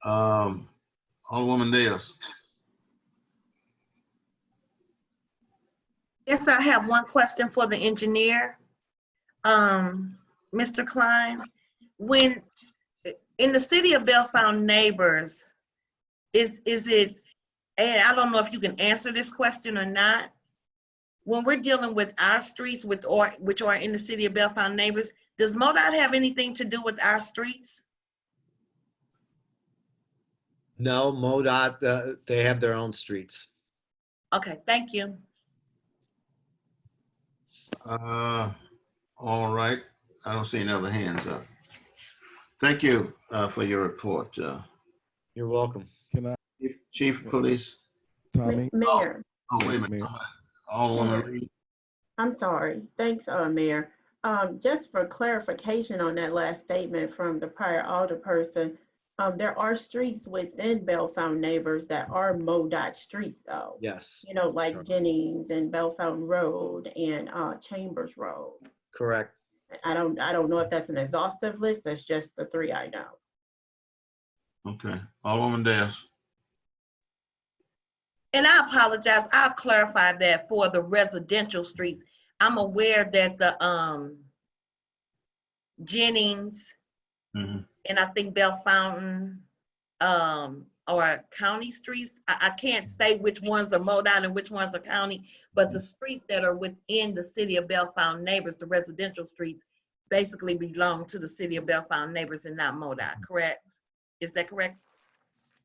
Alderwoman Dales. Yes, I have one question for the engineer. Mr. Klein, when in the city of Bellefonte neighbors, is it, and I don't know if you can answer this question or not, when we're dealing with our streets which are in the city of Bellefonte neighbors, does MoDOT have anything to do with our streets? No, MoDOT, they have their own streets. Okay, thank you. All right. I don't see any other hands up. Thank you for your report. You're welcome. Can I, Chief of Police. Tommy? Mayor. Oh, wait a minute. Mayor. Alderwoman Reed. I'm sorry. Thanks, Mayor. Just for clarification on that last statement from the prior alderperson, there are streets within Bellefonte neighbors that are MoDOT streets though. Yes. You know, like Jennings and Bellefonte Road and Chambers Road. Correct. I don't know if that's an exhaustive list. That's just the three I know. Okay. Alderwoman Dales. And I apologize, I'll clarify that for the residential streets. I'm aware that the Jennings and I think Bellefonte are county streets. I can't say which ones are MoDOT and which ones are county, but the streets that are within the city of Bellefonte neighbors, the residential streets, basically belong to the city of Bellefonte neighbors and not MoDOT, correct? Is that correct?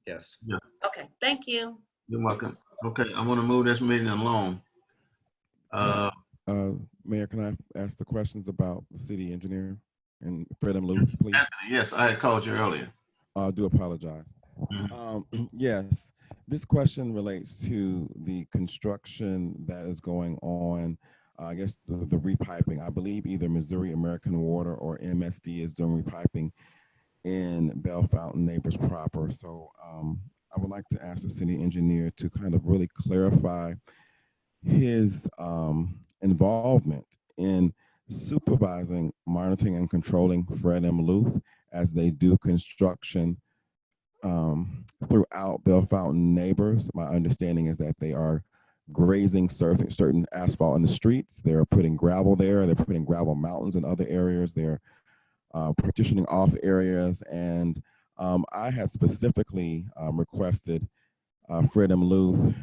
Yes. Yeah. Okay, thank you. You're welcome. Okay, I'm gonna move this meeting along. Mayor, can I ask the questions about the city engineer and Fred M. Lewis, please? Anthony, yes, I had called you earlier. I do apologize. Yes, this question relates to the construction that is going on. I guess the repiping. I believe either Missouri American Water or MSD is doing repiping in Bellefonte neighbors proper. So I would like to ask the city engineer to kind of really clarify his involvement in supervising, monitoring, and controlling Fred M. Luth as they do construction throughout Bellefonte neighbors. My understanding is that they are grazing certain asphalt in the streets. They're putting gravel there. They're putting gravel mountains in other areas. They're partitioning off areas. And I had specifically requested Fred M. Luth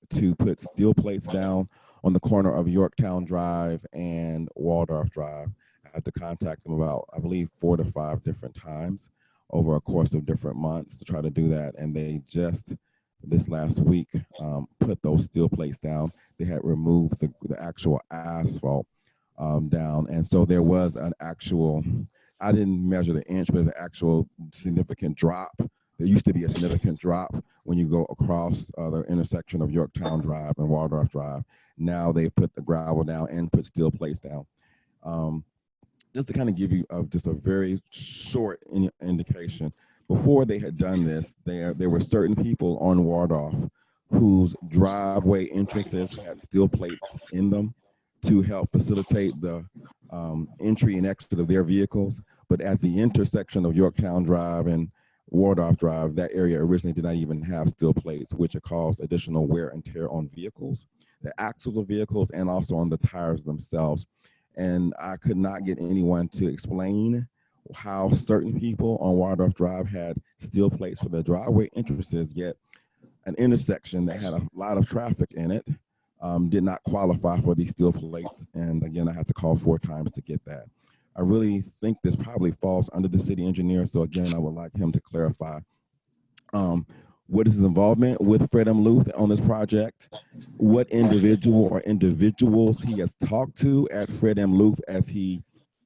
to put steel plates down on the corner of Yorktown Drive and Waldorf Drive. I had to contact them about, I believe, 4 to 5 different times over a course of different months to try to do that. And they just this last week put those steel plates down. They had removed the actual asphalt down. And so there was an actual, I didn't measure the inch, but there's an actual significant drop. There used to be a significant drop when you go across the intersection of Yorktown Drive and Waldorf Drive. Now they put the gravel down and put steel plates down. Just to kind of give you just a very short indication, before they had done this, there were certain people on Waldorf whose driveway entrances had steel plates in them to help facilitate the entry and exit of their vehicles. But at the intersection of Yorktown Drive and Waldorf Drive, that area originally did not even have steel plates, which caused additional wear and tear on vehicles, the axles of vehicles, and also on the tires themselves. And I could not get anyone to explain how certain people on Waldorf Drive had steel plates for their driveway entrances, yet an intersection that had a lot of traffic in it did not qualify for these steel plates. And again, I had to call 4 times to get that. I really think this probably falls under the city engineer. So again, I would like him to clarify what is his involvement with Fred M. Luth on this project, what individual or individuals he has talked to at Fred M. Luth as he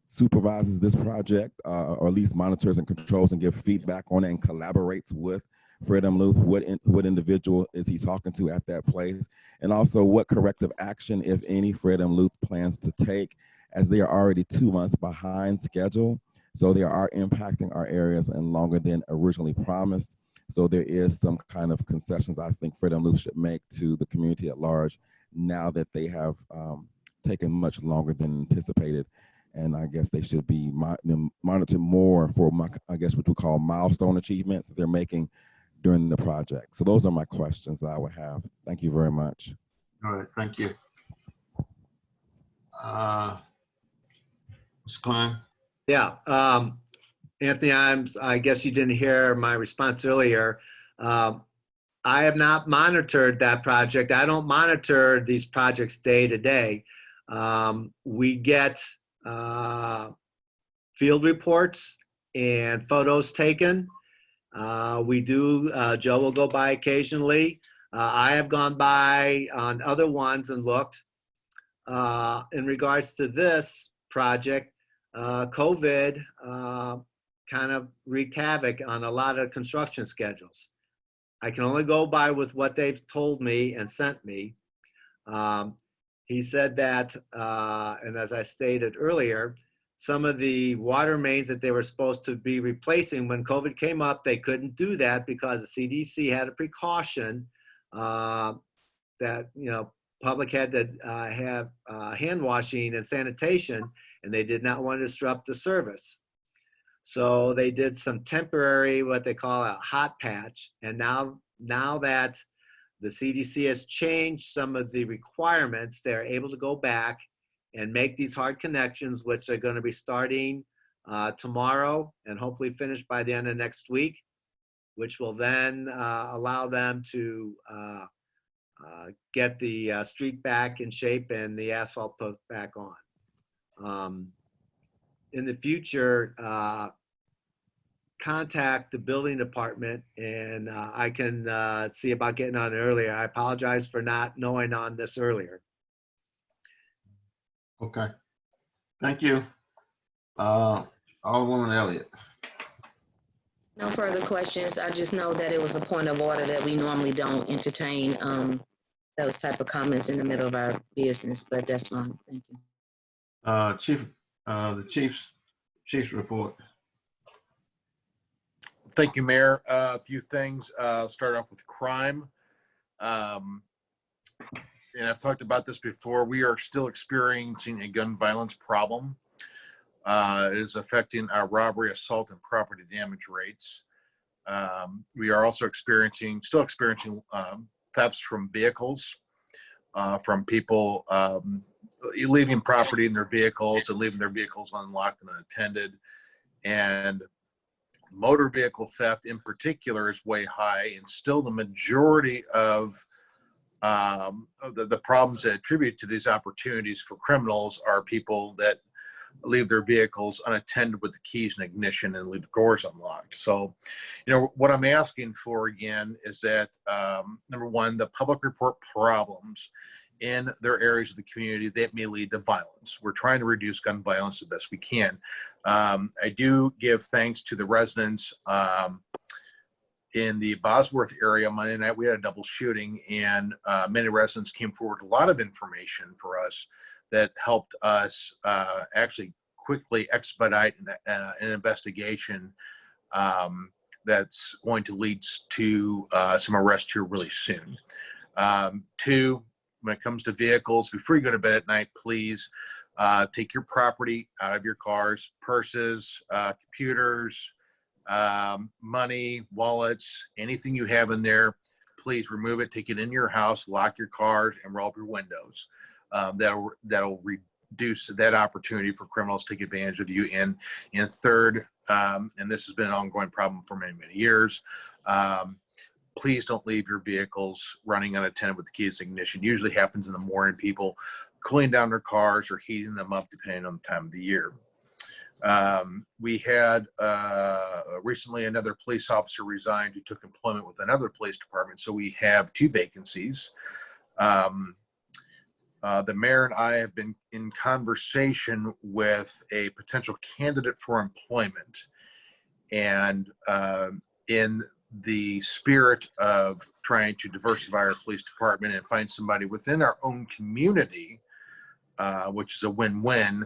supervises this project, or at least monitors and controls and gives feedback on it and collaborates with Fred M. Luth. What individual is he talking to at that place? And also what corrective action, if any, Fred M. Luth plans to take, as they are already 2 months behind schedule. So they are impacting our areas and longer than originally promised. So there is some kind of concessions I think Fred M. Luth should make to the community at large now that they have taken much longer than anticipated. And I guess they should be monitored more for, I guess, what we call milestone achievements that they're making during the project. So those are my questions that I would have. Thank you very much. All right, thank you. Ms. Klein? Yeah, Anthony, I guess you didn't hear my response earlier. I have not monitored that project. I don't monitor these projects day to day. We get field reports and photos taken. We do, Joe will go by occasionally. I have gone by on other ones and looked. In regards to this project, COVID kind of wreaked havoc on a lot of construction schedules. I can only go by with what they've told me and sent me. He said that, and as I stated earlier, some of the water mains that they were supposed to be replacing when COVID came up, they couldn't do that because the CDC had a precaution that, you know, public had to have hand washing and sanitation, and they did not want to disrupt the service. So they did some temporary, what they call a hot patch. And now that the CDC has changed some of the requirements, they're able to go back and make these hard connections, which are going to be starting tomorrow and hopefully finished by the end of next week, which will then allow them to get the street back in shape and the asphalt put back on. In the future, contact the building department and I can see about getting on it earlier. I apologize for not knowing on this earlier. Okay, thank you. Alderwoman Elliott. No further questions. I just know that it was a point of order that we normally don't entertain those type of comments in the middle of our business, but that's fine. Thank you. Chief, the chief's report. Thank you, Mayor. A few things. Start off with crime. And I've talked about this before. We are still experiencing a gun violence problem. It is affecting our robbery, assault, and property damage rates. We are also still experiencing thefts from vehicles, from people leaving property in their vehicles and leaving their vehicles unlocked and unattended. And motor vehicle theft in particular is way high, and still the majority of the problems that attribute to these opportunities for criminals are people that leave their vehicles unattended with the keys and ignition and leave the doors unlocked. So, you know, what I'm asking for again is that, number one, the public report problems in their areas of the community that may lead to violence. We're trying to reduce gun violence the best we can. I do give thanks to the residents in the Bosworth area. Monday night we had a double shooting, and many residents came forward with a lot of information for us that helped us actually quickly expedite an investigation that's going to lead to some arrests here really soon. Two, when it comes to vehicles, before you go to bed at night, please take your property out of your cars, purses, computers, money, wallets, anything you have in there. Please remove it, take it in your house, lock your cars, and roll up your windows. That'll reduce that opportunity for criminals to take advantage of you. And third, and this has been an ongoing problem for many, many years, please don't leave your vehicles running unattended with the keyless ignition. Usually happens in the morning, people cooling down their cars or heating them up depending on the time of the year. We had recently another police officer resigned who took employment with another police department. So we have 2 vacancies. The mayor and I have been in conversation with a potential candidate for employment. And in the spirit of trying to diversify our police department and find somebody within our own community, which is a win-win,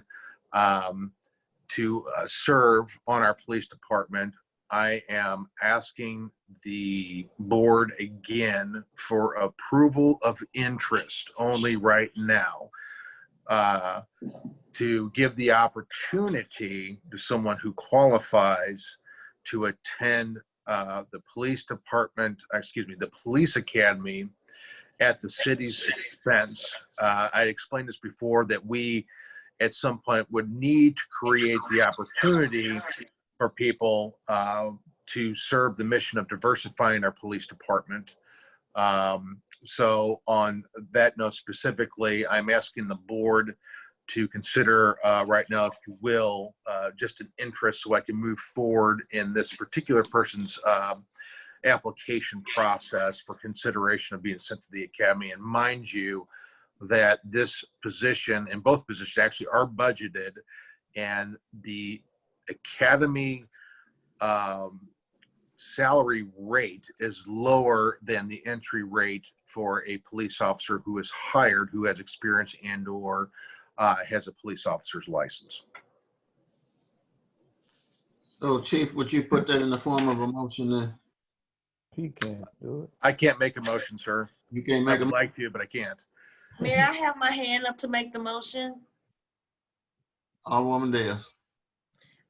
to serve on our police department, I am asking the board again for approval of interest only right now, to give the opportunity to someone who qualifies to attend the police department, the police academy at the city's expense. I explained this before, that we at some point would need to create the opportunity for people to serve the mission of diversifying our police department. So on that note specifically, I'm asking the board to consider right now, if you will, just an interest so I can move forward in this particular person's application process for consideration of being sent to the academy. And mind you, that this position and both positions actually are budgeted, and the academy salary rate is lower than the entry rate for a police officer who is hired, who has experience and or has a police officer's license. So Chief, would you put that in the form of a motion then? He can't do it. I can't make a motion, sir. You can't I make a would motion? like to, but I can't. Mayor, I have my hand up to make the motion. Alderwoman Diaz.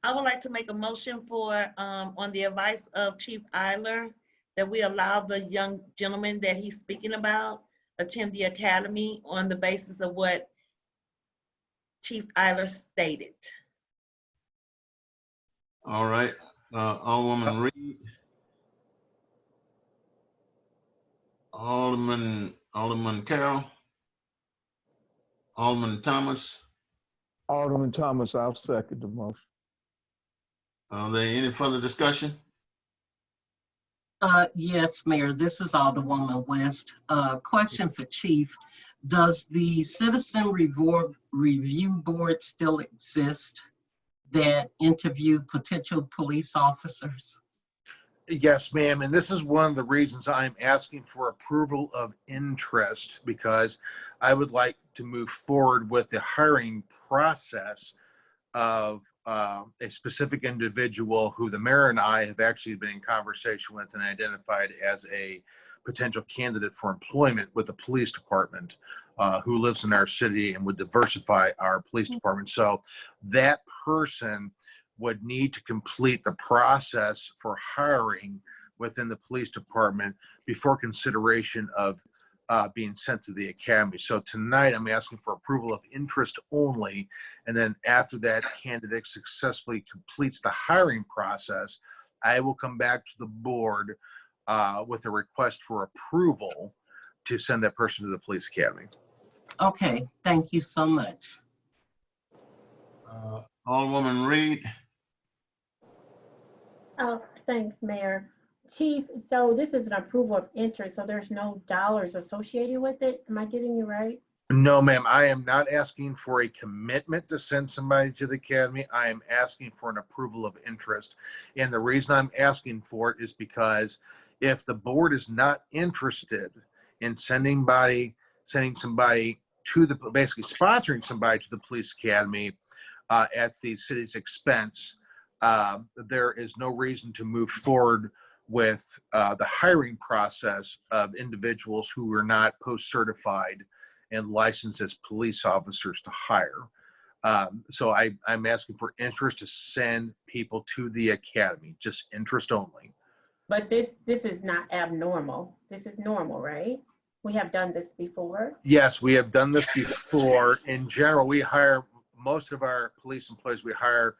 I would like to make a motion for, on the advice of Chief Eiler, that we allow the young gentleman that he's speaking about attend the academy on the basis of what Chief Eiler stated. All right, Alderwoman Reed. Alderman Carroll. Alderman Thomas. Alderman Thomas, I'll second the motion. Are there any further discussion? Yes, Mayor, this is Alderwoman West. Question for Chief. Does the Citizen Review Board still exist that interview potential police officers? Yes, ma'am. And this is one of the reasons I'm asking for approval of interest, because I would like to move forward with the hiring process of a specific individual who the mayor and I have actually been in conversation with and identified as a potential candidate for employment with the police department, who lives in our city and would diversify our police department. So that person would need to complete the process for hiring within the police department before consideration of being sent to the academy. So tonight I'm asking for approval of interest only. And then after that candidate successfully completes the hiring process, I will come back to the board with a request for approval to send that person to the police academy. Okay, thank you so much. Alderwoman Reed. Oh, thanks, Mayor. Chief, so this is an approval of interest, so there's no dollars associated with it. Am I getting you right? No, ma'am, I am not asking for a commitment to send somebody to the academy. I am asking for an approval of interest. And the reason I'm asking for it is because if the board is not interested in sending somebody to the, basically sponsoring somebody to the police academy at the city's expense, there is no reason to move forward with the hiring process of individuals who are not post-certified and licensed as police officers to hire. So I'm asking for interest to send people to the academy, just interest only. But this is not abnormal. This is normal, right? We have done this before. Yes, we have done this before. In general, we hire most of our police employees. We hire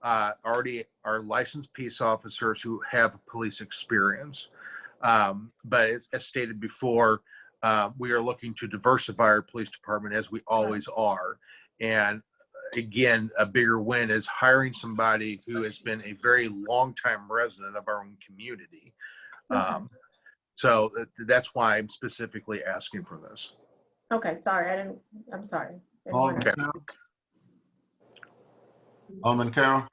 already are licensed peace officers who have police experience. But as stated before, we are looking to diversify our police department as we always are. And again, a bigger win is hiring somebody who has been a very long time resident of our own community. So that's why I'm specifically asking for this. Okay, sorry, I'm sorry. Alderman Carroll? Alderman Carroll?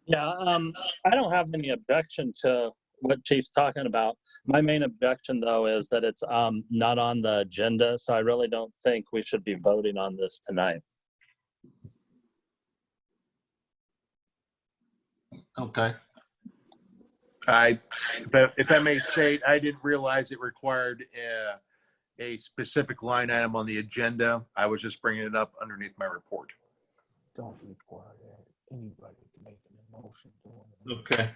Yeah, I don't have any objection to what Chief's talking about. My main objection, though, is that it's not on the agenda, so I really don't think we should be voting on this tonight. Okay. If I may state, I didn't realize it required a specific line item on the agenda. I was just bringing it up underneath my report. Don't require that anybody to make an emotion. Okay.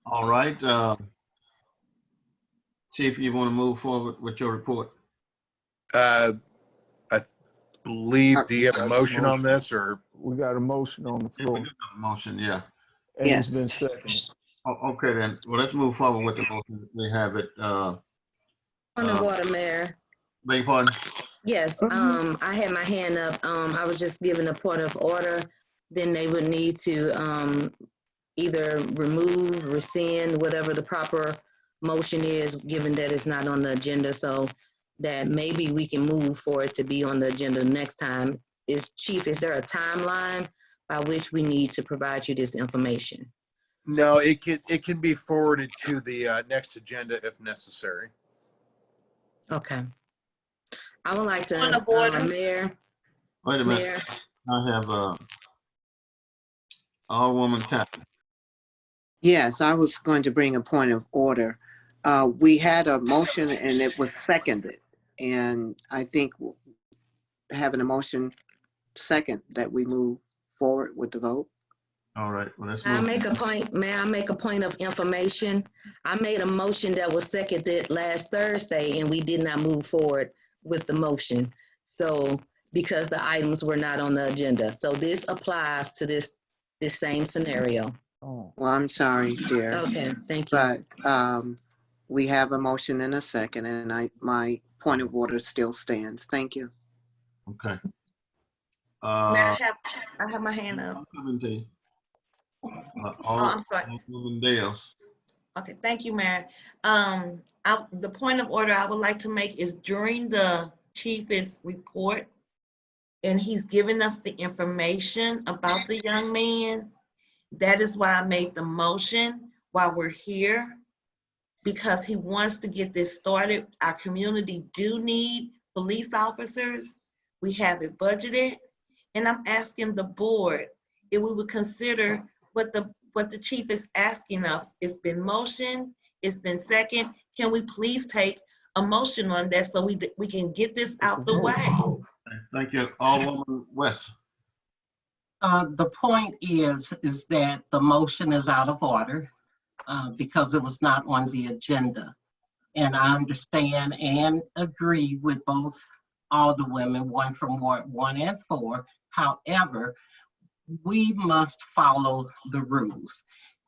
All right. Chief, you want to move forward with your report? I believe, do you have a motion on this, or? We got a motion on the floor. Motion, yeah. And it's been seconded. Oh, okay, then. Well, let's move forward with the motion. We have it. Point of order, Mayor. Beg your pardon? Yes, I had my hand up. I was just giving a point of order. Then they would need to either remove, rescind, whatever the proper motion is, given that it's not on the agenda, so that maybe we can move for it to be on the agenda next time. Chief, is there a timeline by which we need to provide you this information? No, it can be forwarded to the next agenda if necessary. Okay. I would like to, Mayor. Wait a minute. Mayor. I have Alderwoman Captain. Yes, I was going to bring a point of order. We had a motion and it was seconded. And I think having a motion second that we move forward with the vote. All right, well, let's May I move. make a point? May I make a point of information? I made a motion that was seconded last Thursday and we did not move forward with the motion. So, because the items were not on the agenda. So this applies to this same scenario. Well, I'm sorry, dear. Okay, thank you. But we have a motion and a second, and my point of order still stands. Thank you. Okay. I have my hand up. I'm coming to you. I'm sorry. Alderwoman Dales. Okay, thank you, Mayor. The point of order I would like to make is during the chief's report, and he's given us the information about the young man. That is why I made the motion while we're here, because he wants to get this started. Our community do need police officers. We have it budgeted. And I'm asking the board if we would consider what the chief is asking us. It's been motion, it's been second. Can we please take a motion on that so we can get this out the way? Thank you. Alderwoman West. The point is that the motion is out of order because it was not on the agenda. And I understand and agree with both alderwomen, one from Ward 1 and 4. However, we must follow the rules.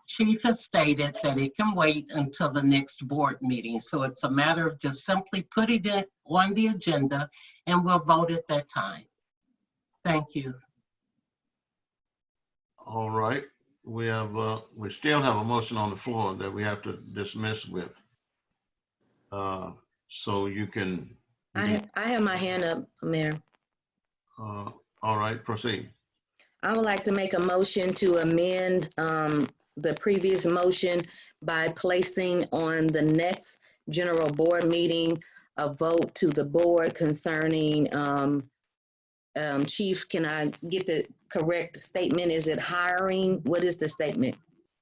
Chief has stated that it can wait until the next board meeting. So it's a matter of just simply putting it on the agenda and we'll vote at that time. Thank you. All right. We still have a motion on the floor that we have to dismiss with. So you can. I have my hand up, Mayor. All right, proceed. I would like to make a motion to amend the previous motion by placing on the next general board meeting a vote to the board concerning Chief, can I get the correct statement? Is it hiring? What is the statement,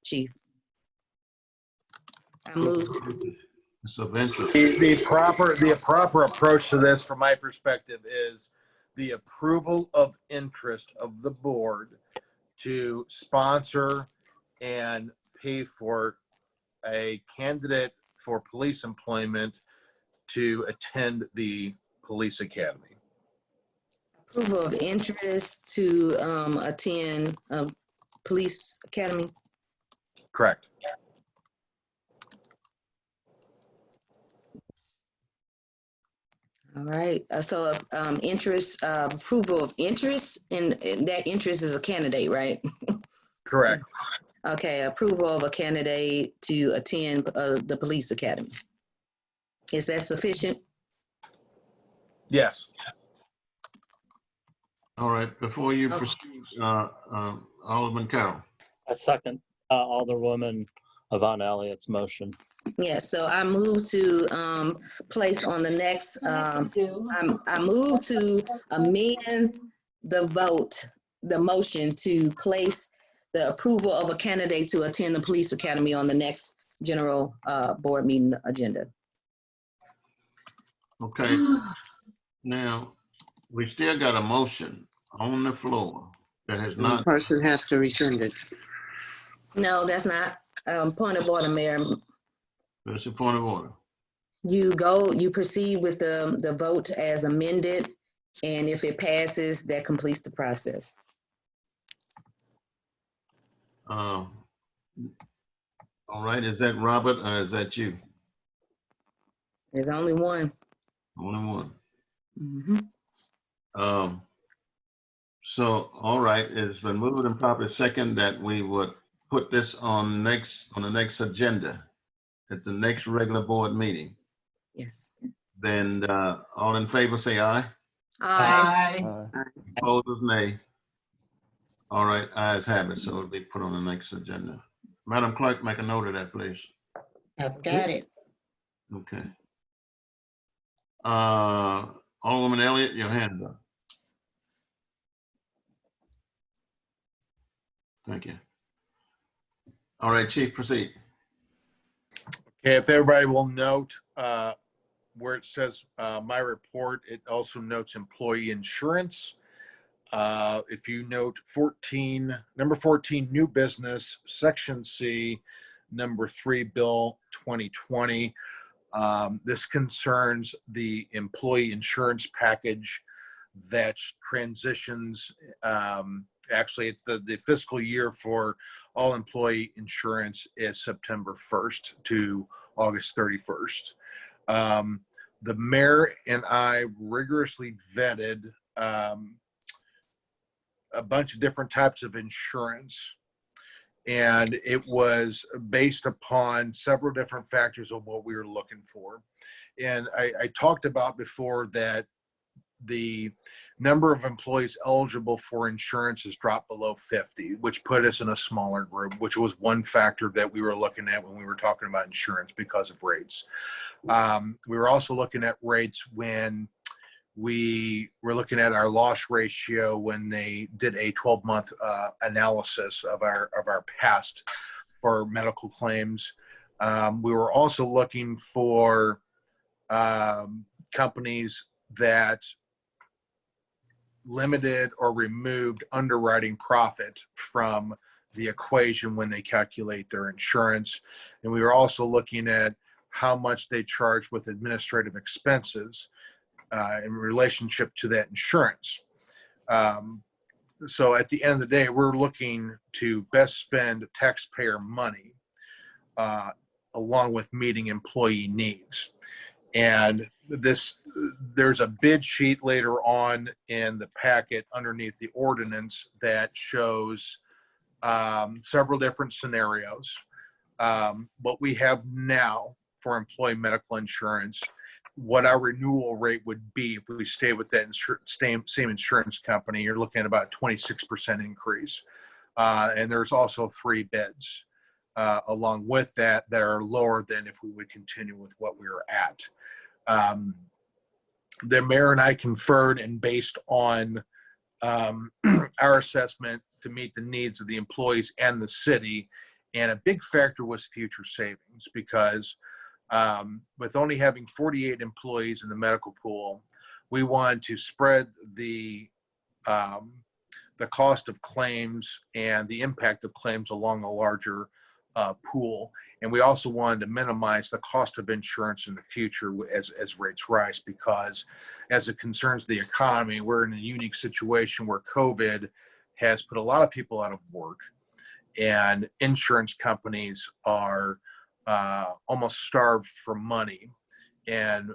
Chief? I moved. It's of interest. The proper approach to this, from my perspective, is the approval of interest of the board to sponsor and pay for a candidate for police employment to attend the police academy. Approval of interest to attend police academy. Correct. All right. So interest, approval of interest, and that interest is a candidate, right? Correct. Okay. Approval of a candidate to attend the police academy. Is that sufficient? Yes. All right, before you proceed, Alderman Carroll. I second Alderwoman Yvonne Elliott's motion. Yes, so I move to place on the next, I move to amend the motion to place the approval of a candidate to attend the police academy on the next general board meeting agenda. Okay, now, we still got a motion on the floor that has The not. person has to rescind it. No, that's not, point of order, Mayor. That's a point of order. You proceed with the vote as amended, and if it passes, that completes the process. All right, is that Robert or is that you? There's only one. Only one. Mm-hmm. So, all right, it's been moved and properly second that we would put this on the next agenda at the next regular board meeting. Yes. Then all in favor say aye. Aye. Opposers nay. All right, ayes have it, so it'll be put on the next agenda. Madam Clerk, make a note of that, please. I've got it. Okay. Alderwoman Elliott, your hand up. Thank you. All right, Chief, proceed. Okay, if everybody will note where it says my report, it also notes employee insurance. If you note number 14, new business, section C, number 3, Bill 2020. This concerns the employee insurance package that transitions. Actually, it's the fiscal year for all employee insurance is September 1st to August 31st. The mayor and I rigorously vetted a bunch of different types of insurance, and it was based upon several different factors of what we were looking for. And I talked about before that the number of employees eligible for insurance has dropped below 50, which put us in a smaller group, which was one factor that we were looking at when we were talking about insurance because of rates. We were also looking at rates when we were looking at our loss ratio when they did a 12-month analysis of our past for medical claims. We were also looking for companies that limited or removed underwriting profit from the equation when they calculate their insurance. And we were also looking at how much they charge with administrative expenses in relationship to that insurance. So at the end of the day, we're looking to best spend taxpayer money along with meeting employee needs. And there's a bid sheet later on in the packet underneath the ordinance that shows several different scenarios. What we have now for employee medical insurance, what our renewal rate would be if we stay with that same insurance company, you're looking at about 26% increase. And there's also 3 bids along with that are lower than if we would continue with what we were at. The mayor and I conferred, and based on our assessment to meet the needs of the employees and the city. And a big factor was future savings, because with only having 48 employees in the medical pool, we wanted to spread the cost of claims and the impact of claims along a larger pool. And we also wanted to minimize the cost of insurance in the future as rates rise, because as it concerns the economy, we're in a unique situation where COVID has put a lot of people out of work, and insurance companies are almost starved for money. And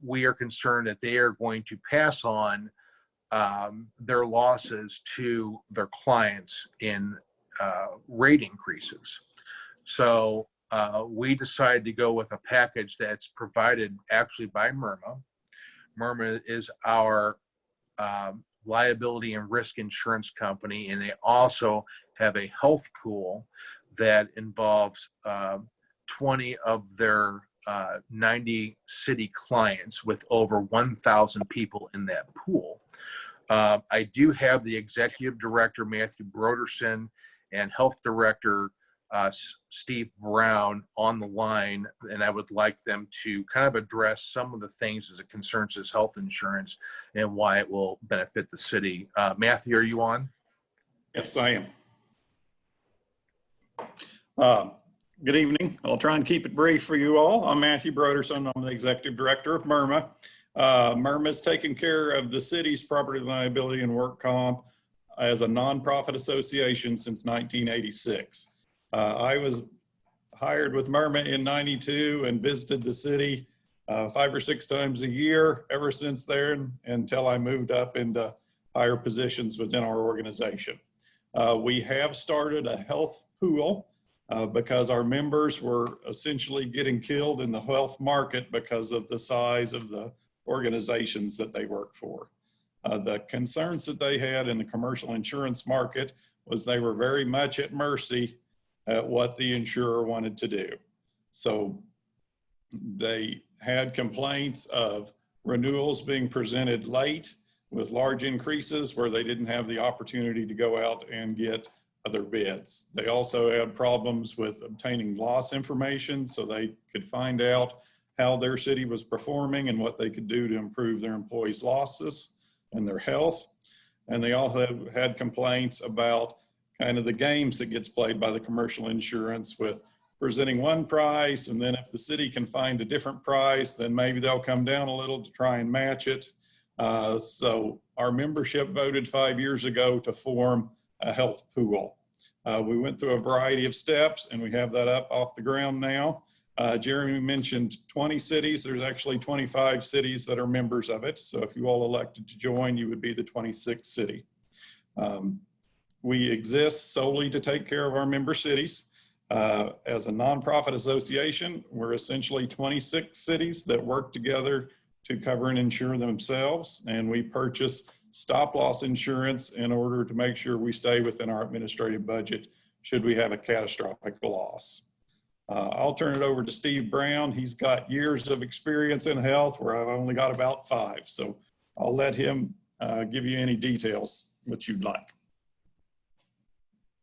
we are concerned that they are going to pass on their losses to their clients in rate increases. So we decided to go with a package that's provided actually by MIRMA. MIRMA is our liability and risk insurance company, and they also have a health pool that involves 20 of their 90 city clients with over 1,000 people in that pool. I do have the executive director, Matthew Broderson, and health director, Steve Brown, on the line, and I would like them to kind of address some of the things as it concerns this health insurance and why it will benefit the city. Matthew, are you on? Yes, I am. Good evening. I'll try and keep it brief for you all. I'm Matthew Broderson. I'm the executive director of MIRMA. MIRMA is taking care of the city's property liability and work comp as a nonprofit association since 1986. I was hired with MIRMA in '92 and visited the city 5 or 6 times a year ever since then, until I moved up into higher positions within our organization. We have started a health pool because our members were essentially getting killed in the health market because of the size of the organizations that they work for. The concerns that they had in the commercial insurance market was they were very much at mercy at what the insurer wanted to do. So they had complaints of renewals being presented late with large increases where they didn't have the opportunity to go out and get other bids. They also had problems with obtaining loss information so they could find out how their city was performing and what they could do to improve their employees' losses and their health. And they also had complaints about kind of the games that gets played by the commercial insurance with presenting one price, and then if the city can find a different price, then maybe they'll come down a little to try and match it. So our membership voted 5 years ago to form a health pool. We went through a variety of steps, and we have that up off the ground now. Jeremy mentioned 20 cities. There's actually 25 cities that are members of it. So if you all elected to join, you would be the 26th city. We exist solely to take care of our member cities. As a nonprofit association, we're essentially 26 cities that work together to cover and insure themselves. And we purchase stop loss insurance in order to make sure we stay within our administrative budget should we have a catastrophic loss. I'll turn it over to Steve Brown. He's got years of experience in health where I've only got about 5. So I'll let him give you any details that you'd like.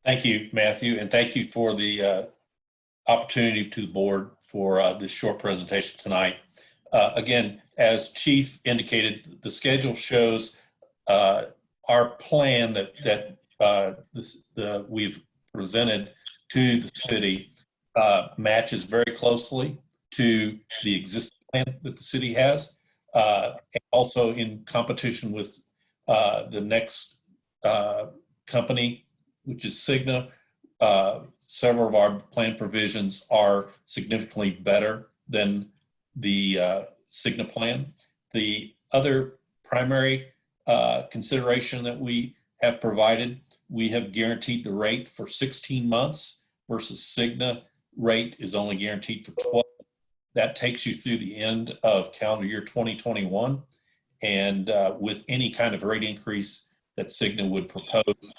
Thank you, Matthew, and thank you for the opportunity to the board for this short presentation tonight. Again, as Chief indicated, the schedule shows our plan that we've presented to the city matches very closely to the existing plan that the city has, and also in competition with the next company, which is Cigna. Several of our plan provisions are significantly better than the Cigna plan. The other primary consideration that we have provided, we have guaranteed the rate for 16 months versus Cigna rate is only guaranteed for 12. That takes you through the end of calendar year 2021. And with any kind of rate increase that Cigna would propose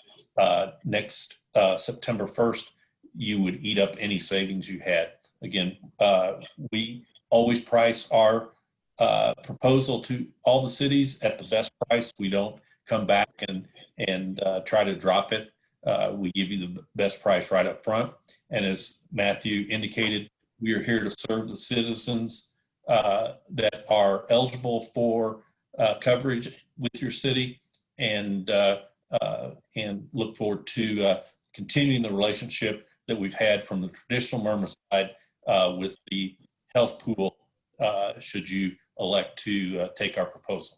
next September 1st, you would eat up any savings you had. Again, we always price our proposal to all the cities at the best price. We don't come back and and try to drop it. We give you the best price right up front. And as Matthew indicated, we are here to serve the citizens that are eligible for coverage with your city, and look forward to continuing the relationship that we've had from the traditional Murmur side with the health pool, should you elect to take our proposal.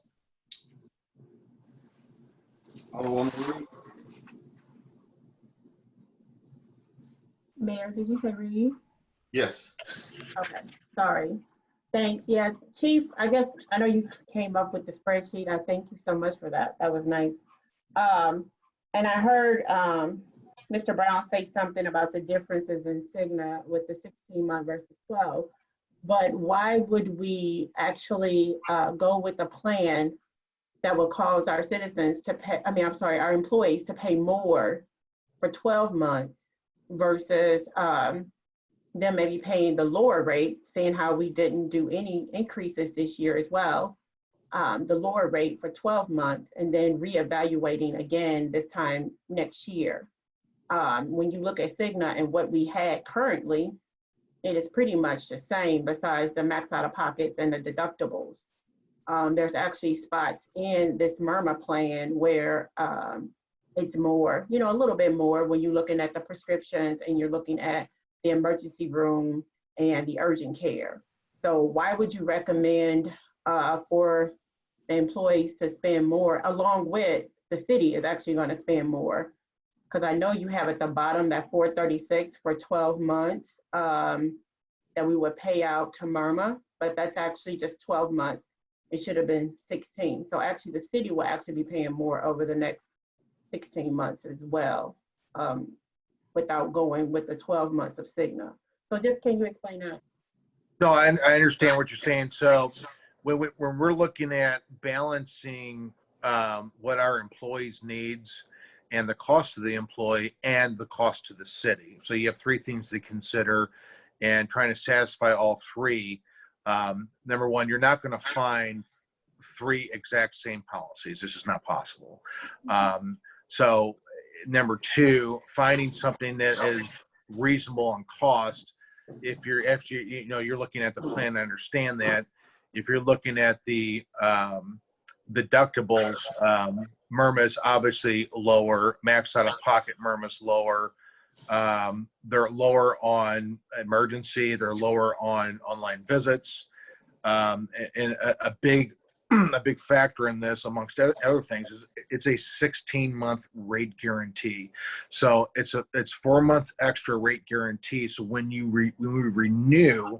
Mayor, did you say Reed? Yes. Okay, sorry. Thanks. Yeah, Chief, I guess, I know you came up with the spreadsheet. I thank you so much for that. That was nice. And I heard Mr. Brown say something about the differences in Cigna with the 16-month versus 12. But why would we actually go with a plan that will cause our citizens to pay, our employees to pay more for 12 months versus them maybe paying the lower rate, seeing how we didn't do any increases this year as well, the lower rate for 12 months, and then reevaluating again this time next year. When you look at Cigna and what we had currently, it is pretty much the same besides the max out of pockets and the deductibles. There's actually spots in this Murmur plan where it's more, a little bit more when you're looking at the prescriptions and you're looking at the emergency room and the urgent care. So why would you recommend for the employees to spend more, along with the city is actually going to spend more? Because I know you have at the bottom that 436 for 12 months that we would pay out to Murmur, but that's actually just 12 months. It should have been 16. So actually the city will actually be paying more over the next 16 months as well, without going with the 12 months of Cigna. So just, can you explain that? No, I understand what you're saying. So when we're looking at balancing what our employees' needs and the cost of the employee and the cost to the city. So you have three things to consider and trying to satisfy all three. Number one, you're not going to find three exact same policies. This is not possible. So number two, finding something that is reasonable on cost. If you're looking at the plan, I understand that. If you're looking at the deductibles, Murmur is obviously lower. Max out of pocket Murmur is lower. They're lower on emergency. They're lower on online visits. And a big factor in this, amongst other things, is it's a 16-month rate guarantee. So it's 4 months extra rate guarantee. So when we renew,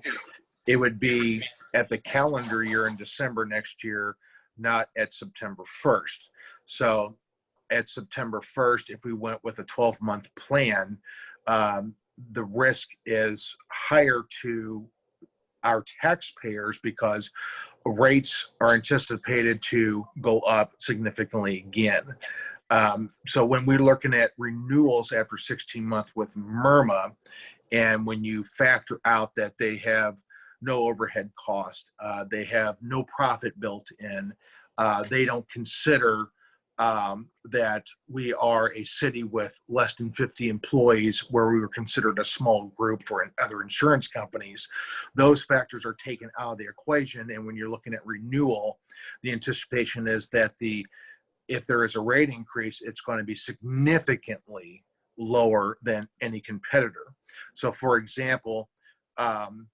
it would be at the calendar year in December next year, not at September 1st. So at September 1st, if we went with a 12-month plan, the risk is higher to our taxpayers because rates are anticipated to go up significantly again. So when we're looking at renewals after 16 months with Murmur, and when you factor out that they have no overhead cost, they have no profit built in, they don't consider that we are a city with less than 50 employees, where we were considered a small group for other insurance companies. Those factors are taken out of the equation. And when you're looking at renewal, the anticipation is that if there is a rate increase, it's going to be significantly lower than any competitor. So for example,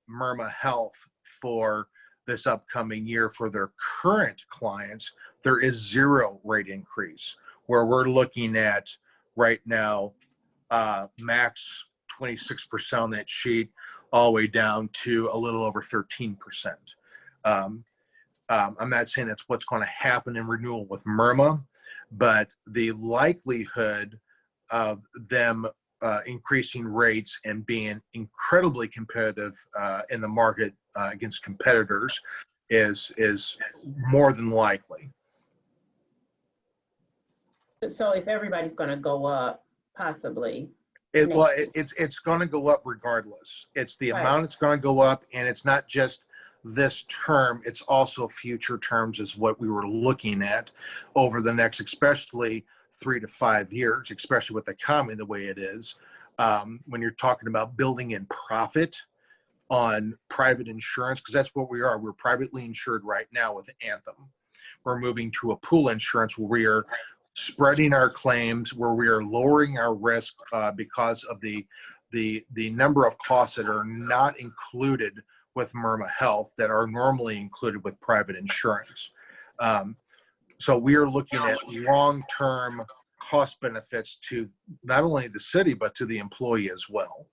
Murmur Health, for this upcoming year, for their current clients, there is 0 rate increase, where we're looking at right now max 26% on that sheet, all the way down to a little over 13%. I'm not saying that's what's going to happen in renewal with Murmur, but the likelihood of them increasing rates and being incredibly competitive in the market against competitors is more than likely. So if everybody's going to go up, possibly. It's going to go up regardless. It's the amount it's going to go up, and it's not just this term, it's also future terms is what we were looking at over the next, especially 3 to 5 years, especially with the economy the way it is. When you're talking about building in profit on private insurance, because that's what we are. We're privately insured right now with Anthem. We're moving to a pool insurance where we are spreading our claims, where we are lowering our risk because of the number of costs that are not included with Myrma Health that are normally included with private insurance. So we are looking at long-term cost benefits to not only the city, but to the employee as well.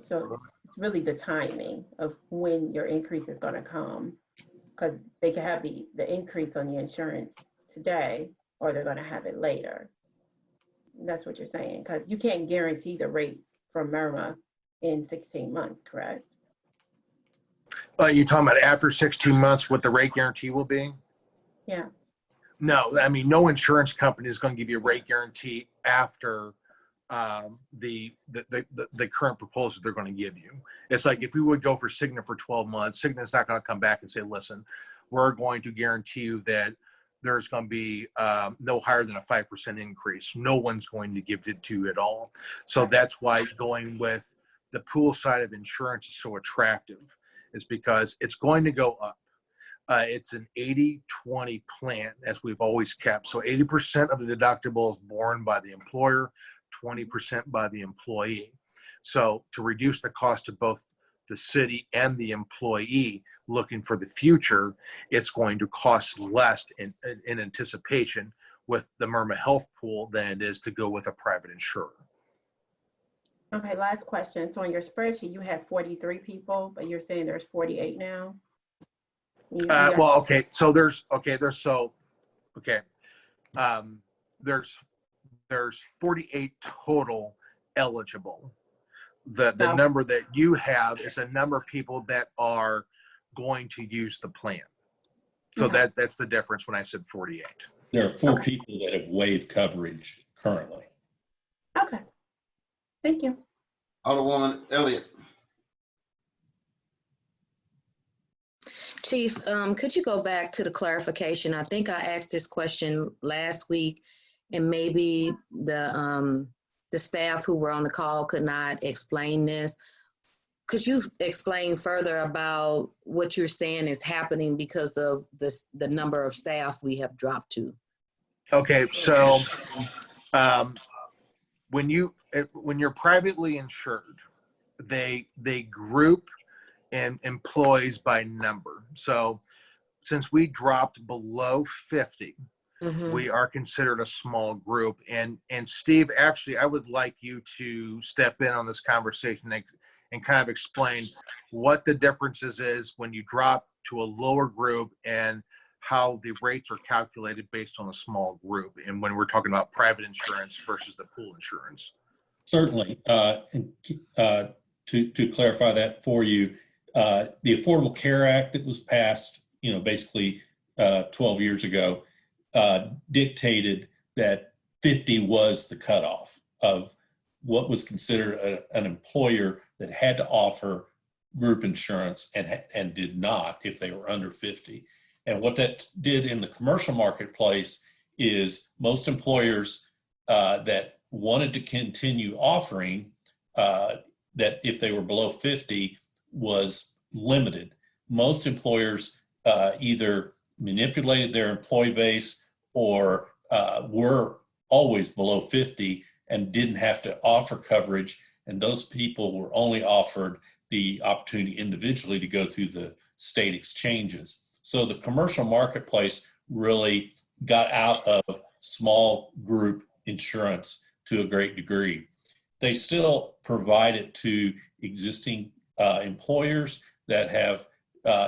So it's really the timing of when your increase is going to come, because they can have the increase on the insurance today, or they're going to have it later. That's what you're saying, because you can't guarantee the rates from Myrma in 16 months, correct? You're talking about after 16 months what the rate guarantee will be? Yeah. No, I mean, no insurance company is going to give you a rate guarantee after the current proposal they're going to give you. It's like if we would go for Cigna for 12 months, Cigna's not going to come back and say, listen, we're going to guarantee you that there's going to be no higher than a 5% increase. No one's going to give it to you at all. So that's why going with the pool side of insurance is so attractive, is because it's going to go up. It's an 80-20 plan, as we've always kept. So 80% of the deductible is borne by the employer, 20% by the employee. So to reduce the cost of both the city and the employee looking for the future, it's going to cost less in anticipation with the Myrma Health pool than it is to go with a private insurer. Okay, last question. So on your spreadsheet, you had 43 people, but you're saying there's 48 now? Well, okay, so there's 48 total eligible. The number that you have is a number of people that are going to use the plan. So that's the difference when I said 48. There are 4 people that have waived coverage currently. Okay. Thank you. Alderwoman Elliott. Chief, could you go back to the clarification? I think I asked this question last week, and maybe the staff who were on the call could not explain this. Could you explain further about what you're saying is happening because of the number of staff we have dropped to? Okay, so when you're privately insured, they group and employees by number. So since we dropped below 50, we are considered a small group. And Steve, actually, I would like you to step in on this conversation and kind of explain what the differences is when you drop to a lower group and how the rates are calculated based on a small group, and when we're talking about private insurance versus the pool insurance. Certainly. To clarify that for you, the Affordable Care Act that was passed, basically 12 years ago, dictated that 50 was the cutoff of what was considered an employer that had to offer group insurance and did not if they were under 50. And what that did in the commercial marketplace is most employers that wanted to continue offering that if they were below 50 was limited. Most employers either manipulated their employee base or were always below 50 and didn't have to offer coverage. And those people were only offered the opportunity individually to go through the state exchanges. So the commercial marketplace really got out of small group insurance to a great degree. They still provide it to existing employers that have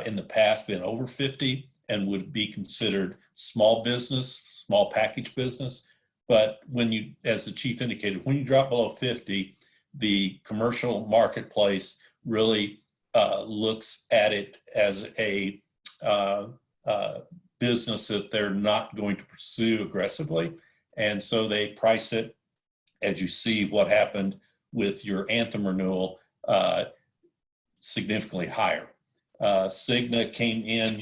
in the past been over 50 and would be considered small business, small package business. But when you, as the chief indicated, when you drop below 50, the commercial marketplace really looks at it as a business that they're not going to pursue aggressively. And so they price it, as you see what happened with your Anthem renewal, significantly higher. Cigna came in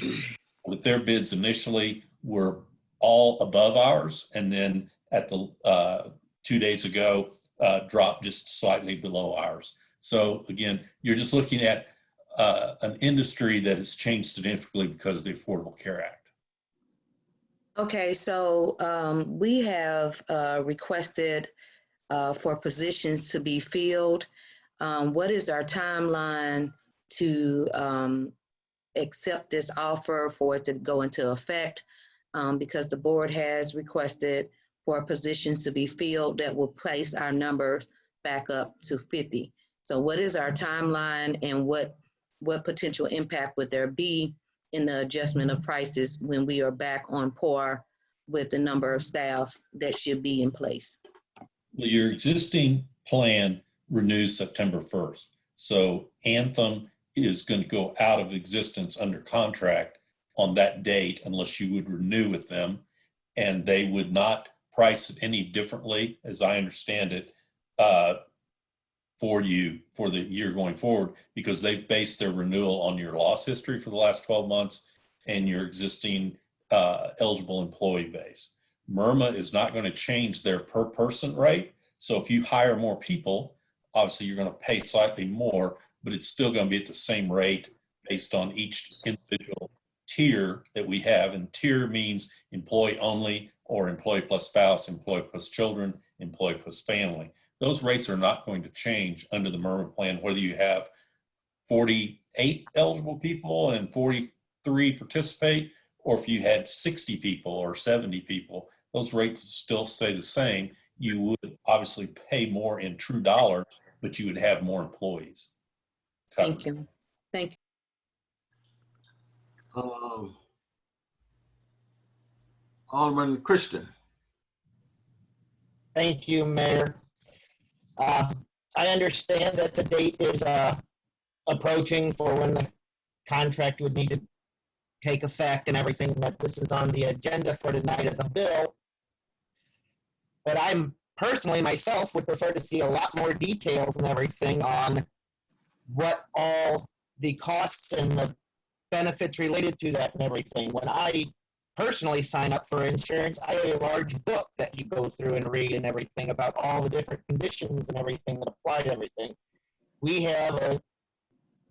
with their bids initially were all above ours, and then at the 2 days ago, dropped just slightly below ours. So again, you're just looking at an industry that has changed significantly because of the Affordable Care Act. Okay, so we have requested for positions to be filled. What is our timeline to accept this offer for it to go into effect? Because the board has requested for positions to be filled that will place our numbers back up to 50. So what is our timeline, and what potential impact would there be in the adjustment of prices when we are back on par with the number of staff that should be in place? Your existing plan renews September 1st. So Anthem is going to go out of existence under contract on that date unless you would renew with them. And they would not price it any differently, as I understand it, for you for the year going forward, because they've based their renewal on your loss history for the last 12 months and your existing eligible employee base. MIRMA is not going to change their per person rate. So if you hire more people, obviously you're going to pay slightly more, but it's still going to be at the same rate based on each individual tier that we have. And tier means employee only, or employee plus spouse, employee plus children, employee plus family. Those rates are not going to change under the MIRMA plan, whether you have 48 eligible people and 43 participate, or if you had 60 people or 70 people. Those rates still stay the same. You would obviously pay more in true dollars, but you would have more employees. Thank you. Thank you. Alderman Christian. Thank you, Mayor. I understand that the date is approaching for when the contract would need to take effect and everything, that this is on the agenda for tonight as a bill. But I'm personally myself would prefer to see a lot more details and everything on what all the costs and the benefits related to that and everything. When I personally sign up for insurance, I have a large book that you go through and read and everything about all the different conditions and everything that apply to everything. We have a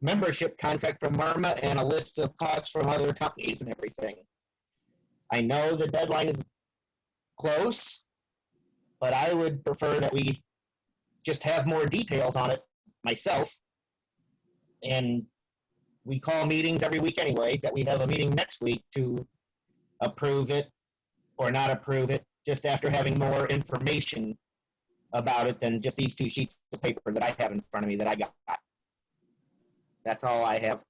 membership contract from MIRMA and a list of costs from other companies and everything. I know the deadline is close, but I would prefer that we just have more details on it myself. And we call meetings every week anyway, that we have a meeting next week to approve it or not approve it, just after having more information about it than just these 2 sheets of paper that I have in front of me that I got. That's all I have.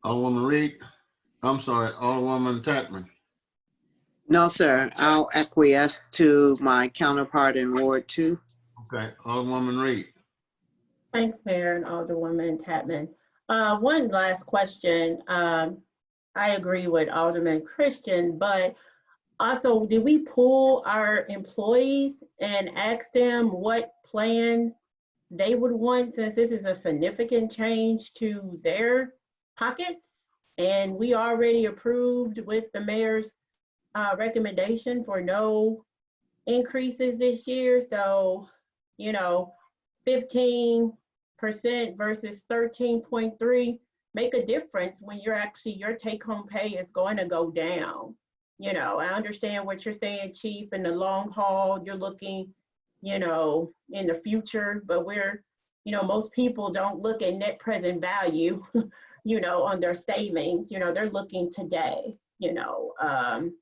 Alderwoman Reed. I'm sorry, Alderwoman Tatman. No, sir. I'll acquiesce to my counterpart in Ward 2. Okay, Alderwoman Reed. Thanks, Mayor and Alderwoman Tatman. One last question. I agree with Alderman Christian, but also, did we pull our employees and ask them what plan they would want, since this is a significant change to their pockets? And we already approved with the mayor's recommendation for no increases this year. So, 15% versus 13.3 make a difference when your take-home pay is going to go down. I understand what you're saying, Chief, in the long haul, you're looking, in the future, but most people don't look at net present value, on their savings, they're looking today, I'm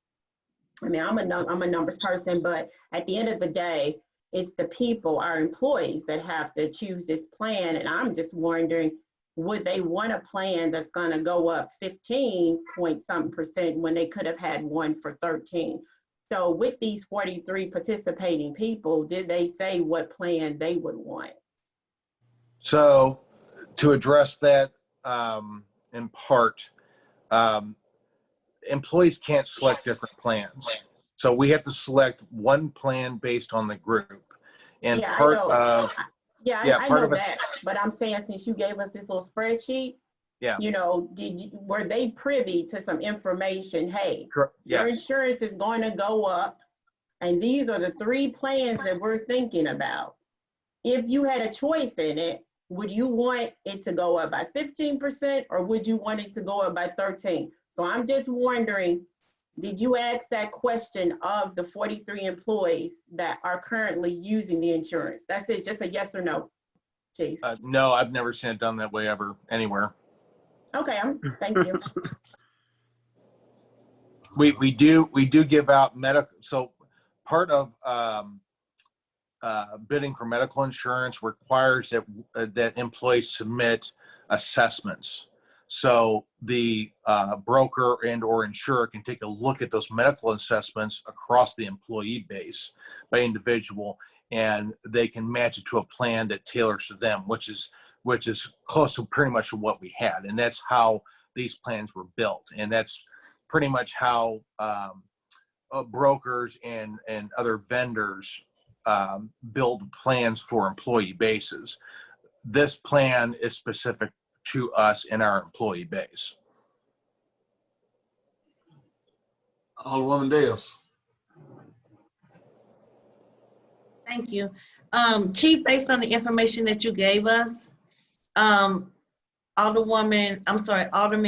a numbers person, but at the end of the day, it's the people, our employees, that have to choose this plan. And I'm just wondering, would they want a plan that's going to go up 15-point-something% when they could have had one for 13? So with these 43 participating people, did they say what plan they would want? So to address that in part, employees can't select different plans. So we have to select one plan based on the group. And I know that, but I'm saying, since you gave us this little spreadsheet, Yeah. You know, were they privy to some information? Hey, your Yes. insurance is going to go up, and these are the 3 plans that we're thinking about. If you had a choice in it, would you want it to go up by 15% or would you want it to go up by 13? So I'm just wondering, did you ask that question of the 43 employees that are currently using the insurance? That's it, just a yes or no, Chief. No, I've never seen it done that way ever, anywhere. Okay, thank you. We do give out medical. So part of bidding for medical insurance requires that employees submit assessments. So the broker and or insurer can take a look at those medical assessments across the employee base by individual, and they can match it to a plan that tailors to them, which is close to pretty much what we had. And that's how these plans were built. And that's pretty much how brokers and other vendors build plans for employee bases. This plan is specific to us and our employee base. Alderwoman Dales. Thank you. Chief, based on the information that you gave us, Alderman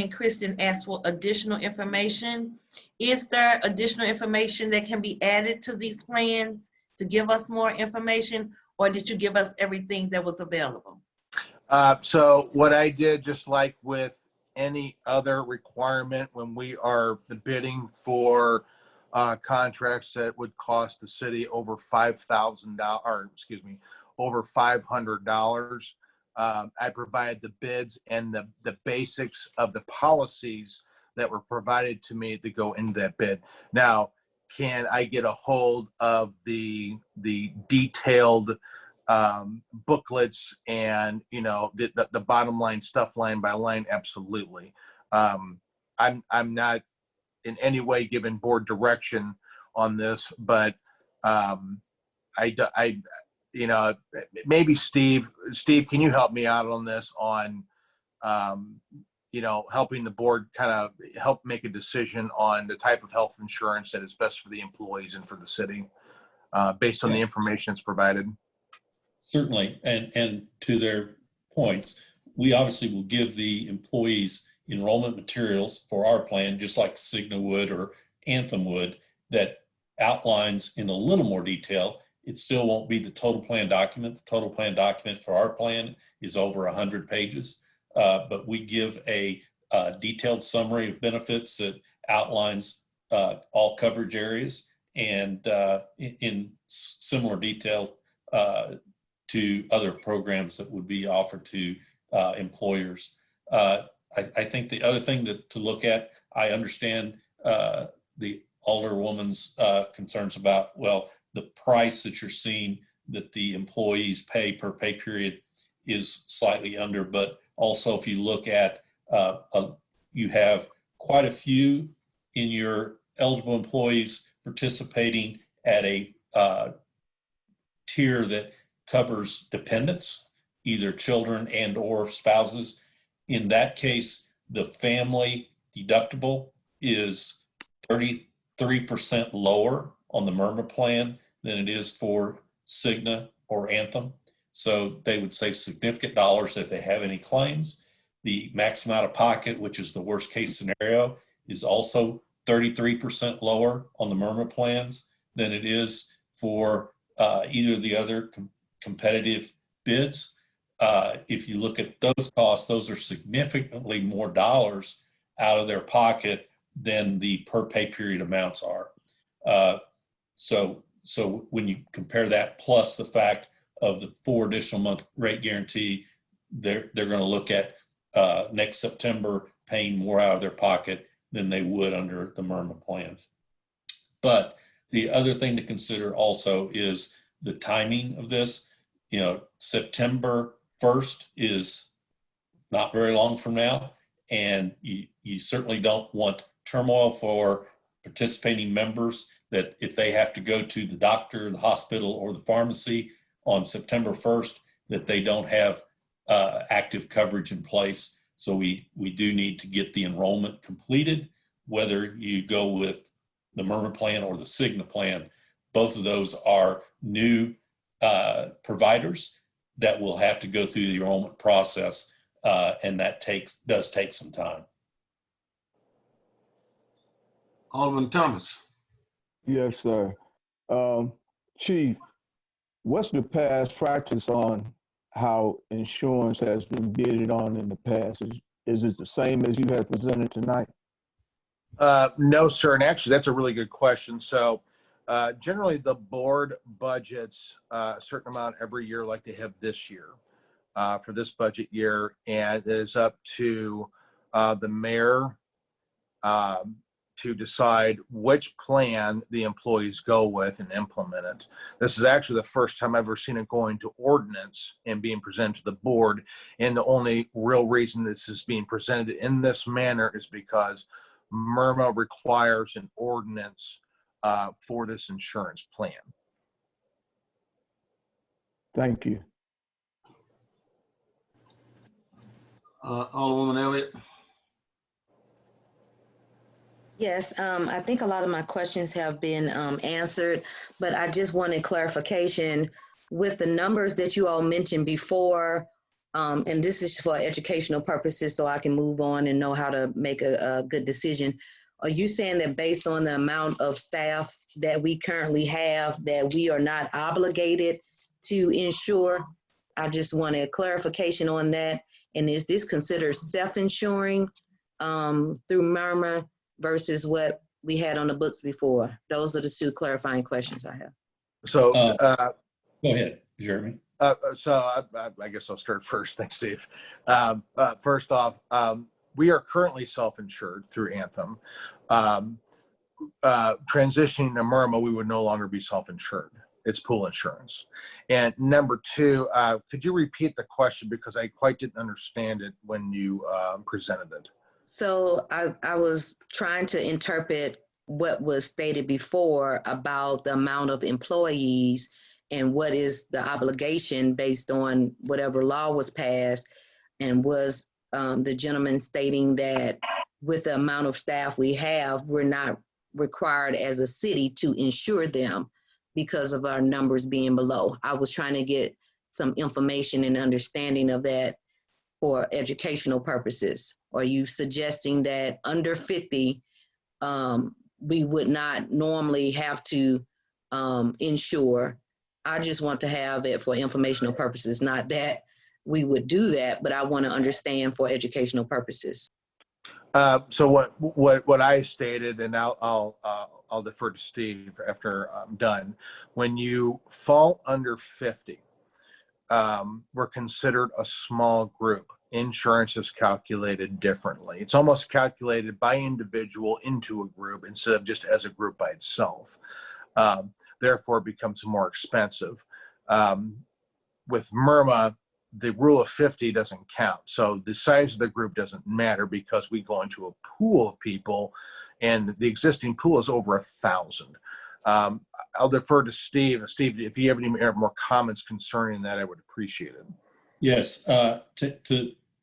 Kristen asked for additional information. Is there additional information that can be added to these plans to give us more information, or did you give us everything that was available? So what I did, just like with any other requirement when we are bidding for contracts that would cost the city over $5,000, or excuse me, over $500, I provide the bids and the basics of the policies that were provided to me to go into that bid. Now, can I get a hold of the detailed booklets and the bottom line stuff line by line? Absolutely. I'm not in any way giving board direction on this, but maybe Steve, can you help me out on this on helping the board kind of help make a decision on the type of health insurance that is best for the employees and for the city based on the information that's provided? Certainly, and to their points, we obviously will give the employees enrollment materials for our plan, just like Cigna would or Anthem would, that outlines in a little more detail. It still won't be the total plan document. The total plan document for our plan is over 100 pages, but we give a detailed summary of benefits that outlines all coverage areas and in similar detail to other programs that would be offered to employers. I think the other thing to look at, I understand the Alderwoman's concerns about, well, the price that you're seeing that the employees pay per pay period is slightly under, but also if you look at, you have quite a few in your eligible employees participating at a tier that covers dependents, either children and or spouses. In that case, the family deductible is 33% lower on the Myrna plan than it is for Cigna or Anthem. So they would save significant dollars if they have any claims. The maximum out of pocket, which is the worst case scenario, is also 33% lower on the Myrna plans than it is for either of the other competitive bids. If you look at those costs, those are significantly more dollars out of their pocket than the per pay period amounts are. So when you compare that plus the fact of the 4 additional month rate guarantee, they're going to look at next September paying more out of their pocket than they would under the Myrna plans. But the other thing to consider also is the timing of this. September 1st is not very long from now, and you certainly don't want turmoil for participating members that if they have to go to the doctor, the hospital, or the pharmacy on September 1st, that they don't have active coverage in place. So we do need to get the enrollment completed, whether you go with the Murmur plan or the Cigna plan. Both of those are new providers that will have to go through the enrollment process, and that does take some time. Alderman Thomas. Yes, sir. Chief, what's the past practice on how insurance has been bidded on in the past? Is it the same as you had presented tonight? No, sir. And actually, that's a really good question. So generally, the board budgets a certain amount every year like they have this year for this budget year. And it is up to the mayor to decide which plan the employees go with and implement it. This is actually the first time I've ever seen it going to ordinance and being presented to the board. And the only real reason this is being presented in this manner is because MIRMA requires an ordinance for this insurance plan. Thank you. Alderwoman Elliott. Yes, I think a lot of my questions have been answered, but I just wanted clarification with the numbers that you all mentioned before, and this is for educational purposes so I can move on and know how to make a good decision. Are you saying that based on the amount of staff that we currently have, that we are not obligated to insure? I just wanted clarification on that. And is this considered self-insuring through MIRMA versus what we had on the books before? Those are the two clarifying questions I have. So go ahead, Jeremy. So I guess I'll start first. Thanks, Steve. First off, we are currently self-insured through Anthem. Transitioning to MIRMA, we would no longer be self-insured. It's pool insurance. And number two, could you repeat the question because I quite didn't understand it when you presented it. So I was trying to interpret what was stated before about the amount of employees and what is the obligation based on whatever law was passed, and was the gentleman stating that with the amount of staff we have, we're not required as a city to insure them because of our numbers being below. I was trying to get some information and understanding of that for educational purposes. Are you suggesting that under 50, we would not normally have to insure? I just want to have it for informational purposes, not that we would do that, but I want to understand for educational purposes. So what I stated, and I'll defer to Steve after I'm done. When you fall under 50, we're considered a small group. Insurance is calculated differently. It's almost calculated by individual into a group instead of just as a group by itself. Therefore, it becomes more expensive. With MIRMA, the rule of 50 doesn't count. So the size of the group doesn't matter because we go into a pool of people, and the existing pool is over 1,000. I'll defer to Steve. Steve, if you have any more comments concerning that, I would appreciate it. Yes,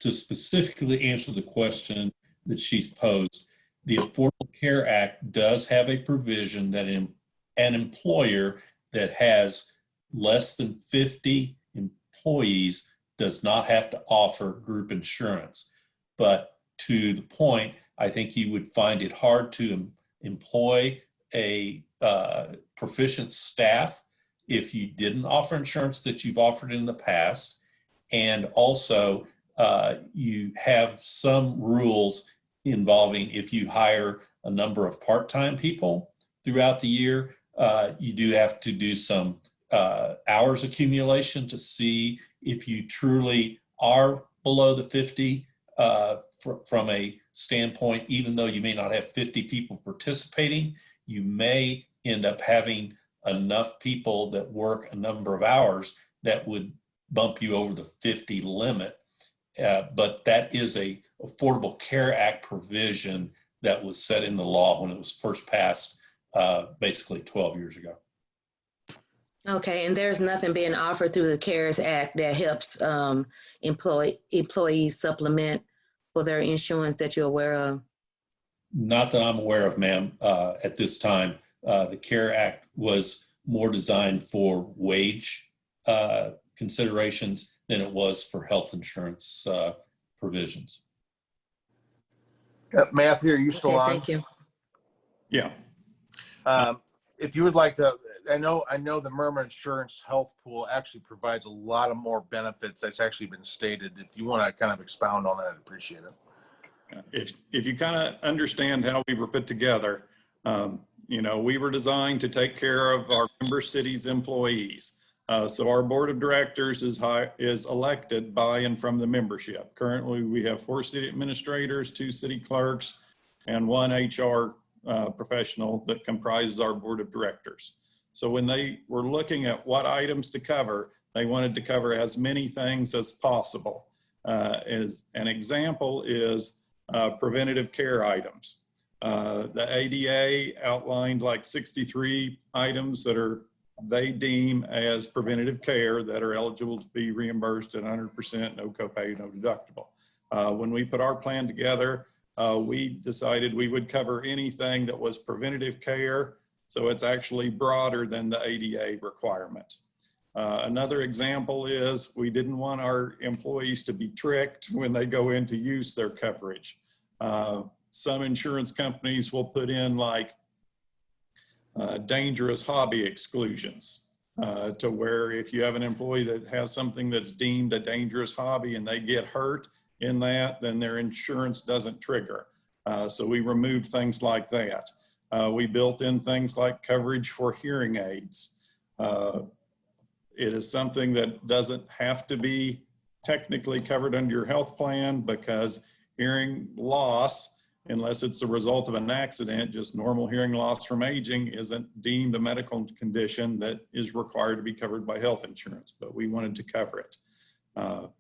to specifically answer the question that she's posed, the Affordable Care Act does have a provision that an employer that has less than 50 employees does not have to offer group insurance. But to the point, I think you would find it hard to employ a proficient staff if you didn't offer insurance that you've offered in the past. And also, you have some rules involving if you hire a number of part-time people throughout the year, you do have to do some hours accumulation to see if you truly are below the 50 from a standpoint. Even though you may not have 50 people participating, you may end up having enough people that work a number of hours that would bump you over the 50 limit. But that is a Affordable Care Act provision that was set in the law when it was first passed basically 12 years ago. Okay, and there's nothing being offered through the CARES Act that helps employees supplement for their insurance that you're aware of? Not that I'm aware of, ma'am, at this time. The CARE Act was more designed for wage considerations than it was for health insurance provisions. Matthew, are you still Okay, on? thank you. Yeah. If you would like to, I know the Murmur Insurance Health Pool actually provides a lot of more benefits that's actually been stated. If you want to kind of expound on that, I'd appreciate it. If you kind of understand how we were put together, you know, we were designed to take care of our member cities' employees. So our board of directors is elected by and from the membership. Currently, we have 4 city administrators, 2 city clerks, and 1 HR professional that comprises our board of directors. So when they were looking at what items to cover, they wanted to cover as many things as possible. As an example is preventative care items. The ADA outlined like 63 items that they deem as preventative care that are eligible to be reimbursed at 100%, no copay, no deductible. When we put our plan together, we decided we would cover anything that was preventative care. So it's actually broader than the ADA requirement. Another example is we didn't want our employees to be tricked when they go in to use their coverage. Some insurance companies will put in like dangerous hobby exclusions to where if you have an employee that has something that's deemed a dangerous hobby and they get hurt in that, then their insurance doesn't trigger. So we removed things like that. We built in things like coverage for hearing aids. It is something that doesn't have to be technically covered under your health plan because hearing loss, unless it's a result of an accident, just normal hearing loss from aging isn't deemed a medical condition that is required to be covered by health insurance, but we wanted to cover it.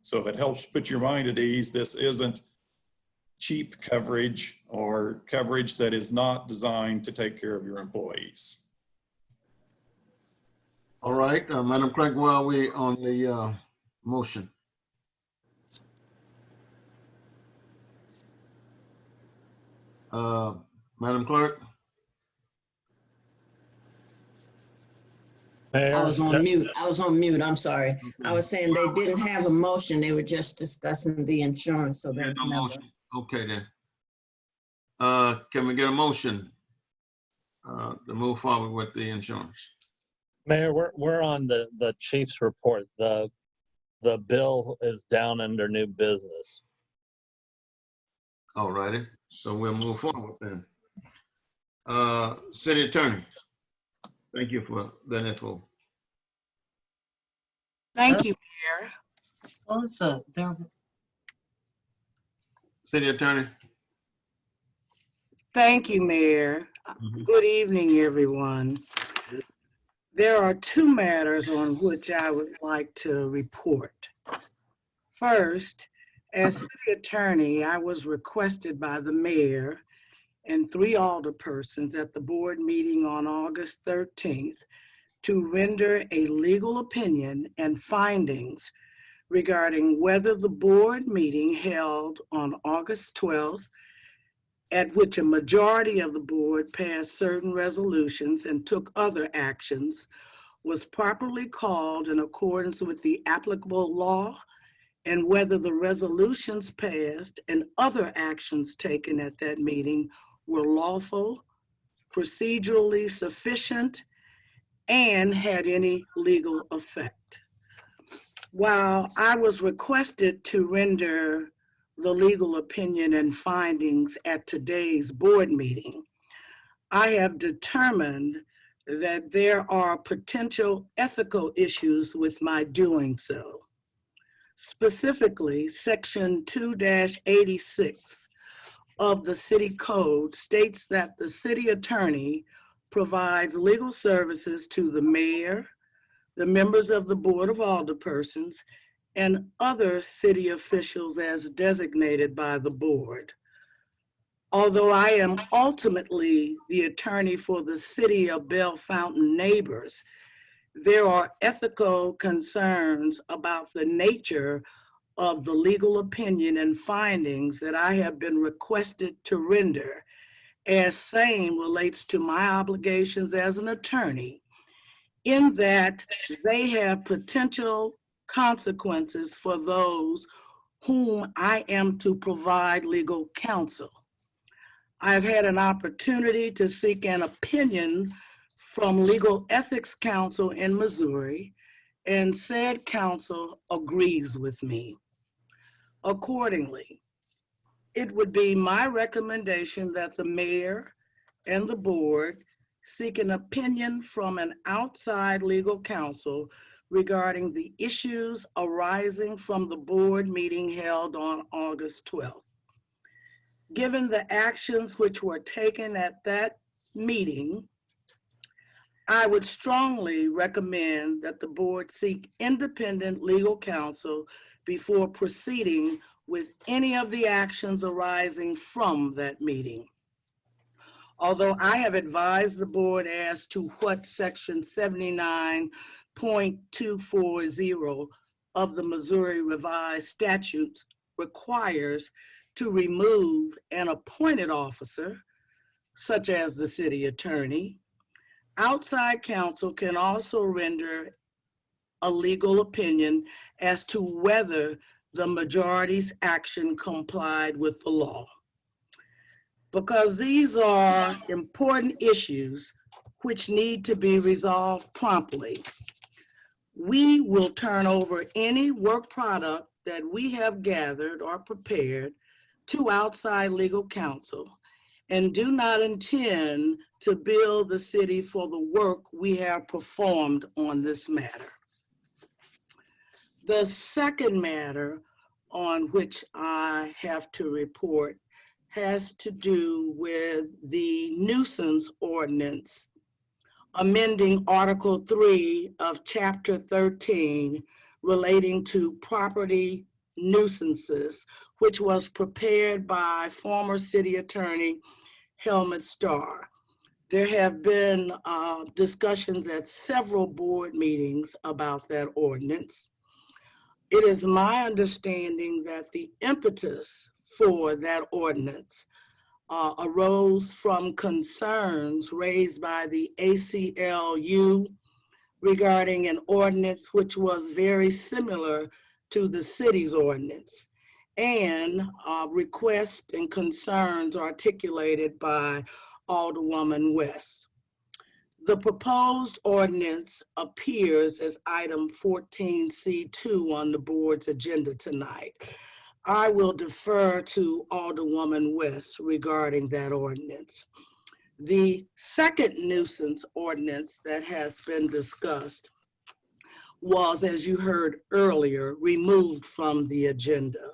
So if it helps put your mind at ease, this isn't cheap coverage or coverage that is not designed to take care of your employees. All right, Madam Clerk, where are we on the motion? Madam Clerk? I was on mute. I'm sorry. I was saying they didn't have a motion. They were just discussing the insurance. So there's no motion. Okay then. Can we get a motion to move forward with the insurance? Mayor, we're on the chief's report. The bill is down under new business. All righty, so we'll move forward then. City Attorney, thank you for that info. Thank you, Mayor. Well, City Attorney. Thank you, Mayor. Good evening, everyone. There are 2 matters on which I would like to report. First, as city attorney, I was requested by the mayor and 3 alderpersons at the board meeting on August 13th to render a legal opinion and findings regarding whether the board meeting held on August 12th, at which a majority of the board passed certain resolutions and took other actions, was properly called in accordance with the applicable law, and whether the resolutions passed and other actions taken at that meeting were lawful, procedurally sufficient, and had any legal effect. While I was requested to render the legal opinion and findings at today's board meeting, I have determined that there are potential ethical issues with my doing so. Specifically, Section 2-86 of the City Code states that the city attorney provides legal services to the mayor, the members of the Board of Alderpersons, and other city officials as designated by the board. Although I am ultimately the attorney for the city of Bell Fountain neighbors, there are ethical concerns about the nature of the legal opinion and findings that I have been requested to render, as same relates to my obligations as an attorney, in that they have potential consequences for those whom I am to provide legal counsel. I've had an opportunity to seek an opinion from Legal Ethics Counsel in Missouri, and said counsel agrees with me. Accordingly, it would be my recommendation that the mayor and the board seek an opinion from an outside legal counsel regarding the issues arising from the board meeting held on August 12th. Given the actions which were taken at that meeting, I would strongly recommend that the board seek independent legal counsel before proceeding with any of the actions arising from that meeting. Although I have advised the board as to what section 79.240 of the Missouri Revised Statutes requires to remove an appointed officer, such as the city attorney, outside counsel can also render a legal opinion as to whether the majority's action complied with the law. Because these are important issues which need to be resolved promptly, we will turn over any work product that we have gathered or prepared to outside legal counsel, and do not intend to bill the city for the work we have performed on this matter. The second matter on which I have to report has to do with the nuisance ordinance, amending Article 3 of Chapter 13 relating to property nuisances, which was prepared by former city attorney Helmut Starr. There have been discussions at several board meetings about that ordinance. It is my understanding that the impetus for that ordinance arose from concerns raised by the ACLU regarding an ordinance which was very similar to the city's ordinance, and requests and concerns articulated by Alderwoman West. The proposed ordinance appears as item 14C2 on the board's agenda tonight. I will defer to Alderwoman West regarding that ordinance. The second nuisance ordinance that has been discussed was, as you heard earlier, removed from the agenda.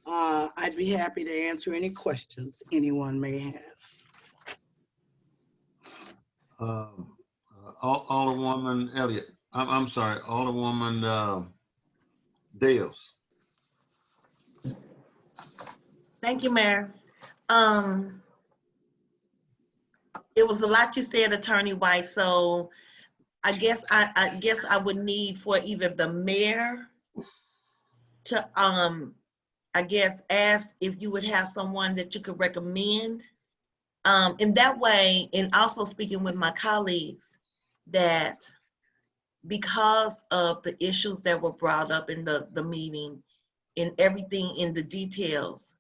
I'd be happy to answer any questions anyone may have. Alderwoman Elliott, I'm sorry, Alderwoman Dales. Thank you, Mayor. It was a lot you said, Attorney White, so I guess I would need for either the mayor to I guess ask if you would have someone that you could recommend. In that way, and also speaking with my colleagues, that because of the issues that were brought up in the meeting and everything in the details,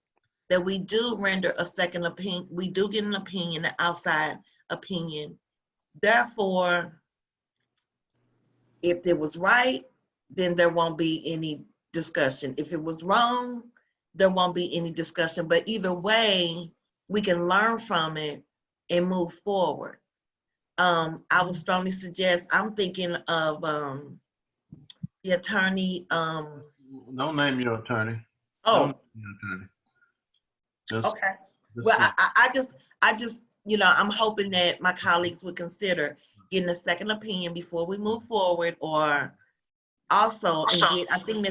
that we do render a second opinion, we do get an opinion, an outside opinion. Therefore, if it was right, then there won't be any discussion. If it was wrong, there won't be any discussion. But either way, we can learn from it and move forward. I would strongly suggest, I'm thinking of the attorney. Don't name your attorney. Oh. Don't name your attorney. Okay. Well, I just, you know, I'm hoping that my colleagues would consider getting a second opinion before we move forward, or also, and get, I think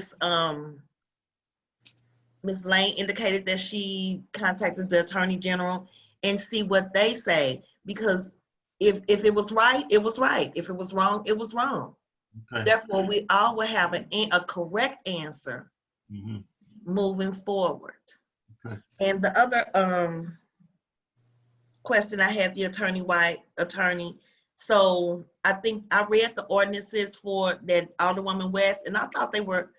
Ms. Lane indicated that she contacted the Attorney General and see what they say, because if it was right, it was right. If it was wrong, it was wrong. Okay. Therefore, we all will have a correct answer moving forward. Okay. And the other question I had, the attorney. So I think I read the ordinances for that Alderwoman West, and I thought they were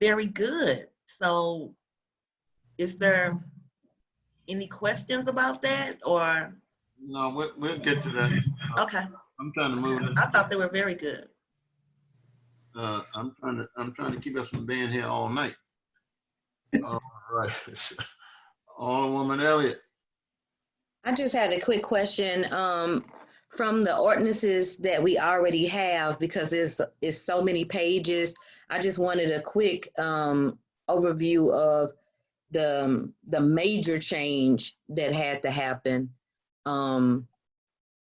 very good. So is there any questions about that, or? No, we'll get to that. Okay. I'm trying to move this. I thought they were very good. I'm trying to keep us from being here all night. All right. Alderwoman Elliott. I just had a quick question from the ordinances that we already have, because it's so many pages. I just wanted a quick overview of the major change that had to happen.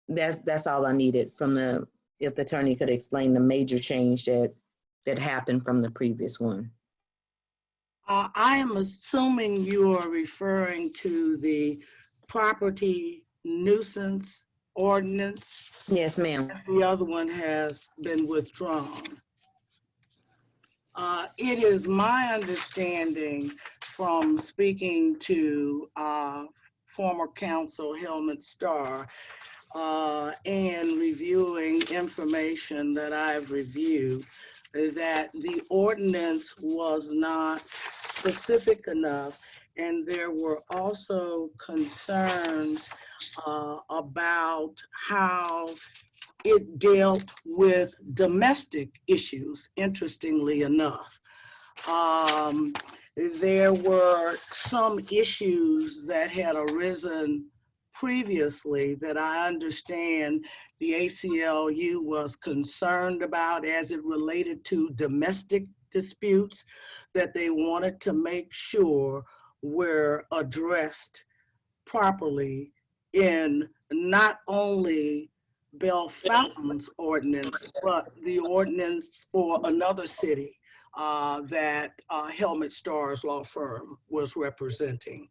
That's all I needed from if the attorney could explain the major change that happened from the previous one. I am assuming you are referring to the property nuisance ordinance. Yes, ma'am. The other one has been withdrawn. It is my understanding from speaking to former counsel Helmut Starr and reviewing information that I've reviewed, that the ordinance was not specific enough, and there were also concerns about how it dealt with domestic issues, interestingly enough. There were some issues that had arisen previously that I understand the ACLU was concerned about as it related to domestic disputes, that they wanted to make sure were addressed properly in not only Bell Fountain's ordinance, but the ordinance for another city that Helmut Starr's law firm was representing.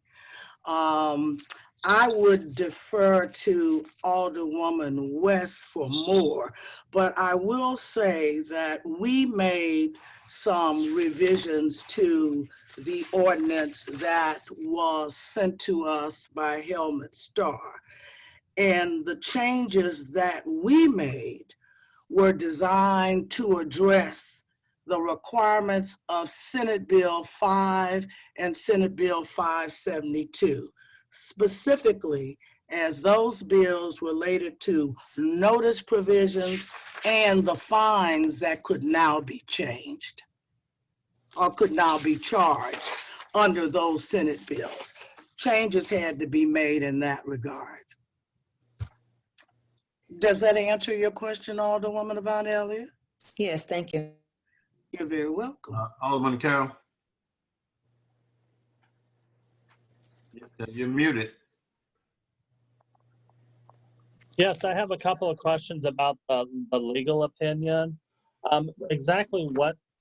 I would defer to Alderwoman West for more, but I will say that we made some revisions to the ordinance that was sent to us by Helmut Starr. And the changes that we made were designed to address the requirements of Senate Bill 5 and Senate Bill 572, specifically as those bills related to notice provisions and the fines that could now be changed or could now be charged under those Senate bills. Changes had to be made in that regard. Does that answer your question, Alderwoman Yvonne Elliott? Yes, thank you. You're very welcome. Alderman Carroll. You're muted. Yes, I have a couple of questions about the legal opinion. Exactly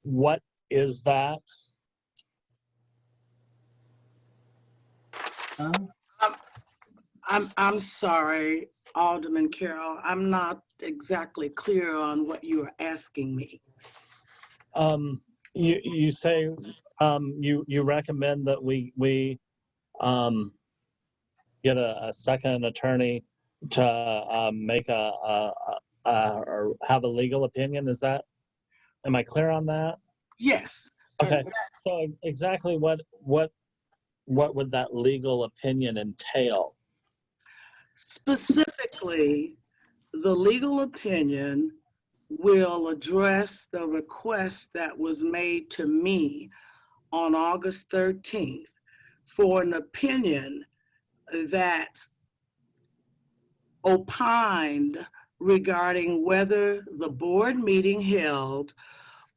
what is that? I'm sorry, Alderman Carroll. I'm not exactly clear on what you are asking me. You say you recommend that we get a second attorney to make or have a legal opinion. Is that? Am I clear on that? Yes. Okay. So exactly what would that legal opinion entail? Specifically, the legal opinion will address the request that was made to me on August 13th for an opinion that opined regarding whether the board meeting held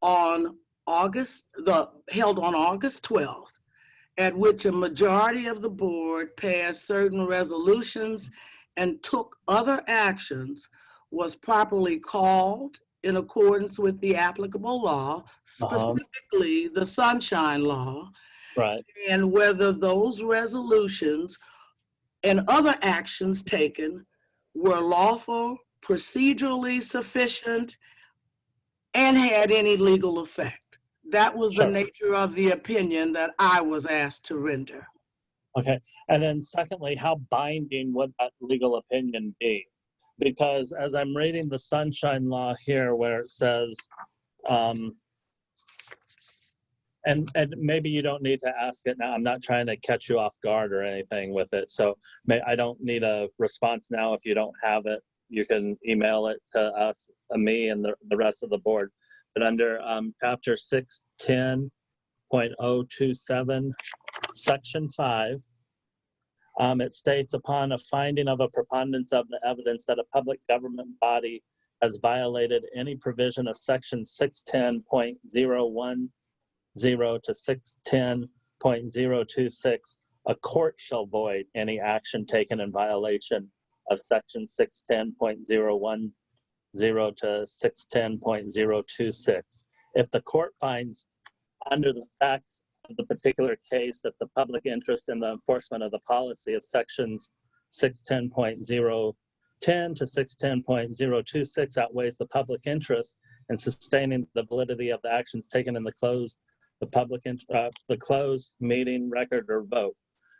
on August 12th, at which a majority of the board passed certain resolutions and took other actions, was properly called in accordance with the applicable law, specifically the Sunshine Law, right? And whether those resolutions and other actions taken were lawful, procedurally sufficient, and had any legal effect. That was the Sure. nature of the opinion that I was asked to render. Okay. And then secondly, how binding would that legal opinion be? Because as I'm reading the Sunshine Law here, where it says, and maybe you don't need to ask it now. I'm not trying to catch you off guard or anything with it. So I don't need a response now. If you don't have it, you can email it to us, me, and the rest of the board. But under chapter 610.027, section 5, it states, upon a finding of a preponderance of the evidence that a public government body has violated any provision of section 610.010 to 610.026, a court shall void any action taken in violation of section 610.010 to 610.026. If the court finds under the facts of the particular case that the public interest in the enforcement of the policy of sections 610.010 to 610.026 outweighs the public interest in sustaining the validity of the actions taken in the closed meeting, record, or vote.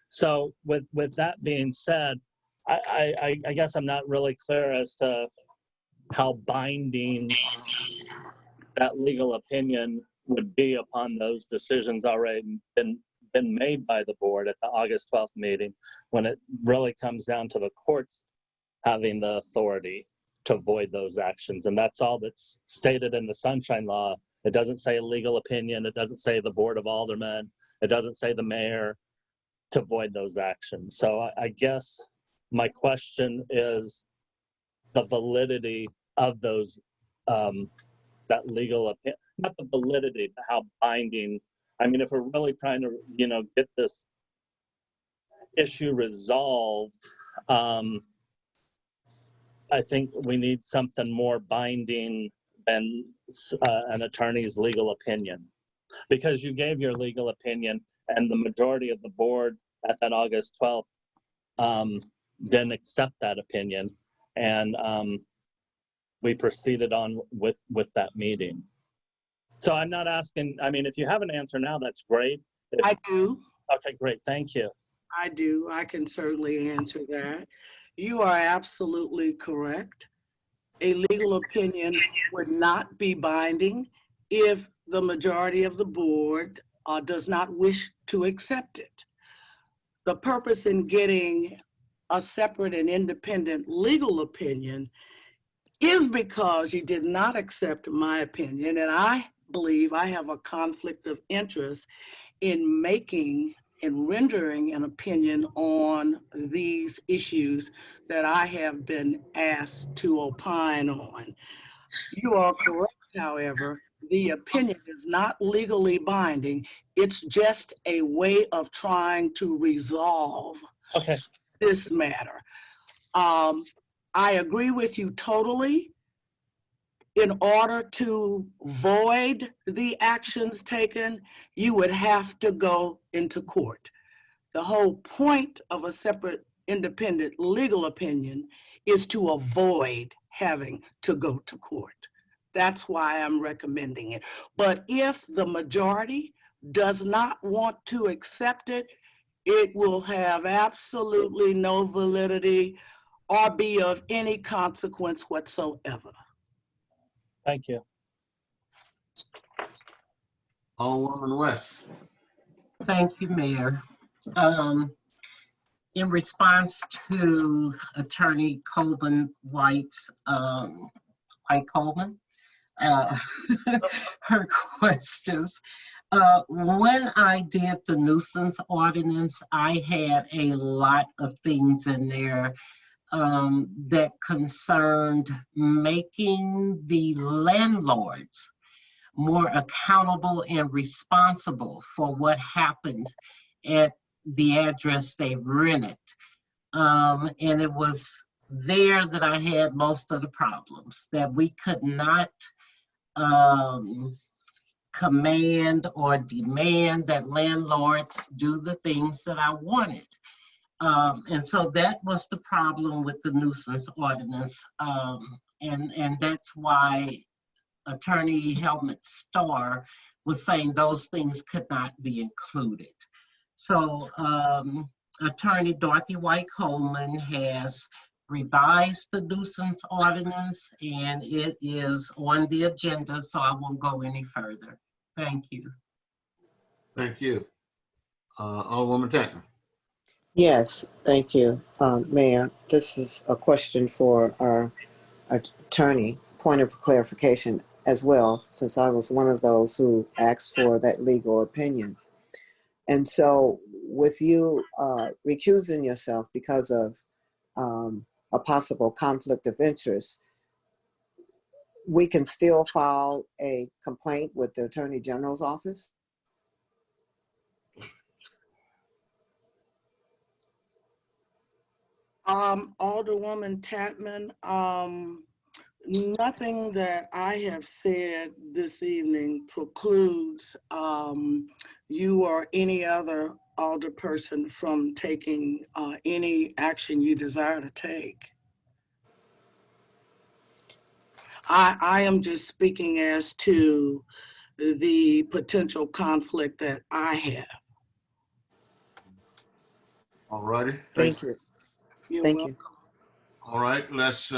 So with that being said, I guess I'm not really clear as to how binding that legal opinion would be upon those decisions already been made by the board at the August 12th meeting, when it really comes down to the courts having the authority to void those actions. And that's all that's stated in the Sunshine Law. It doesn't say legal opinion. It doesn't say the Board of Aldermen. It doesn't say the mayor to void those actions. So I guess my question is the validity of those, that legal opinion, not the validity, but how binding. I mean, if we're really trying to, get this issue resolved, I think we need something more binding than an attorney's legal opinion, because you gave your legal opinion and the majority of the board at that August 12th didn't accept that opinion, and we proceeded on with that meeting. So I'm not asking, I mean, if you have an answer now, that's great. I do. Okay, great, thank you. I do. I can certainly answer that. You are absolutely correct. A legal opinion would not be binding if the majority of the board does not wish to accept it. The purpose in getting a separate and independent legal opinion is because you did not accept my opinion, and I believe I have a conflict of interest in making and rendering an opinion on these issues that I have been asked to opine on. You are correct, however, the opinion is not legally binding. It's just a way of trying to resolve this matter. I agree with you totally. In order to void the actions taken, you would have to go into court. The whole point of a separate independent legal opinion is to avoid having to go to court. That's why I'm recommending it. But if the majority does not want to accept it, it will have absolutely no validity or be of any consequence whatsoever. Thank you. Alderwoman West. Thank you, Mayor. In response to Attorney Colvin White's, White Colvin, her questions, when I did the nuisance ordinance, I had a lot of things in there that concerned making the landlords more accountable and responsible for what happened at the address they rented. And it was there that I had most of the problems, that we could not command or demand that landlords do the things that I wanted. And so that was the problem with the nuisance ordinance. And that's why Attorney Helmut Starr was saying those things could not be included. So Attorney Dorothy White Coleman has revised the nuisance ordinance, and it is on the agenda, so I won't go any further. Thank you. Thank you. Alderwoman Tatman. Yes, thank you, Mayor. This is a question for our attorney, point of clarification as well, since I was one of those who asked for that legal opinion. And so with you recusing yourself because of a possible conflict of interest, we can still file a complaint with the Attorney General's office? Alderwoman Tatman, nothing that I have said this evening precludes you or any other alderperson from taking any action you desire to take. I am just speaking as to the potential conflict that I have. All righty. Thank you. You're Thank welcome. you. All right, let's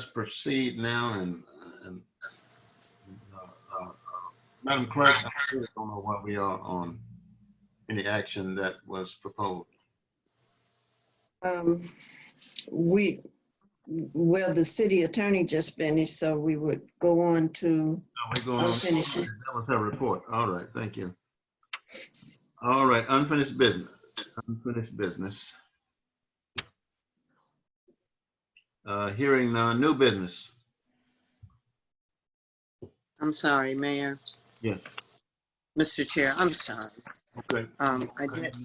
proceed now and Madam Clerk, I still don't know where we are on any action that was proposed. Well, the city attorney just finished, so we would go on to We're going on. unfinished. That was her report. All right, thank you. All right, unfinished business. Unfinished business. Hearing new business. I'm sorry, Mayor. Yes. Mr. Chair, I'm sorry. Okay. I did.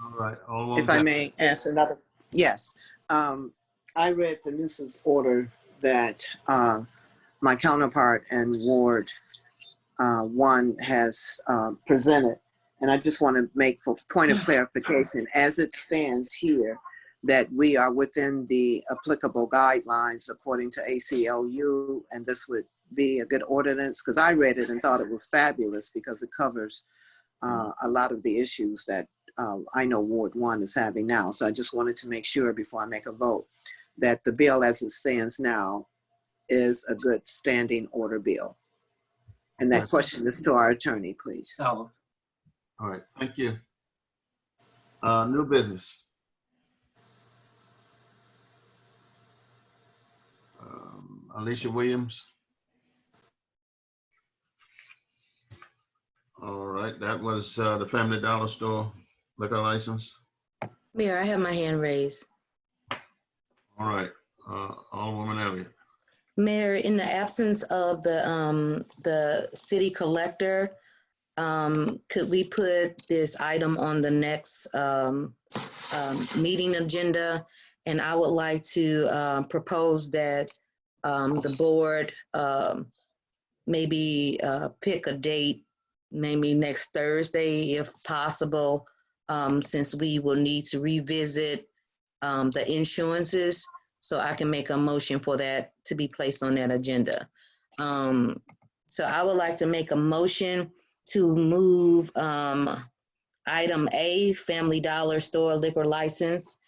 All right. If I may ask another, yes. I read the nuisance order that my counterpart in Ward 1 has presented. And I just want to make, for point of clarification, as it stands here, that we are within the applicable guidelines according to ACLU, and this would be a good ordinance, because I read it and thought it was fabulous because it covers a lot of the issues that I know Ward 1 is having now. So I just wanted to make sure before I make a vote that the bill as it stands now is a good standing order bill. And that question is to our attorney, please. So, all right, thank you. New business. Alicia Williams. All right, that was the Family Dollar Store liquor license. Mayor, I have my hand raised. All right, Alderwoman Elliott. Mayor, in the absence of the city collector, could we put this item on the next meeting agenda? And I would like to propose that the board maybe pick a date, maybe next Thursday, if possible, since we will need to revisit the insurances. So I can make a motion for that to be placed on that agenda. So I would like to make a motion to move item A, Family Dollar Store liquor license,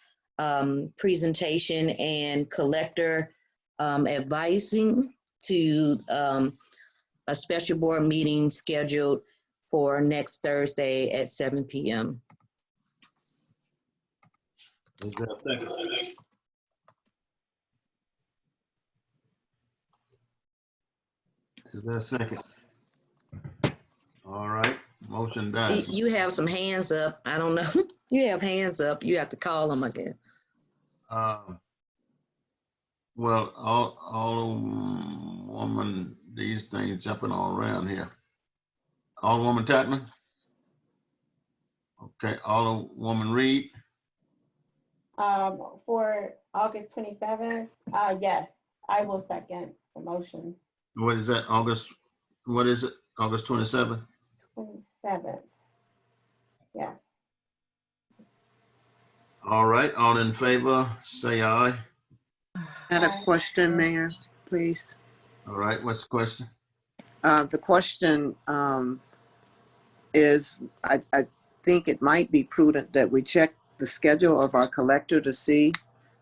presentation and collector advising to a special board meeting scheduled for next Thursday at 7 p.m. Is there a second? Is there a second? All right, motion dies. You have some hands up. I don't know. You have hands up. You have to call them again. Well, Alderwoman, these things jumping all around here. Alderwoman Tatman? Okay, Alderwoman Reed? For August 27th, yes, I will second the motion. What is that, August, what is it, August 27th? 27th, yes. All right, all in favor, say aye. I had a question, Mayor, please. All right, what's the question? The question is I think it might be prudent that we check the schedule of our collector to see,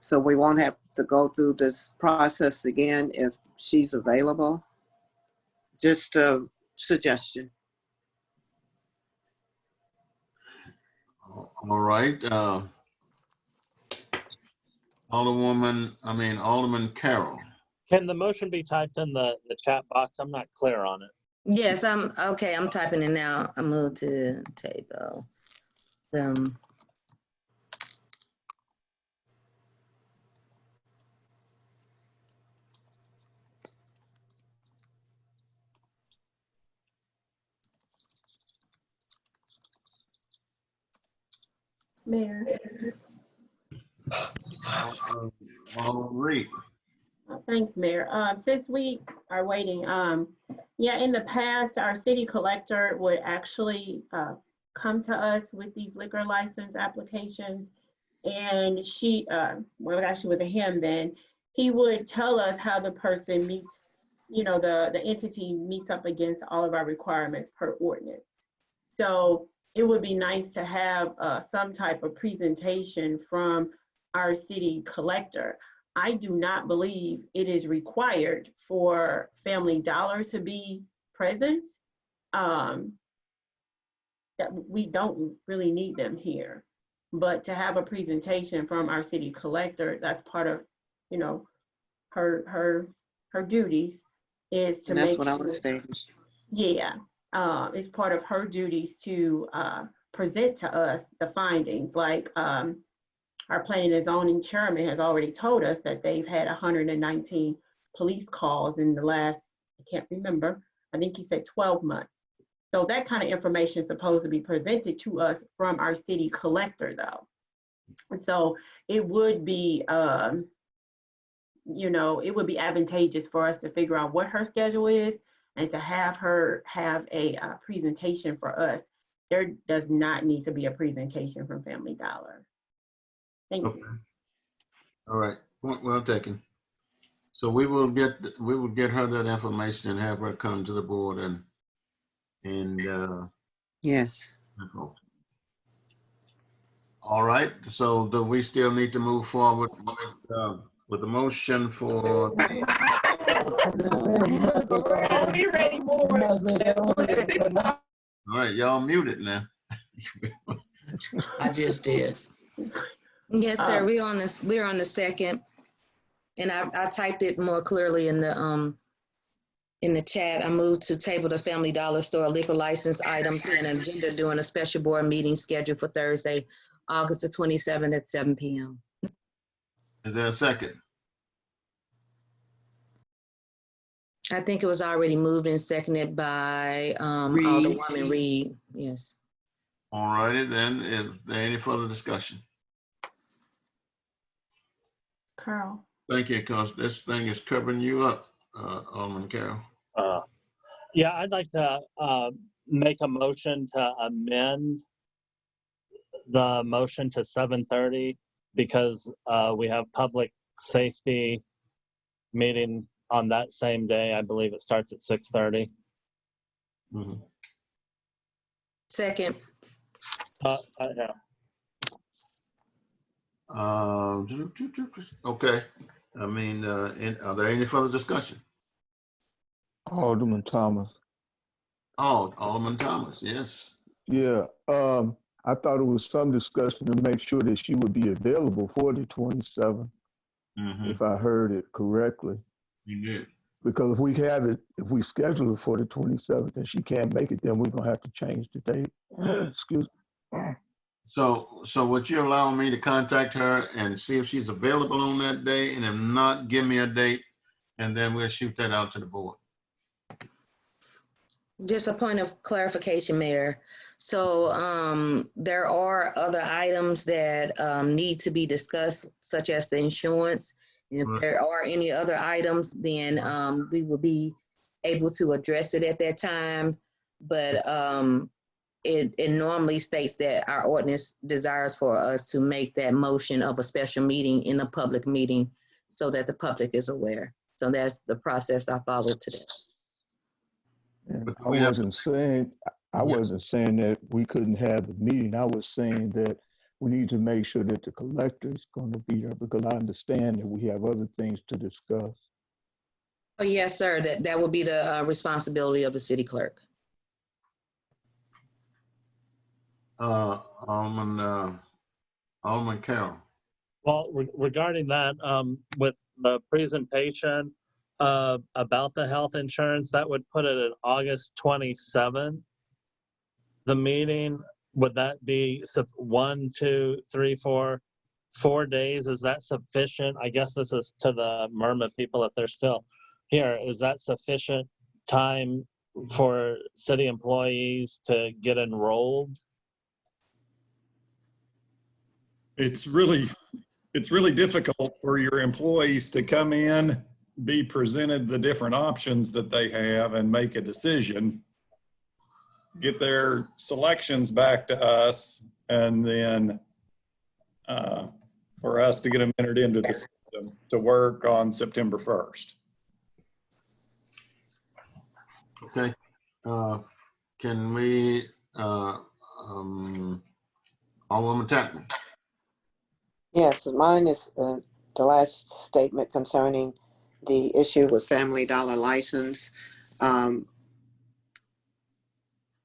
so we won't have to go through this process again if she's available. Just a suggestion. All right. Alderman Carroll. Can the motion be typed in the chat box? I'm not clear on it. Yes, I'm okay. I'm typing it now. I moved to table. Mayor. Reed. Thanks, Mayor. Since we are waiting, yeah, in the past, our city collector would actually come to us with these liquor license applications. And she, well, actually was a him then, he would tell us how the person meets, you know, the entity meets up against all of our requirements per ordinance. So it would be nice to have some type of presentation from our city collector. I do not believe it is required for Family Dollar to be present. That we don't really need them here, but to have a presentation from our city collector, that's part of, you know, her duties is to And that's make what I was sure, stating. yeah, it's part of her duties to present to us the findings. Like our planning and zoning chairman has already told us that they've had 119 police calls in the last, I can't remember, I think he said 12 months. So that kind of information is supposed to be presented to us from our city collector though. And so it would be, you know, it would be advantageous for us to figure out what her schedule is and to have her have a presentation for us. There does not need to be a presentation from Family Dollar. Thank you. All right, well taken. So we will get her that information and have her come to the board and yes. All right. So do we still need to move forward with the motion for? All right, y'all muted now. I just did. Yes, sir. We're on the second, and I typed it more clearly in the chat. I moved to table the Family Dollar store liquor license items and agenda during a special board meeting scheduled for Thursday, August the 27th at 7 p.m. Is there a second? I think it was already moved and seconded by Alderwoman Reed. Yes. All righty then. Is there any further discussion? Carl. Thank you, because this thing is covering you up, Alderman Carroll. Yeah, I'd like to make a motion to amend the motion to 7:30 because we have public safety meeting on that same day. I believe it starts at 6:30. Mm-hmm. Second. Yeah. Okay. I mean, are there any further discussion? Alderman Thomas. Oh, Alderman Thomas, yes. Yeah, I thought it was some discussion to make sure that she would be available for the 27th, if I heard it correctly. You did. Because if we schedule it for the 27th and she can't make it, then we're gonna have to change the date. Excuse me. So would you allow me to contact her and see if she's available on that day, and if not, give me a date, and then we'll shoot that out to the board. Just a point of clarification, Mayor. So there are other items that need to be discussed, such as the insurance. And if there are any other items, then we will be able to address it at that time. But it normally states that our ordinance desires for us to make that motion of a special meeting in a public meeting so that the public is aware. So that's the process I followed today. And I wasn't saying I wasn't saying that we couldn't have the meeting. I was saying that we need to make sure that the collector is going to be there because I understand that we have other things to discuss. Oh, yes, sir. That would be the responsibility of the city clerk. Alderman Carroll. Well, regarding that, with the presentation about the health insurance, that would put it at August 27th. The meeting, would that be 1, 2, 3, 4 days? Is that sufficient? I guess this is to the Murma people if they're still here. Is that sufficient time for city employees to get enrolled? It's really difficult for your employees to come in, be presented the different options that they have and make a decision, get their selections back to us, and then for us to get them entered into the system to work on September 1st. Okay. Can we, Alderwoman Tapman? Yes, mine is the last statement concerning the issue with Family Dollar license.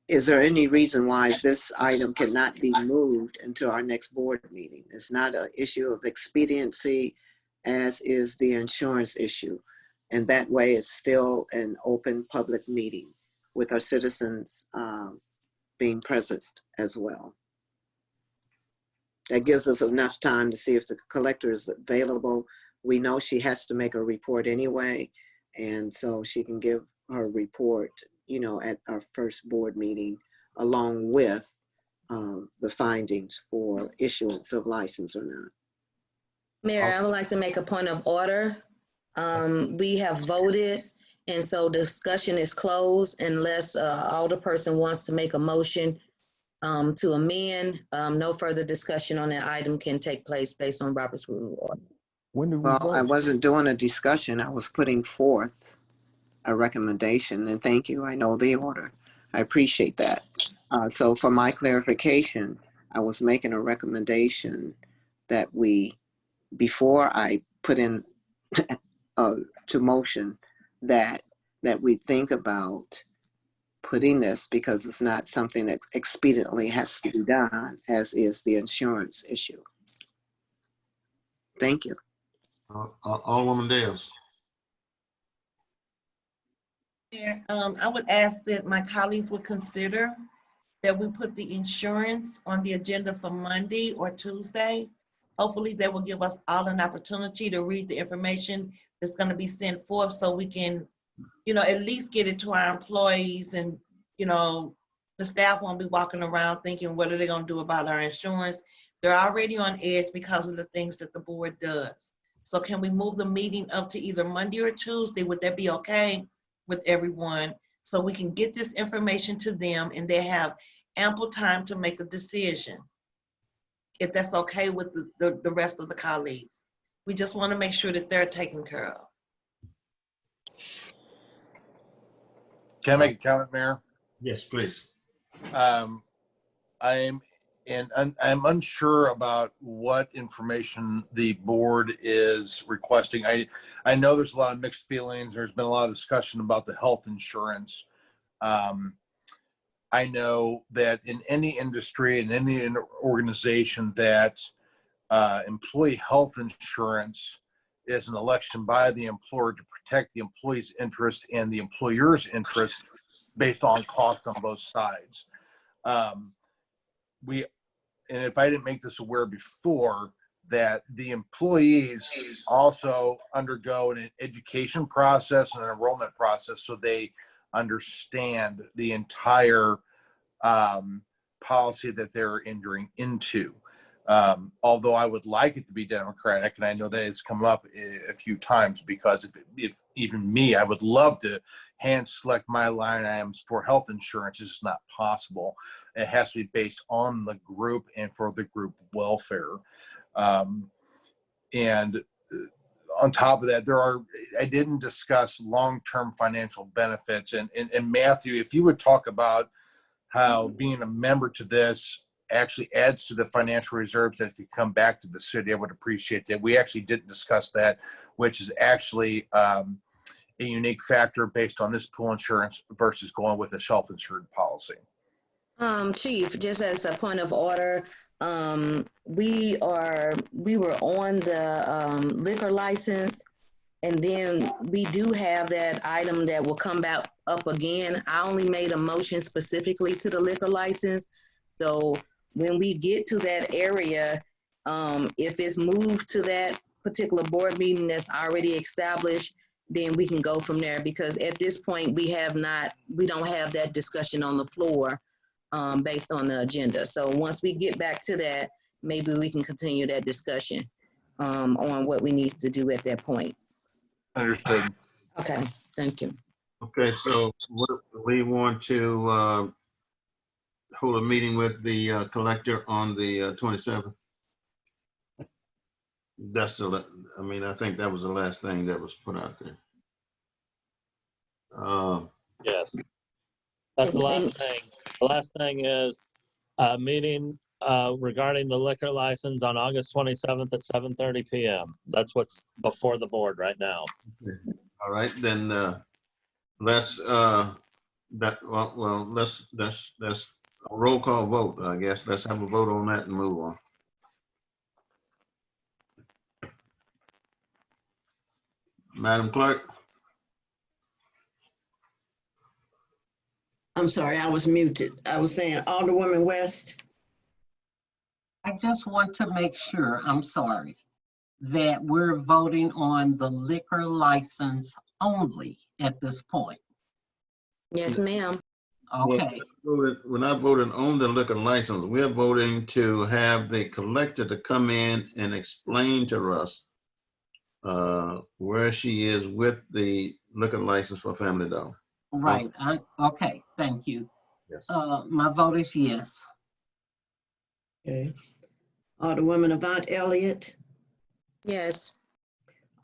Is there any reason why this item cannot be moved into our next board meeting? It's not an issue of expediency, as is the insurance issue. And that way it's still an open public meeting with our citizens being present as well. That gives us enough time to see if the collector is available. We know she has to make a report anyway, and so she can give her report, you know, at our first board meeting, along with the findings for issuance of license or not. Mayor, I would like to make a point of order. We have voted, and so discussion is closed unless alderperson wants to make a motion to amend. No further discussion on that item can take place based on Robert's Rule of Order. When did we Well, vote? I wasn't doing a discussion. I was putting forth a recommendation, and thank you. I know the order. I appreciate that. So for my clarification, I was making a recommendation that we, before I put in to motion that we think about putting this, because it's not something that expediently has to be done, as is the insurance issue. Thank you. Alderwoman Dales. I would ask that my colleagues would consider that we put the insurance on the agenda for Monday or Tuesday. Hopefully that will give us all an opportunity to read the information that's going to be sent forth so we can, you know, at least get it to our employees, and, you know, the staff won't be walking around thinking, what are they going to do about our insurance? They're already on edge because of the things that the board does. So can we move the meeting up to either Monday or Tuesday? Would that be okay with everyone? So we can get this information to them and they have ample time to make a decision, if that's okay with the rest of the colleagues. We just want to make sure that they're taken care of. Can I make a comment, Mayor? Yes, please. I'm unsure about what information the board is requesting. I know there's a lot of mixed feelings. There's been a lot of discussion about the health insurance. I know that in any industry, in any organization, that employee health insurance is an election by the employer to protect the employee's interest and the employer's interest based on cost on both sides. And if I didn't make this aware before, that the employees also undergo an education process and an enrollment process so they understand the entire policy that they're entering into. Although I would like it to be democratic, and I know that it's come up a few times, because if even me, I would love to hand select my line items for health insurance. It's not possible. It has to be based on the group and for the group welfare. And on top of that, I didn't discuss long-term financial benefits. And Matthew, if you would talk about how being a member to this actually adds to the financial reserves that could come back to the city. I would appreciate that. We actually didn't discuss that, which is actually a unique factor based on this pool insurance versus going with a self-insured policy. Chief, just as a point of order, we were on the liquor license, and then we do have that item that will come back up again. I only made a motion specifically to the liquor license. So when we get to that area, if it's moved to that particular board meeting that's already established, then we can go from there, because at this point we don't have that discussion on the floor based on the agenda. So once we get back to that, maybe we can continue that discussion on what we need to do at that point. Understood. Okay, thank you. Okay, so we want to hold a meeting with the collector on the 27th. That's I mean, I think that was the last thing that was put out there. Yes, that's the last thing. The last thing is a meeting regarding the liquor license on August 27th at 7:30 p.m. That's what's before the board right now. All right, then let's let's a roll call vote, I guess. Let's have a vote on that and move on. Madam Clerk? I'm sorry, I was muted. I was saying Alderwoman West. I just want to make sure, I'm sorry, that we're voting on the liquor license only at this point. Yes, ma'am. Okay. We're not voting on the liquor license. We're voting to have the collector to come in and explain to us where she is with the liquor license for Family Dollar. Right. Okay. Thank you. Yes. My vote is yes. Okay. Alderwoman Avant Elliott. Yes.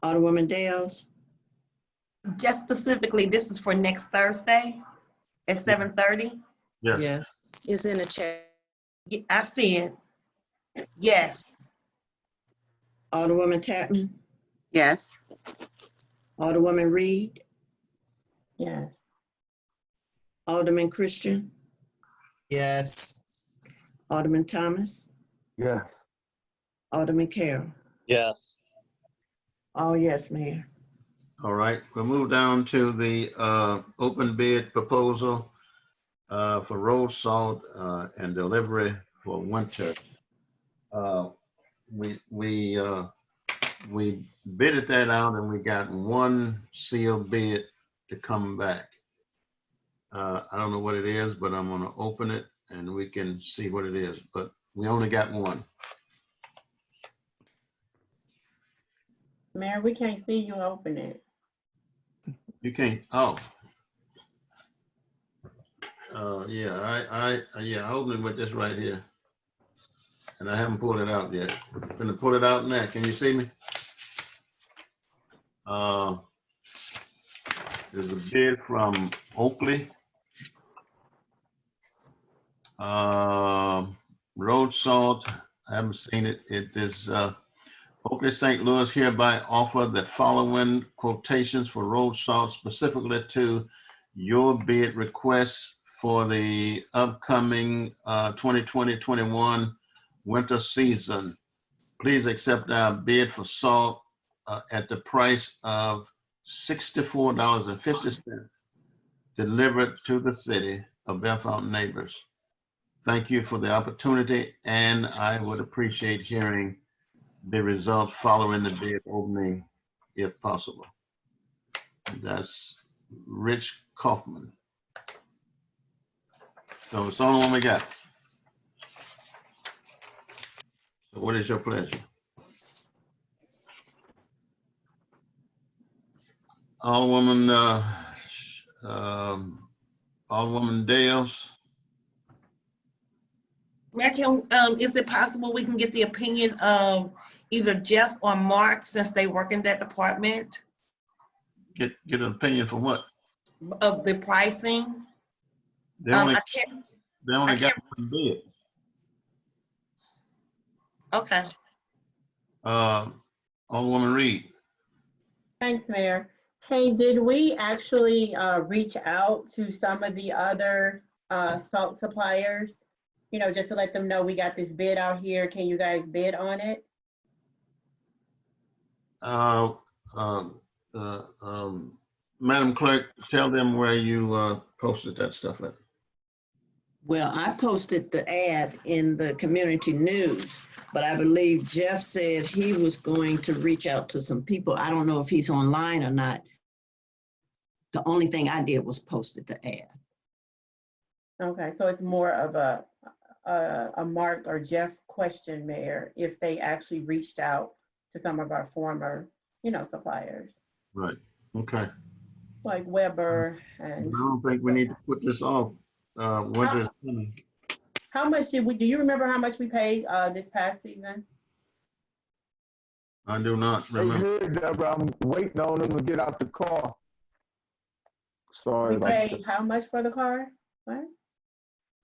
Alderwoman Dales. Just specifically, this is for next Thursday at 7:30? Yes. It's in the chat. I see it. Yes. Alderwoman Tapman. Yes. Alderwoman Reed. Yes. Alderman Christian. Yes. Alderman Thomas. Yeah. Alderman Carroll. Yes. Oh, yes, Mayor. All right, we'll move down to the open bid proposal for road salt and delivery for winter. We bidded that out and we got one sealed bid to come back. I don't know what it is, but I'm gonna open it and we can see what it is, but we only got one. Mayor, we can't see you open it. You can't, oh. Yeah, I opened it with this right here. And I haven't pulled it out yet. I'm gonna pull it out now. Can you see me? There's a bid from Oakley. Road salt, I haven't seen it. It is Oakley St. Louis hereby offer the following quotations for road salt specifically to your bid requests for the upcoming 2020-21 winter season. Please accept our bid for salt at the price of $64.50 delivered to the city of Bell Fountain Neighbors. Thank you for the opportunity, and I would appreciate hearing the results following the bid opening if possible. That's Rich Kaufman. So it's the only one we got. So what is your pleasure? Alderwoman Dales. Mayor, is it possible we can get the opinion of either Jeff or Mark, since they work in that department, Get an opinion from what? of the pricing? They only, They only got one bid. Okay. Alderwoman Reed. Thanks, Mayor. Hey, did we actually reach out to some of the other salt suppliers? You know, just to let them know we got this bid out here. Can you guys bid on it? Madam Clerk, tell them where you posted that stuff at. Well, I posted the ad in the community news, but I believe Jeff said he was going to reach out to some people. I don't know if he's online or not. The only thing I did was posted the ad. Okay, so it's more of a Mark or Jeff question, Mayor, if they actually reached out to some of our former, you know, suppliers Right. Okay. like Weber I and. don't think we need to put this off. Winter is coming. How much did we, do you remember how much we paid this past season? I do not Hey, remember. here, Deborah, I'm waiting on them to get out the car. Sorry We about paid that. how much for the car? What?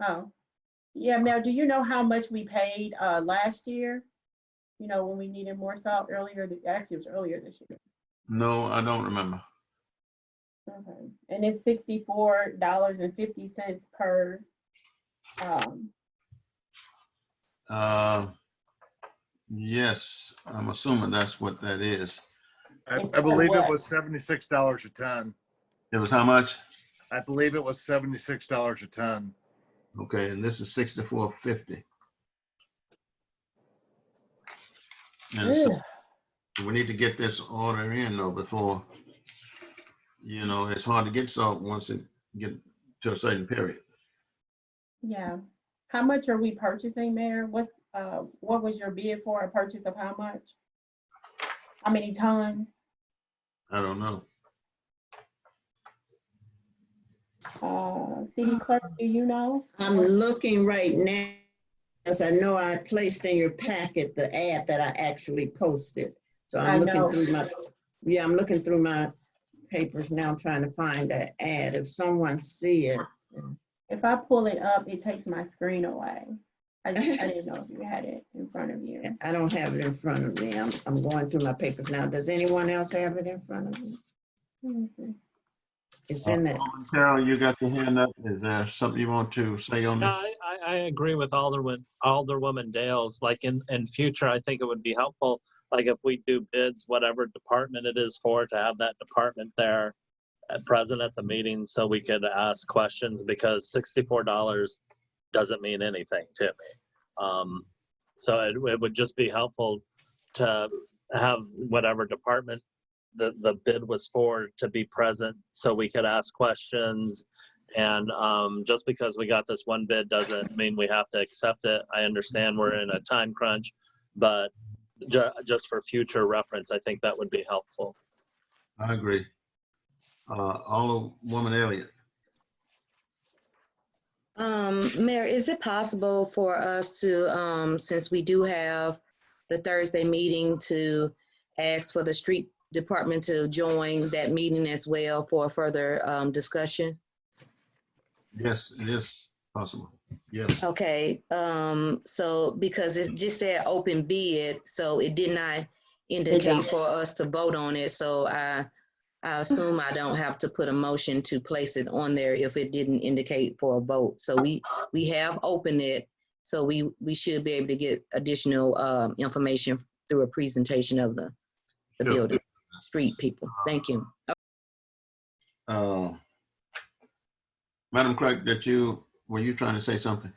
Oh, yeah, Mel, do you know how much we paid last year? You know, when we needed more salt earlier, actually it was earlier this year. No, I don't remember. Okay, and it's $64.50 per. Yes, I'm assuming that's what that is. I It's per believe it what? was $76 a ton. It was how much? I believe it was $76 a ton. Okay, and this is 64.50. And so we need to get this order in though before, you know, it's hard to get salt once it get to a certain period. Yeah. How much are we purchasing, Mayor? What was your bid for a purchase of how much? How many tons? I don't know. City clerk, do you know? I'm looking right now, as I know I placed in your packet the ad that I actually posted. So I I'm know. looking through my, yeah, I'm looking through my papers now, trying to find that ad. If someone see it. If I pull it up, it takes my screen away. I didn't know if you had it in front of you. I don't have it in front of me. I'm going through my papers now. Does anyone else have it in front of me? Let me see. It's in there. Carol, you got your hand up. Is there something you want to say on No, this? I agree with Alderwoman Dales. Like in future, I think it would be helpful, like if we do bids, whatever department it is for, to have that department there present at the meeting so we could ask questions, because $64 doesn't mean anything to me. So it would just be helpful to have whatever department the bid was for to be present so we could ask questions. And just because we got this one bid doesn't mean we have to accept it. I understand we're in a time crunch, but just for future reference, I think that would be helpful. I agree. Alderwoman Elliott. Mayor, is it possible for us to, since we do have the Thursday meeting, to ask for the street department to join that meeting as well for further discussion? Yes, it is possible. Yes. Okay, so because it's just said open bid, so it did not indicate for us to vote on it. So I assume I don't have to put a motion to place it on there if it didn't indicate for a vote. So we have opened it, so we should be able to get additional information through a presentation of the building, street people. Thank you. Madam Clerk, were you trying to say something?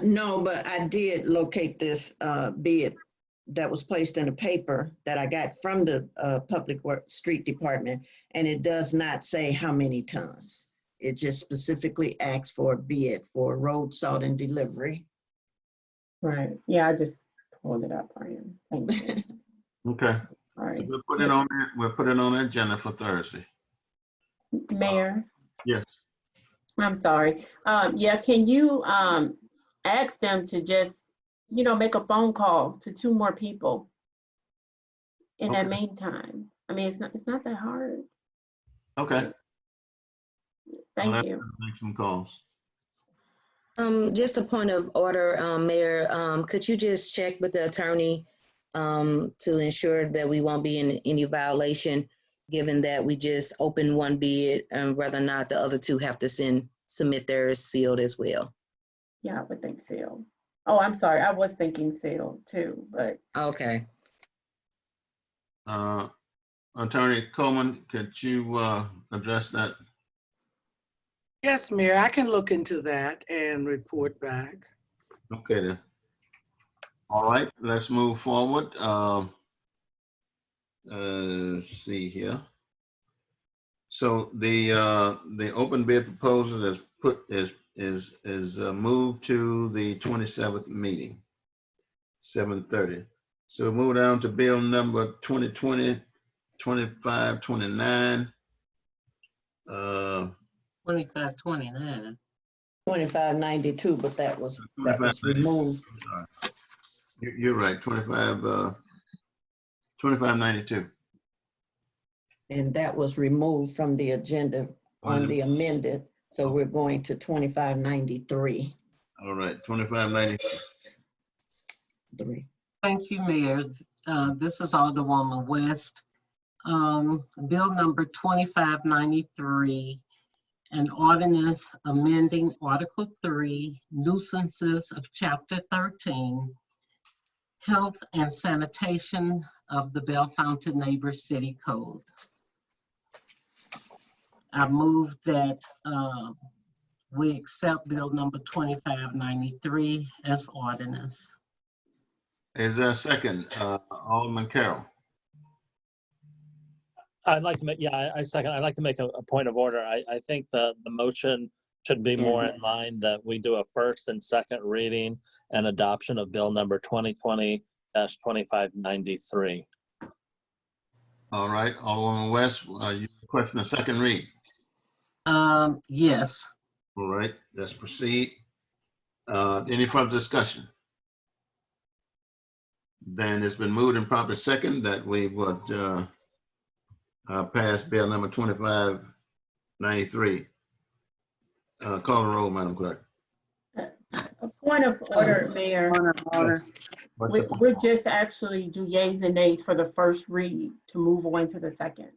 No, but I did locate this bid that was placed in the paper that I got from the Public Works Street Department, and it does not say how many tons. It just specifically asks for a bid for road salt and delivery. Right. Yeah, I just pulled it up for you. Thank you. Okay. All right. We'll put it on that. We'll put it on the agenda for Thursday. Mayor, Yes. I'm sorry. Yeah, can you ask them to just, you know, make a phone call to 2 more people in that meantime? I mean, it's not that hard. Okay. Thank you. Make some calls. Just a point of order, Mayor, could you just check with the attorney to ensure that we won't be in any violation, given that we just opened one bid and whether or not the other two have to submit theirs sealed as well? Yeah, I would think sealed. Oh, I'm sorry. I was thinking sealed too, but Okay. Attorney Coleman, could you address that? Yes, Mayor, I can look into that and report back. Okay then. All right, let's move forward. Let's see here. So the open bid proposal is moved to the 27th meeting, 7:30. So move down to bill number 2020-2529. 2529. 2592, but that was removed. Sorry. You're right, 2592. And that was removed from the agenda on the amended. So we're going to 2593. All right, 2593. Thank you, Mayor. This is Alderwoman West. Bill number 2593, an ordinance amending Article 3, nuisances of Chapter 13, health and sanitation of the Bell Fountain Neighbors City Code. I move that we accept bill number 2593 as ordinance. Is there a second? Alderman Carroll. I'd like to make, yeah, I second. I'd like to make a point of order. I think the motion should be more in line that we do a first and second reading and adoption of bill number 2020-2593. All right, Alderwoman West, you requesting a second read? Yes. All right, let's proceed. Any further discussion? Then it's been moved and properly second that we would pass bill number 2593. Call the roll, Madam Clerk. a point of order, Mayor. We're just actually do yays and nays for the first read to move on to the second.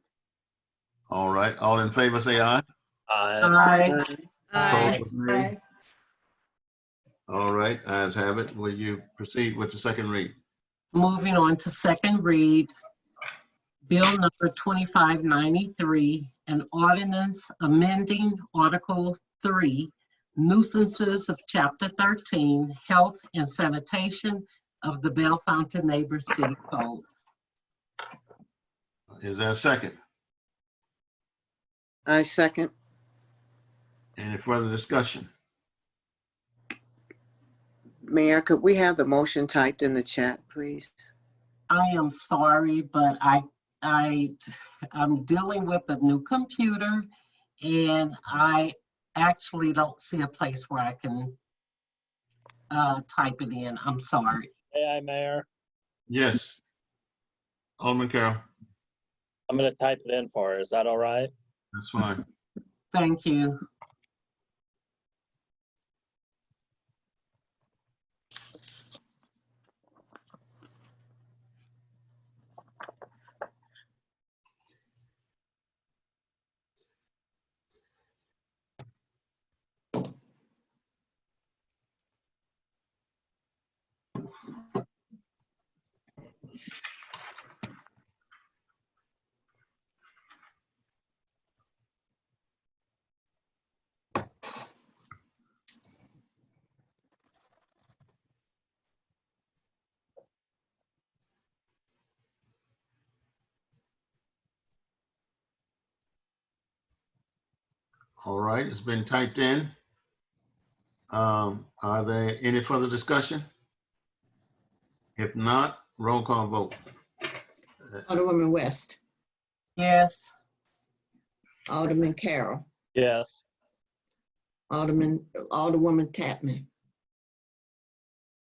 All right, all in favor say aye. Aye. Opposed, nay. All right, ayes have it. Will you proceed with the second read? Moving on to second read, bill number 2593, an ordinance amending Article 3, nuisances of Chapter 13, health and sanitation of the Bell Fountain Neighbors City Code. Is there a second? I second. Any further discussion? Mayor, could we have the motion typed in the chat, please? I am sorry, but I'm dealing with a new computer and I actually don't see a place where I can type it in. I'm sorry. May I, Mayor? Yes. Alderman Carroll. I'm going to type it in for her. Is that all right? That's fine. Thank you. All right, it's been typed in. Are there any further discussion? If not, roll call vote. Alderwoman West. Yes. Alderman Carroll. Yes. Alderwoman Tapman.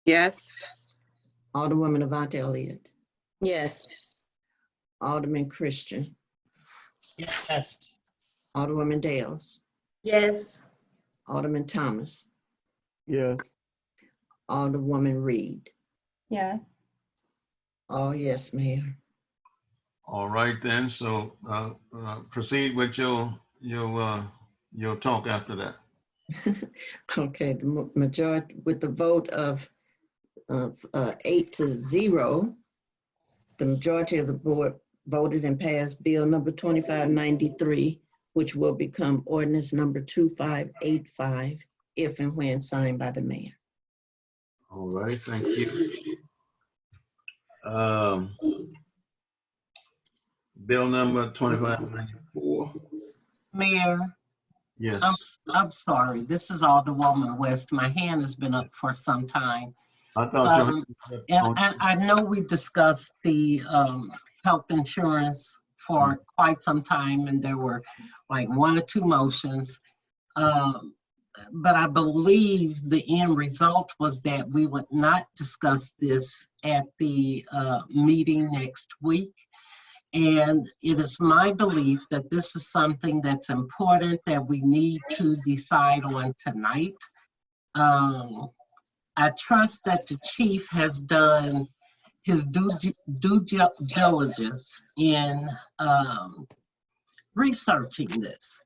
Yes. Alderwoman Avant Elliott. Yes. Alderman Christian. Yes. Alderwoman Dales. Yes. Alderman Thomas. Yes. Alderwoman Reed. Yes. Oh, yes, Mayor. All right then, so proceed with your talk after that. Okay, the majority, with the vote of 8-0, the majority of the board voted and passed Bill number 2593, which will become ordinance number 2585, if and when signed by the mayor. All right, thank you. Bill number 2594. Mayor, Yes, I'm sorry. This is Alderwoman West. My hand has been up for some time. I thought And I know we discussed the health insurance for quite some time, and there were like 1 or 2 motions. But I believe the end result was that we would not discuss this at the meeting next week. And it is my belief that this is something that's important that we need to decide on tonight. I trust that the chief has done his due diligence in researching this.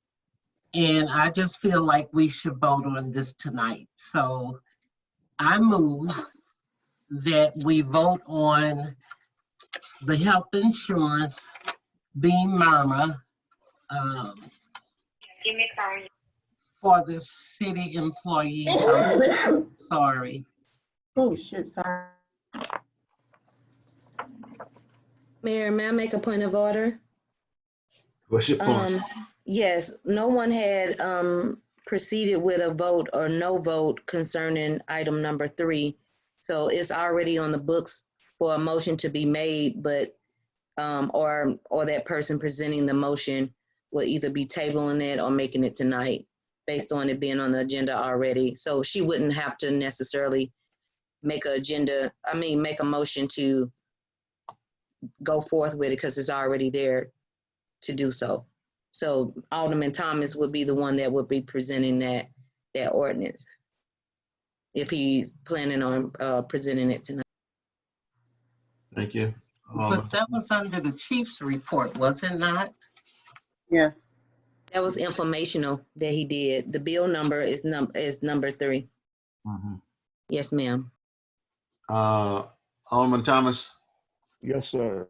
And I just feel like we should vote on this tonight. So I move that we vote on the health insurance being Myrma for the city employees. I'm sorry. Oh, shoot, sorry. Mayor, may I make a point of order? What's your point? Yes, no one had proceeded with a vote or no vote concerning item number 3. So it's already on the books for a motion to be made, but or that person presenting the motion will either be tabling it or making it tonight based on it being on the agenda already. So she wouldn't have to necessarily make make a motion to go forth with it because it's already there to do so. So Alderman Thomas would be the one that would be presenting that ordinance if he's planning on presenting it tonight. Thank you. But that was under the chief's report, was it not? Yes. That was informational that he did. The bill number is number 3. Mm-hmm. Yes, ma'am. Alderman Thomas. Yes, sir.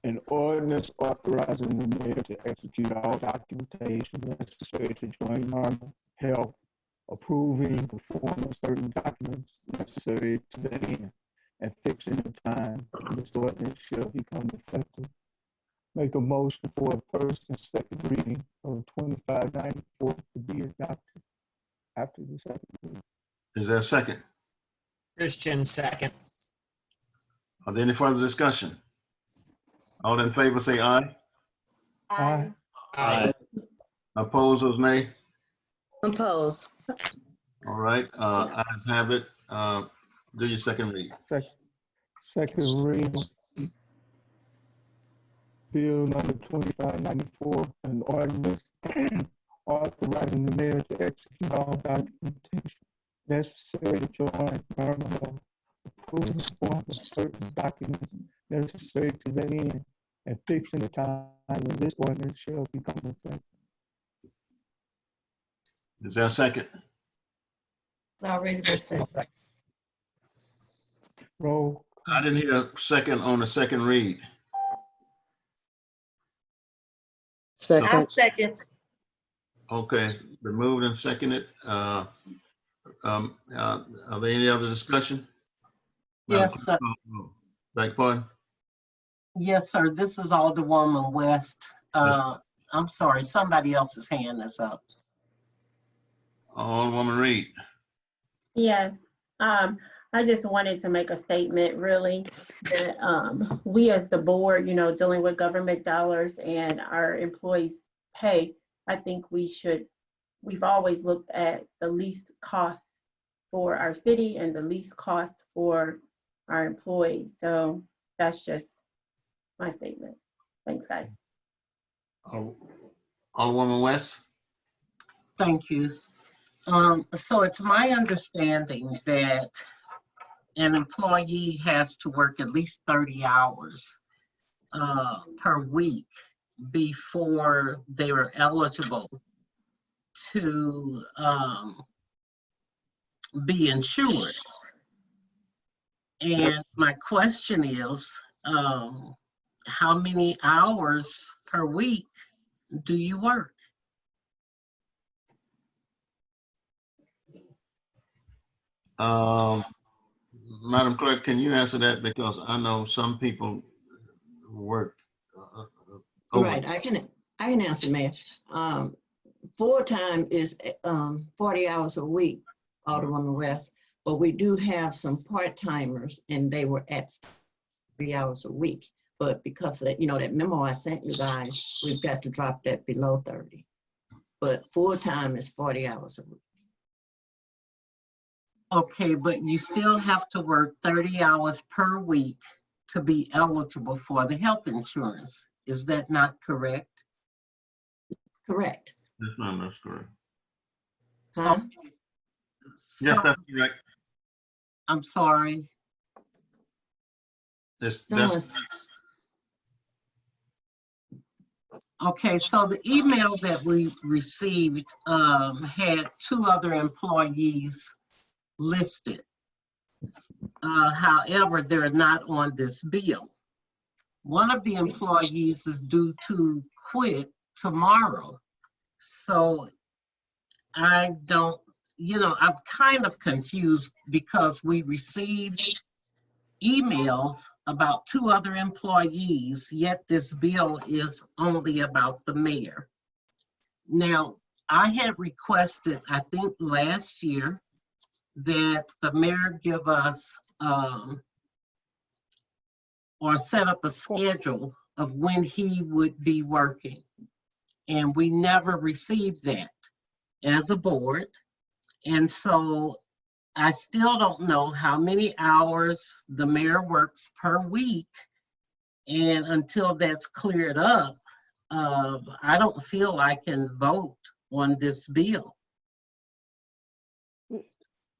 An ordinance authorizing the mayor to execute all documentation necessary to join Myrma Health, approving the form of certain documents necessary to that end, and fixing the time this ordinance shall become effective. Make a motion for a first and second reading of 2594 to be adopted after the second reading. Is there a second? Christian, second. Are there any further discussion? All in favor say aye. Aye. Aye. Opposers, nay. Oppose. All right, ayes have it. Do your second read. Second reading. Bill number 2594, an ordinance authorizing the mayor to execute all documentation necessary to join Myrma Health, approving the form of certain documents necessary to that end, and fixing the time when this ordinance shall become effective. Is there a second? Already been said. Roll. I didn't hear a second on the second read. Second. I'll second. Okay, been moved and seconded. Are there any other discussion? Yes, sir. Beg pardon? Yes, sir. This is Alderwoman West. I'm sorry, somebody else's hand is up. Alderwoman Reed. Yes, I just wanted to make a statement really that we as the board, you know, dealing with government dollars and our employees' pay, I think we've always looked at the least cost for our city and the least cost for our employees. So that's just my statement. Thanks, guys. Alderwoman West. Thank you. So it's my understanding that an employee has to work at least 30 hours per week before they are eligible to be insured. And my question is, how many hours per week do you work? Madam Clerk, can you answer that? Because I know some people work over. Right, I can answer, Mayor. Full-time is 40 hours a week, Alderman West, but we do have some part-timers and they were at 3 hours a week. But because of that, that memo I sent you guys, we've got to drop that below 30. But full-time is 40 hours a week. Okay, but you still have to work 30 hours per week to be eligible for the health insurance. Is that not correct? Correct. That's correct. Huh? Okay. Yes, So, that's correct. I'm sorry. That's Okay, so the email that we received had 2 other employees listed. However, they're not on this bill. One of the employees is due to quit tomorrow. So I don't, I'm kind of confused because we received emails about 2 other employees, yet this bill is only about the mayor. Now, I had requested, I think last year, that the mayor give us or set up a schedule of when he would be working. And we never received that as a board. And so I still don't know how many hours the mayor works per week. And until that's cleared up, I don't feel I can vote on this bill.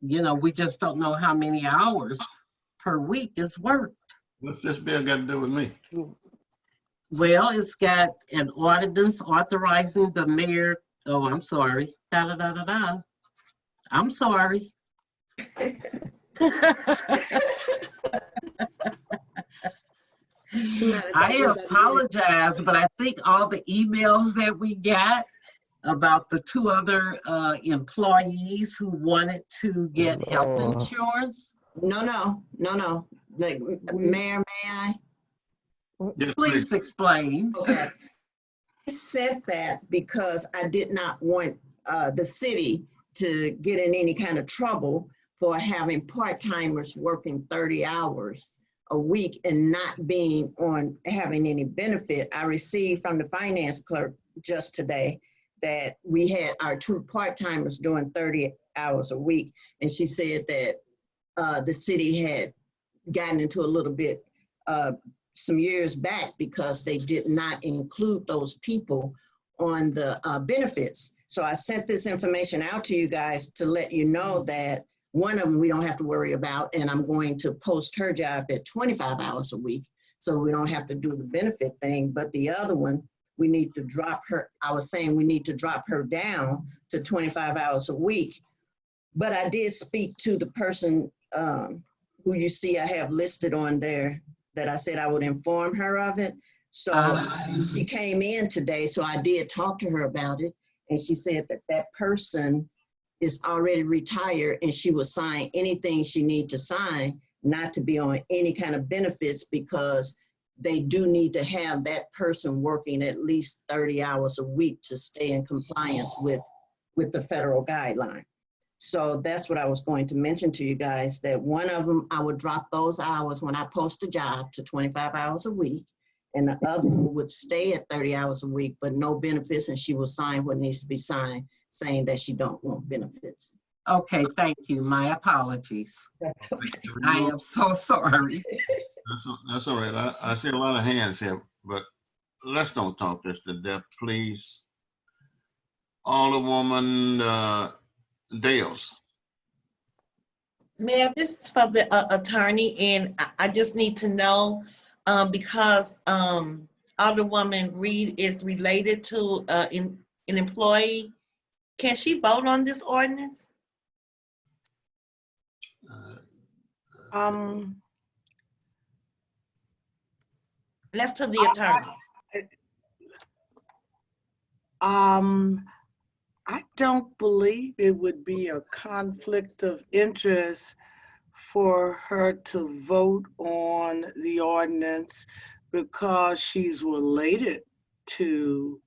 We just don't know how many hours per week is worked. What's this bill got to do with me? Well, it's got an ordinance authorizing the mayor. Oh, I'm sorry. I'm sorry. I apologize, but I think all the emails that we got about the 2 other employees who wanted to get health insurance. No. Like, Mayor, may I? Yes, Please explain. Okay. I said that because I did not want the city to get in any kind of trouble for having part-timers working 30 hours a week and not having any benefit. I received from the finance clerk just today that we had our 2 part-timers doing 30 hours a week. And she said that the city had gotten into a little bit some years back because they did not include those people on the benefits. So I sent this information out to you guys to let you know that one of them we don't have to worry about, and I'm going to post her job at 25 hours a week so we don't have to do the benefit thing. But the other one, we need to drop her. I was saying we need to drop her down to 25 hours a week. But I did speak to the person who you see I have listed on there that I said I would inform her of it. So she came in today, so I did talk to her about it. And she said that that person is already retired and she will sign anything she needs to sign, not to be on any kind of benefits, because they do need to have that person working at least 30 hours a week to stay in compliance with the federal guideline. So that's what I was going to mention to you guys, that one of them, I would drop those hours when I post a job to 25 hours a week, and the other one would stay at 30 hours a week, but no benefits, and she will sign what needs to be signed, saying that she don't want benefits. Okay, thank you. My apologies. I am so sorry. That's all right. I see a lot of hands here, but let's don't talk this to death, please. Alderwoman Dales. Mayor, this is for the attorney, and I just need to know, because Alderwoman Reed is related to an employee. Can she vote on this ordinance? That's to the attorney. I don't believe it would be a conflict of interest for her to vote on the ordinance because she's related to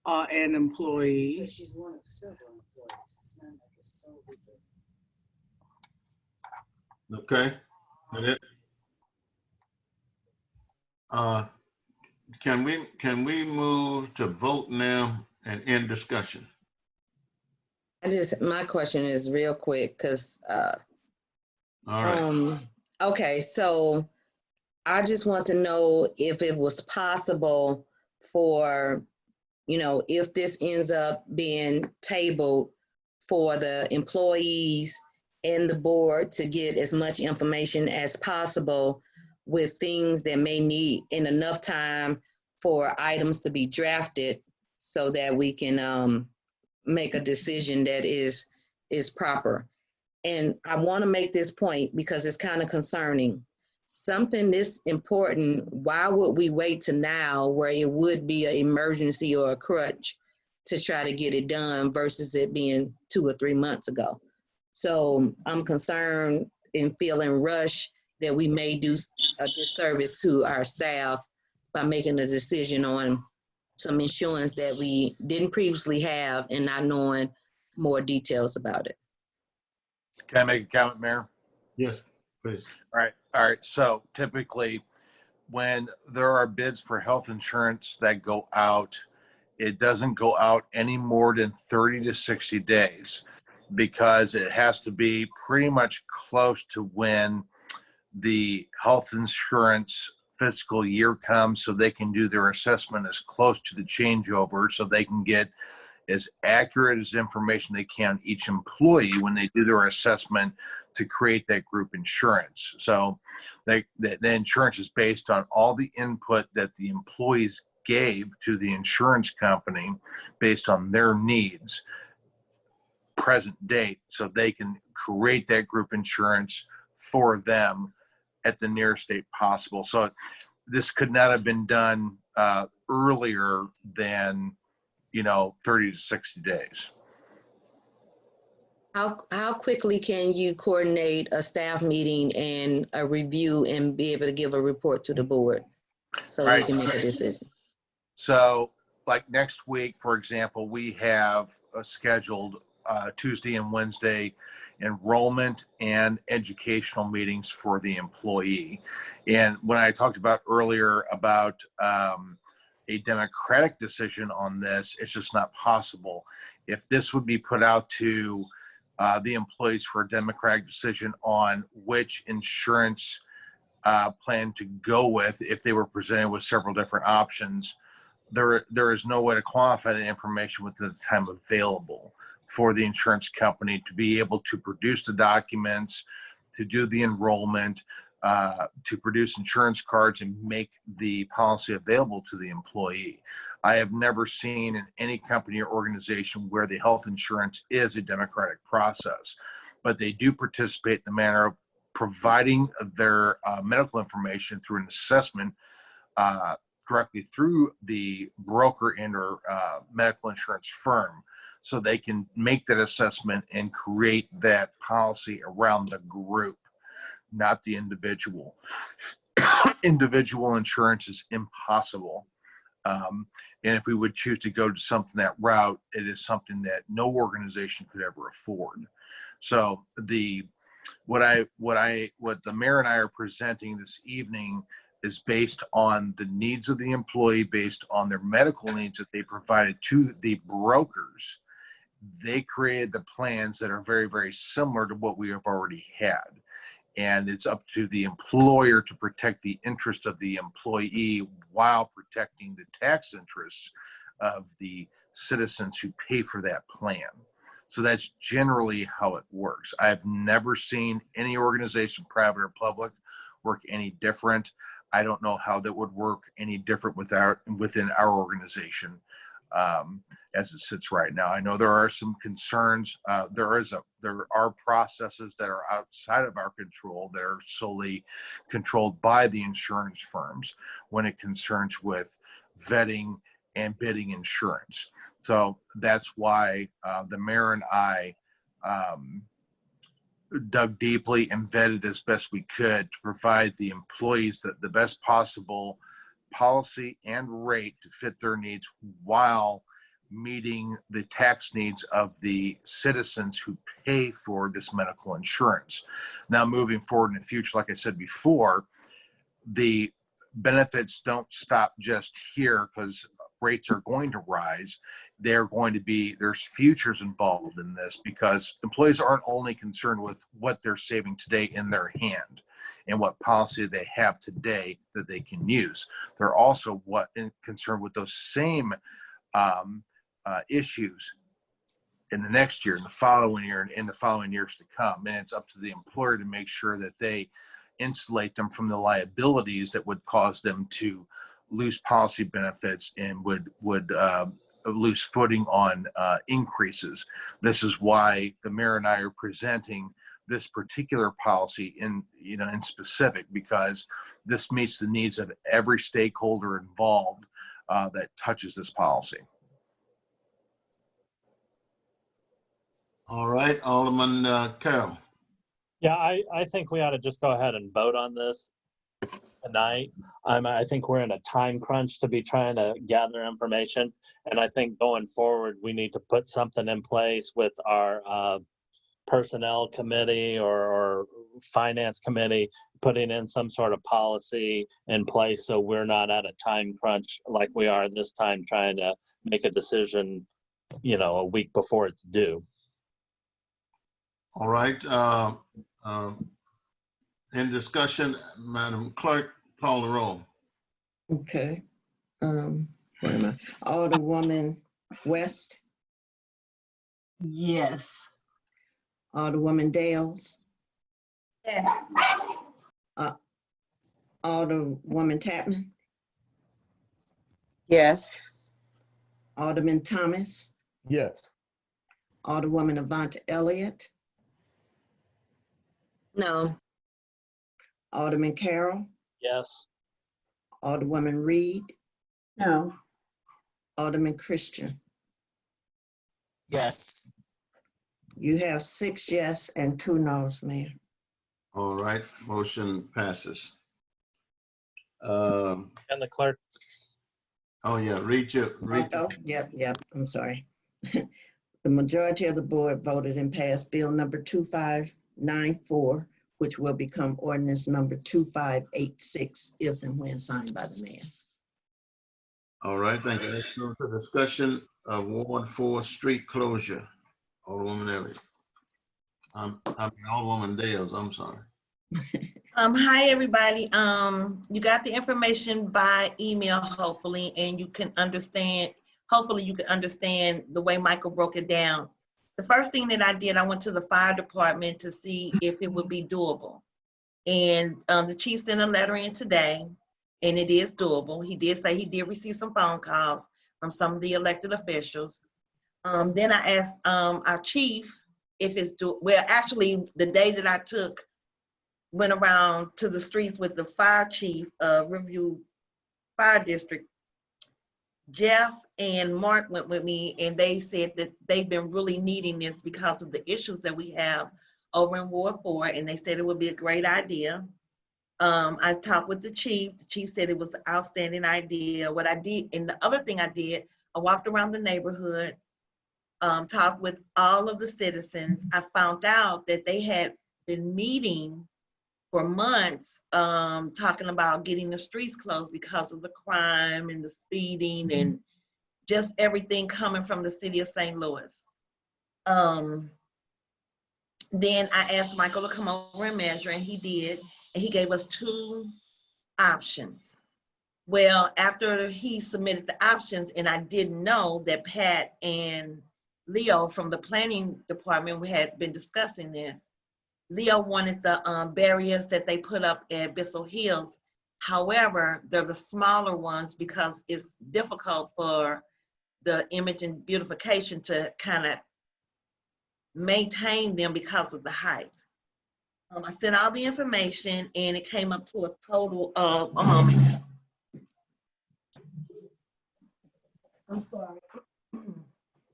an employee. She's one of several employees. Okay. That it? Can we move to vote now and end discussion? My question is real quick, because All right. okay, so I just want to know if it was possible for, if this ends up being tabled, for the employees and the board to get as much information as possible with things that may need in enough time for items to be drafted so that we can make a decision that is proper. And I want to make this point because it's kind of concerning. Something this important, why would we wait to now where it would be an emergency or a crutch to try to get it done versus it being 2 or 3 months ago? So I'm concerned and feeling rushed that we may do a disservice to our staff by making a decision on some insurance that we didn't previously have and not knowing more details about it. Can I make a comment, Mayor? Yes, please. All right. So typically, when there are bids for health insurance that go out, it doesn't go out any more than 30 to 60 days because it has to be pretty much close to when the health insurance fiscal year comes so they can do their assessment as close to the changeover so they can get as accurate as information they can each employee when they do their assessment to create that group insurance. So the insurance is based on all the input that the employees gave to the insurance company based on their needs present date so they can create that group insurance for them at the nearest date possible. So this could not have been done earlier than 30 to 60 days. How quickly can you coordinate a staff meeting and a review and be able to give a report to the board so we can make a decision? So like next week, for example, we have scheduled Tuesday and Wednesday enrollment and educational meetings for the employee. And when I talked about earlier about a democratic decision on this, it's just not possible. If this would be put out to the employees for a democratic decision on which insurance plan to go with, if they were presented with several different options, there is no way to quantify the information within the time available for the insurance company to be able to produce the documents, to do the enrollment, to produce insurance cards and make the policy available to the employee. I have never seen in any company or organization where the health insurance is a democratic process, but they do participate in the manner of providing their medical information through an assessment directly through the broker and or medical insurance firm, so they can make that assessment and create that policy around the group, not the individual. Individual insurance is impossible. And if we would choose to go to something that route, it is something that no organization could ever afford. So what the mayor and I are presenting this evening is based on the needs of the employee, based on their medical needs that they provided to the brokers. They created the plans that are very, very similar to what we have already had. And it's up to the employer to protect the interest of the employee while protecting the tax interests of the citizens who pay for that plan. So that's generally how it works. I've never seen any organization, private or public, work any different. I don't know how that would work any different within our organization as it sits right now. I know there are some concerns. There are processes that are outside of our control that are solely controlled by the insurance firms when it concerns with vetting and bidding insurance. So that's why the mayor and I dug deeply and vetted as best we could to provide the employees the best possible policy and rate to fit their needs while meeting the tax needs of the citizens who pay for this medical insurance. Now, moving forward in the future, like I said before, the benefits don't stop just here because rates are going to rise. There's futures involved in this because employees aren't only concerned with what they're saving today in their hand and what policy they have today that they can use. They're also concerned with those same issues in the next year, in the following year, and in the following years to come. And it's up to the employer to make sure that they insulate them from the liabilities that would cause them to lose policy benefits and would lose footing on increases. This is why the mayor and I are presenting this particular policy in specific, because this meets the needs of every stakeholder involved that touches this policy. All right, Alderman Carroll. Yeah, I think we ought to just go ahead and vote on this tonight. I think we're in a time crunch to be trying to gather information. And I think going forward, we need to put something in place with our personnel committee or finance committee, putting in some sort of policy in place so we're not at a time crunch like we are this time trying to make a decision, a week before it's due. All right. In discussion, Madam Clerk, call the roll. Okay. Where am I? Alderwoman West, Yes. Alderwoman Dales, Yes. Alderwoman Tapman, Yes. Alderman Thomas, Yes. Alderwoman Avante Elliott, No. Alderman Carroll, Yes. Alderwoman Reed, No. Alderman Christian. Yes. You have 6 yes and 2 no's, Mayor. All right, motion passes. And the clerk. Oh yeah, read your. Oh, yep, I'm sorry. The majority of the board voted and passed Bill number 2594, which will become ordinance number 2586 if and when signed by the mayor. All right, thank you. Let's go to discussion of Ward 4 street closure. Alderwoman Elliott. Alderwoman Dales, I'm sorry. Hi, everybody. You got the information by email, hopefully, and you can understand, the way Michael broke it down. The first thing that I did, I went to the fire department to see if it would be doable. And the chief sent a letter in today, and it is doable. He did say he did receive some phone calls from some of the elected officials. Then I asked our chief if it's actually the day that I went around to the streets with the fire chief of Riverview Fire District, Jeff and Mark went with me, and they said that they've been really needing this because of the issues that we have over in Ward 4, and they said it would be a great idea. I talked with the chief said it was an outstanding idea. What I did, and the other thing I did, I walked around the neighborhood, talked with all of the citizens. I found out that they had been meeting for months, talking about getting the streets closed because of the crime and the speeding and just everything coming from the city of St. Louis. Then I asked Michael to come over and measure, and he did, and he gave us 2 options. Well, after he submitted the options, and I didn't know that Pat and Leo from the planning department, we had been discussing this. Leo wanted the barriers that they put up at Bissell Hills. However, they're the smaller ones because it's difficult for the image and beautification to kind of maintain them because of the height. I sent all the information and it came up to a total of, I'm sorry,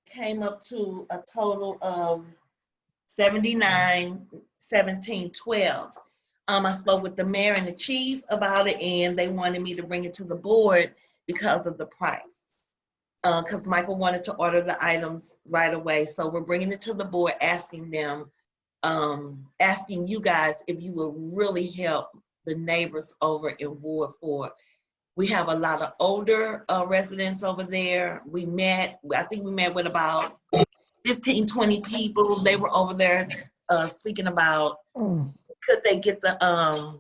came up to a total of 79, 17, 12. I spoke with the mayor and the chief about it, and they wanted me to bring it to the board because of the price. Because Michael wanted to order the items right away. So we're bringing it to the board, asking them, asking you guys if you will really help the neighbors over in Ward 4. We have a lot of older residents over there. I think we met with about 15, 20 people. They were over there speaking about could they get the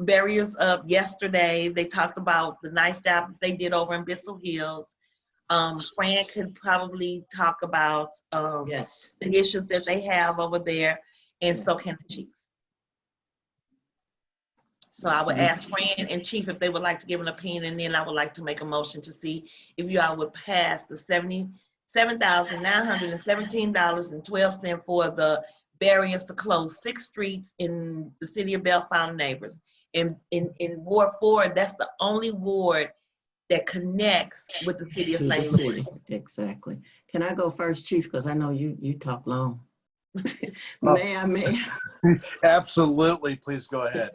barriers up yesterday. They talked about the nice job that they did over in Bissell Hills. Fran could probably talk about Yes. the issues that they have over there, and so can the chief. So I would ask Fran and Chief if they would like to give an opinion, and then I would like to make a motion to see if you all would pass the $77,917.12 for the barriers to close 6 streets in the city of Belle Fountain Neighbors. In Ward 4, that's the only ward that connects with the city of To the St. city, Louis. exactly. Can I go first, Chief? Because I know you talk long. May I? Absolutely, please go ahead.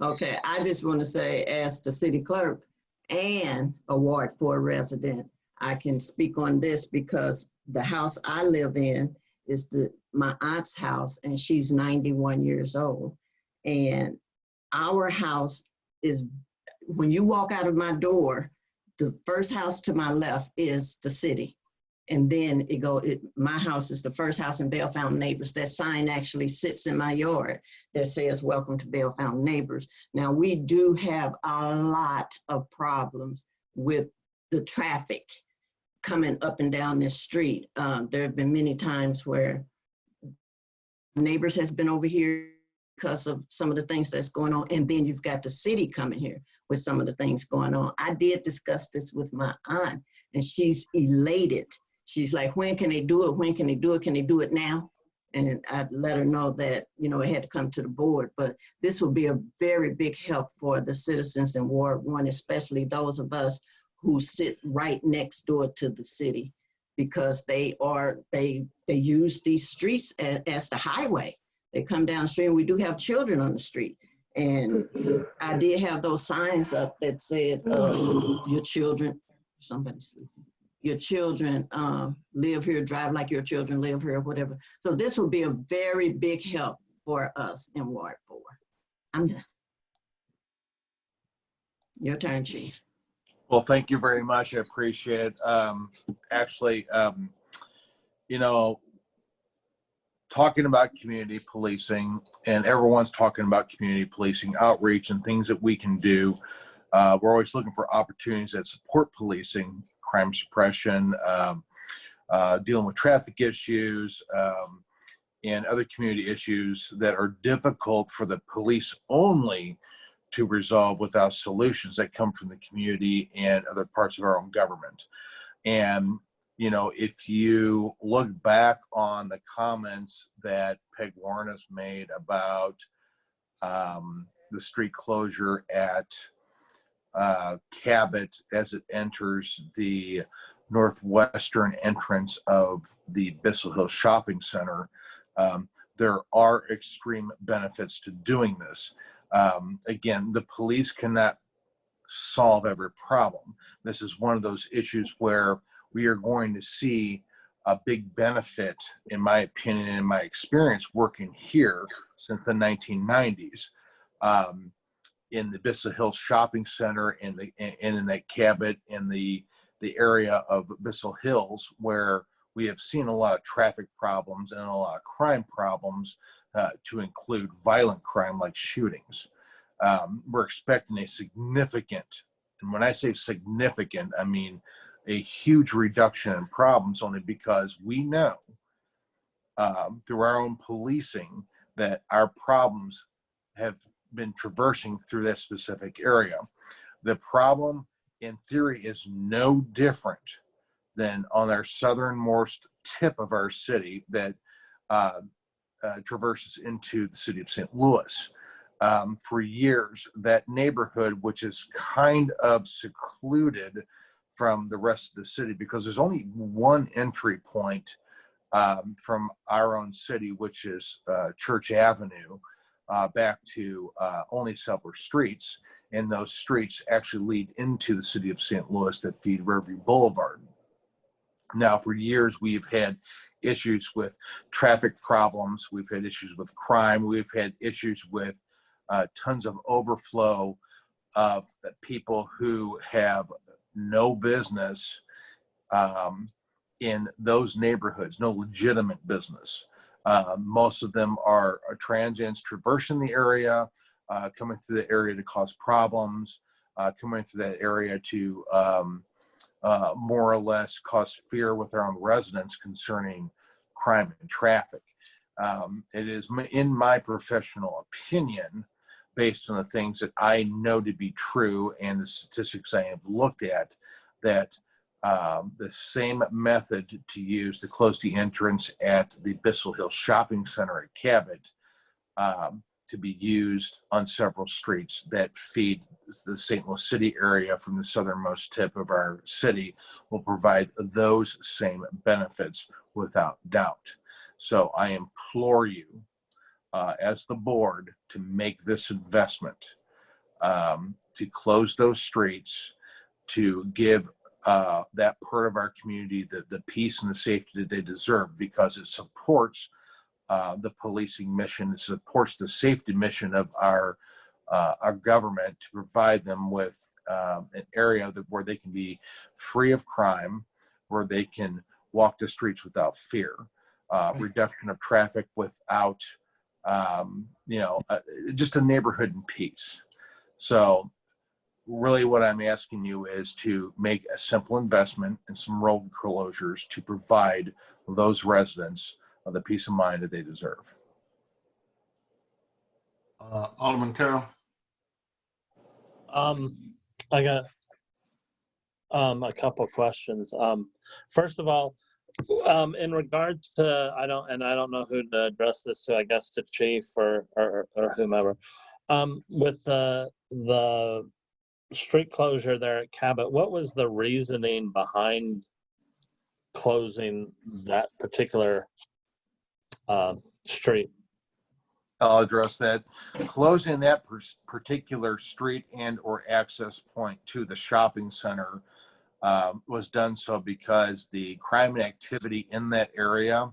Okay, I just want to say, as the city clerk and a Ward 4 resident, I can speak on this because the house I live in is my aunt's house, and she's 91 years old. And our house is, when you walk out of my door, the first house to my left is the city. And then my house is the first house in Belle Fountain Neighbors. That sign actually sits in my yard that says, "Welcome to Belle Fountain Neighbors." Now, we do have a lot of problems with the traffic coming up and down this street. There have been many times where neighbors has been over here because of some of the things that's going on. And then you've got the city coming here with some of the things going on. I did discuss this with my aunt, and she's elated. She's like, when can they do it? When can they do it? Can they do it now? And I let her know that, it had to come to the board. But this will be a very big help for the citizens in Ward 1, especially those of us who sit right next door to the city, because they use these streets as the highway. They come down the street, and we do have children on the street. And I did have those signs up that said, your children, somebody's sleeping. Your children live here, drive like your children live here, whatever. So this will be a very big help for us in Ward 4. I'm done. Your turn, Chief. Well, thank you very much. I appreciate it. Actually, talking about community policing, and everyone's talking about community policing outreach and things that we can do. We're always looking for opportunities that support policing, crime suppression, dealing with traffic issues, and other community issues that are difficult for the police only to resolve without solutions that come from the community and other parts of our own government. And, if you look back on the comments that Peg Warren has made about the street closure at Cabot as it enters the northwestern entrance of the Bissell Hill Shopping Center, there are extreme benefits to doing this. Again, the police cannot solve every problem. This is one of those issues where we are going to see a big benefit, in my opinion, and in my experience working here since the 1990s. In the Bissell Hill Shopping Center and in that Cabot in the area of Bissell Hills, where we have seen a lot of traffic problems and a lot of crime problems, to include violent crime like shootings. We're expecting a significant, and when I say significant, I mean a huge reduction in problems, only because we know through our own policing that our problems have been traversing through that specific area. The problem, in theory, is no different than on our southernmost tip of our city that traverses into the city of St. Louis. For years, that neighborhood, which is kind of secluded from the rest of the city because there's only one entry point from our own city, which is Church Avenue, back to only several streets. And those streets actually lead into the city of St. Louis that feed Riverview Boulevard. Now, for years, we've had issues with traffic problems. We've had issues with crime. We've had issues with tons of overflow of people who have no business in those neighborhoods, no legitimate business. Most of them are transients traversing the area, coming through the area to cause problems, coming through that area to more or less cause fear with our own residents concerning crime and traffic. It is in my professional opinion, based on the things that I know to be true and the statistics I have looked at, that the same method to use to close the entrance at the Bissell Hill Shopping Center at Cabot to be used on several streets that feed the St. Louis City area from the southernmost tip of our city will provide those same benefits without doubt. So I implore you as the board to make this investment, to close those streets, to give that part of our community the peace and the safety that they deserve, because it supports the policing mission, it supports the safety mission of our government to provide them with an area where they can be free of crime, where they can walk the streets without fear, reduction of traffic without, just a neighborhood in peace. So really what I'm asking you is to make a simple investment in some road closures to provide those residents the peace of mind that they deserve. Alderman Carroll. I got a couple questions. First of all, in regards to, I don't know who to address this to, I guess to Chief or whomever. With the street closure there at Cabot, what was the reasoning behind closing that particular street? I'll address that. Closing that particular street and or access point to the shopping center was done so because the crime and activity in that area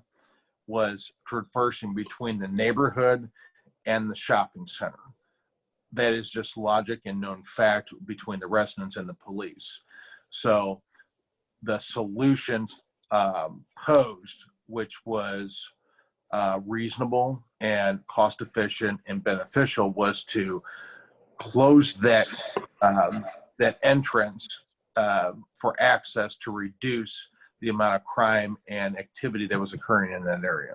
was traversing between the neighborhood and the shopping center. That is just logic and known fact between the residents and the police. So the solution posed, which was reasonable and cost efficient and beneficial, was to close that that entrance for access to reduce the amount of crime and activity that was occurring in that area.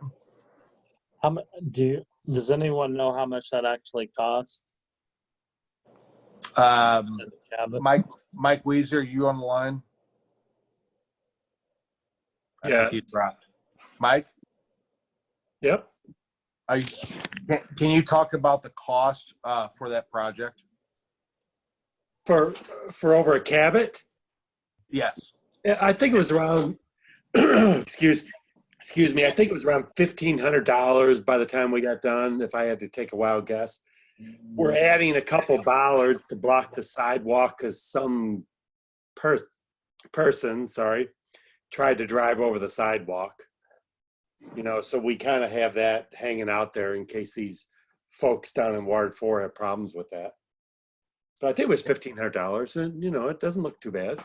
Does anyone know how much that actually costs? Mike Weezer, are you on the line? I think he's dropped. Mike? Yep. Can you talk about the cost for that project? For over at Cabot? Yes. I think it was around, excuse me, I think it was around $1,500 by the time we got done, if I had to take a wild guess. We're adding a couple bollards to block the sidewalk because some person tried to drive over the sidewalk. So we kind of have that hanging out there in case these folks down in Ward 4 have problems with that. But I think it was $1,500, and it doesn't look too bad.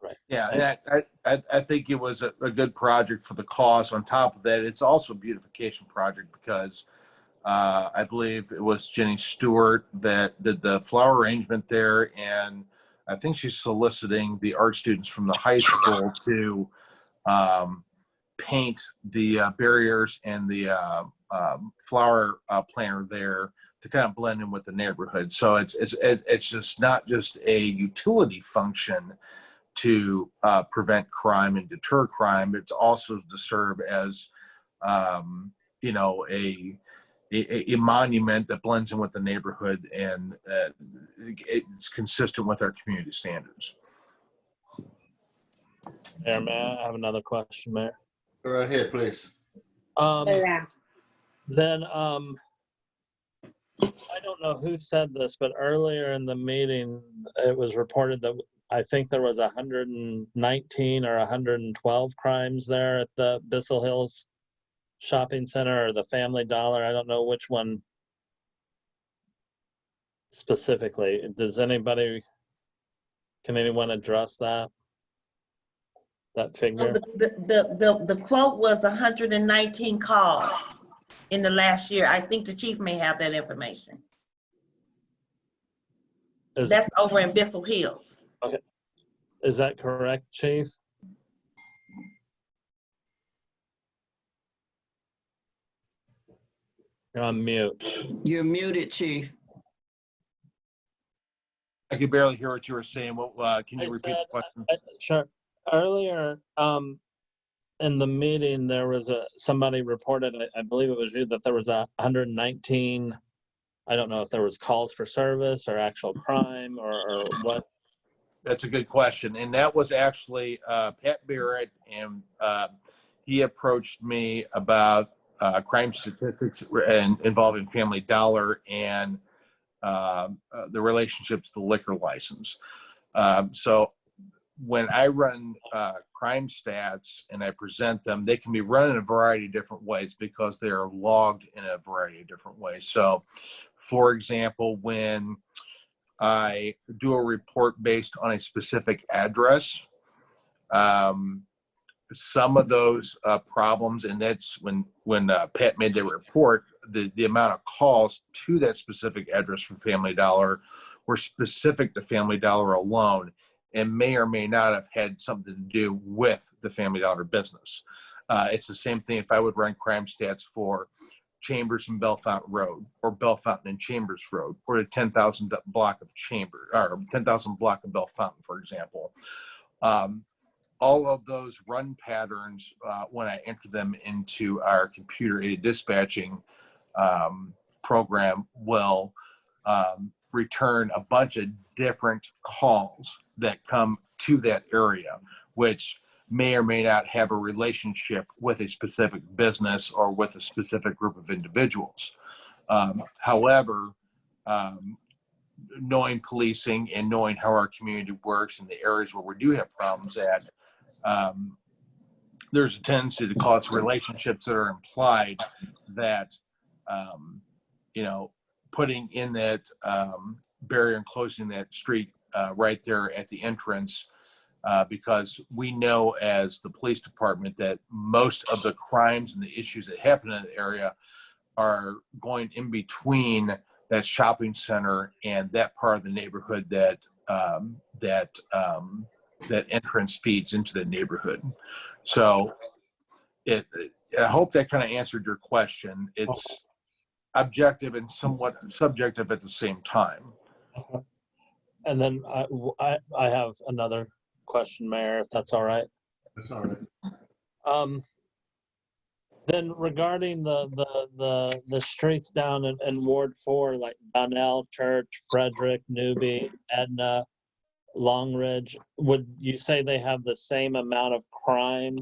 Right. Yeah, I think it was a good project for the cost. On top of that, it's also a beautification project because I believe it was Jenny Stewart that did the flower arrangement there, and I think she's soliciting the art students from the high school to paint the barriers and the flower planter there to kind of blend in with the neighborhood. So it's just not just a utility function to prevent crime and deter crime. It's also to serve as you know, a monument that blends in with the neighborhood, and it's consistent with our community standards. Mayor, may I have another question, Mayor? Go right ahead, please. Then I don't know who said this, but earlier in the meeting, it was reported that I think there was 119 or 112 crimes there at the Bissell Hills Shopping Center or the Family Dollar. I don't know which one specifically. Can anyone address that figure? The quote was 119 calls in the last year. I think the chief may have that information. That's over in Bissell Hills. Okay. Is that correct, Chief? You're on mute. You're muted, Chief. I could barely hear what you were saying. Can you repeat the question? Sure. Earlier in the meeting, there was somebody reported, I believe it was you, that there was 119. I don't know if there was calls for service or actual crime or what. That's a good question. And that was actually Pat Barrett, and he approached me about crime statistics involving Family Dollar and the relationship to the liquor license. So when I run crime stats and I present them, they can be run in a variety of different ways because they are logged in a variety of different ways. So, for example, when I do a report based on a specific address, some of those problems, and that's when Pat made the report, the amount of calls to that specific address for Family Dollar were specific to Family Dollar alone and may or may not have had something to do with the Family Dollar business. It's the same thing if I would run crime stats for Chambers and Bellefonte Road, or Bellefonte and Chambers Road, or the 10,000 block of Chambers, or 10,000 block of Bellefonte, for example. All of those run patterns, when I enter them into our computer-aided dispatching program, will return a bunch of different calls that come to that area, which may or may not have a relationship with a specific business or with a specific group of individuals. However, knowing policing and knowing how our community works in the areas where we do have problems at, there's a tendency to cause relationships that are implied that, putting in that barrier and closing that street right there at the entrance, because we know as the police department that most of the crimes and the issues that happen in the area are going in between that shopping center and that part of the neighborhood that that entrance feeds into the neighborhood. So I hope that kind of answered your question. It's objective and somewhat subjective at the same time. And then I have another question, Mayor, if that's all right. That's all right. Then regarding the streets down in Ward 4, like Donnell, Church, Frederick, Newby, Edna, Long Ridge, would you say they have the same amount of crime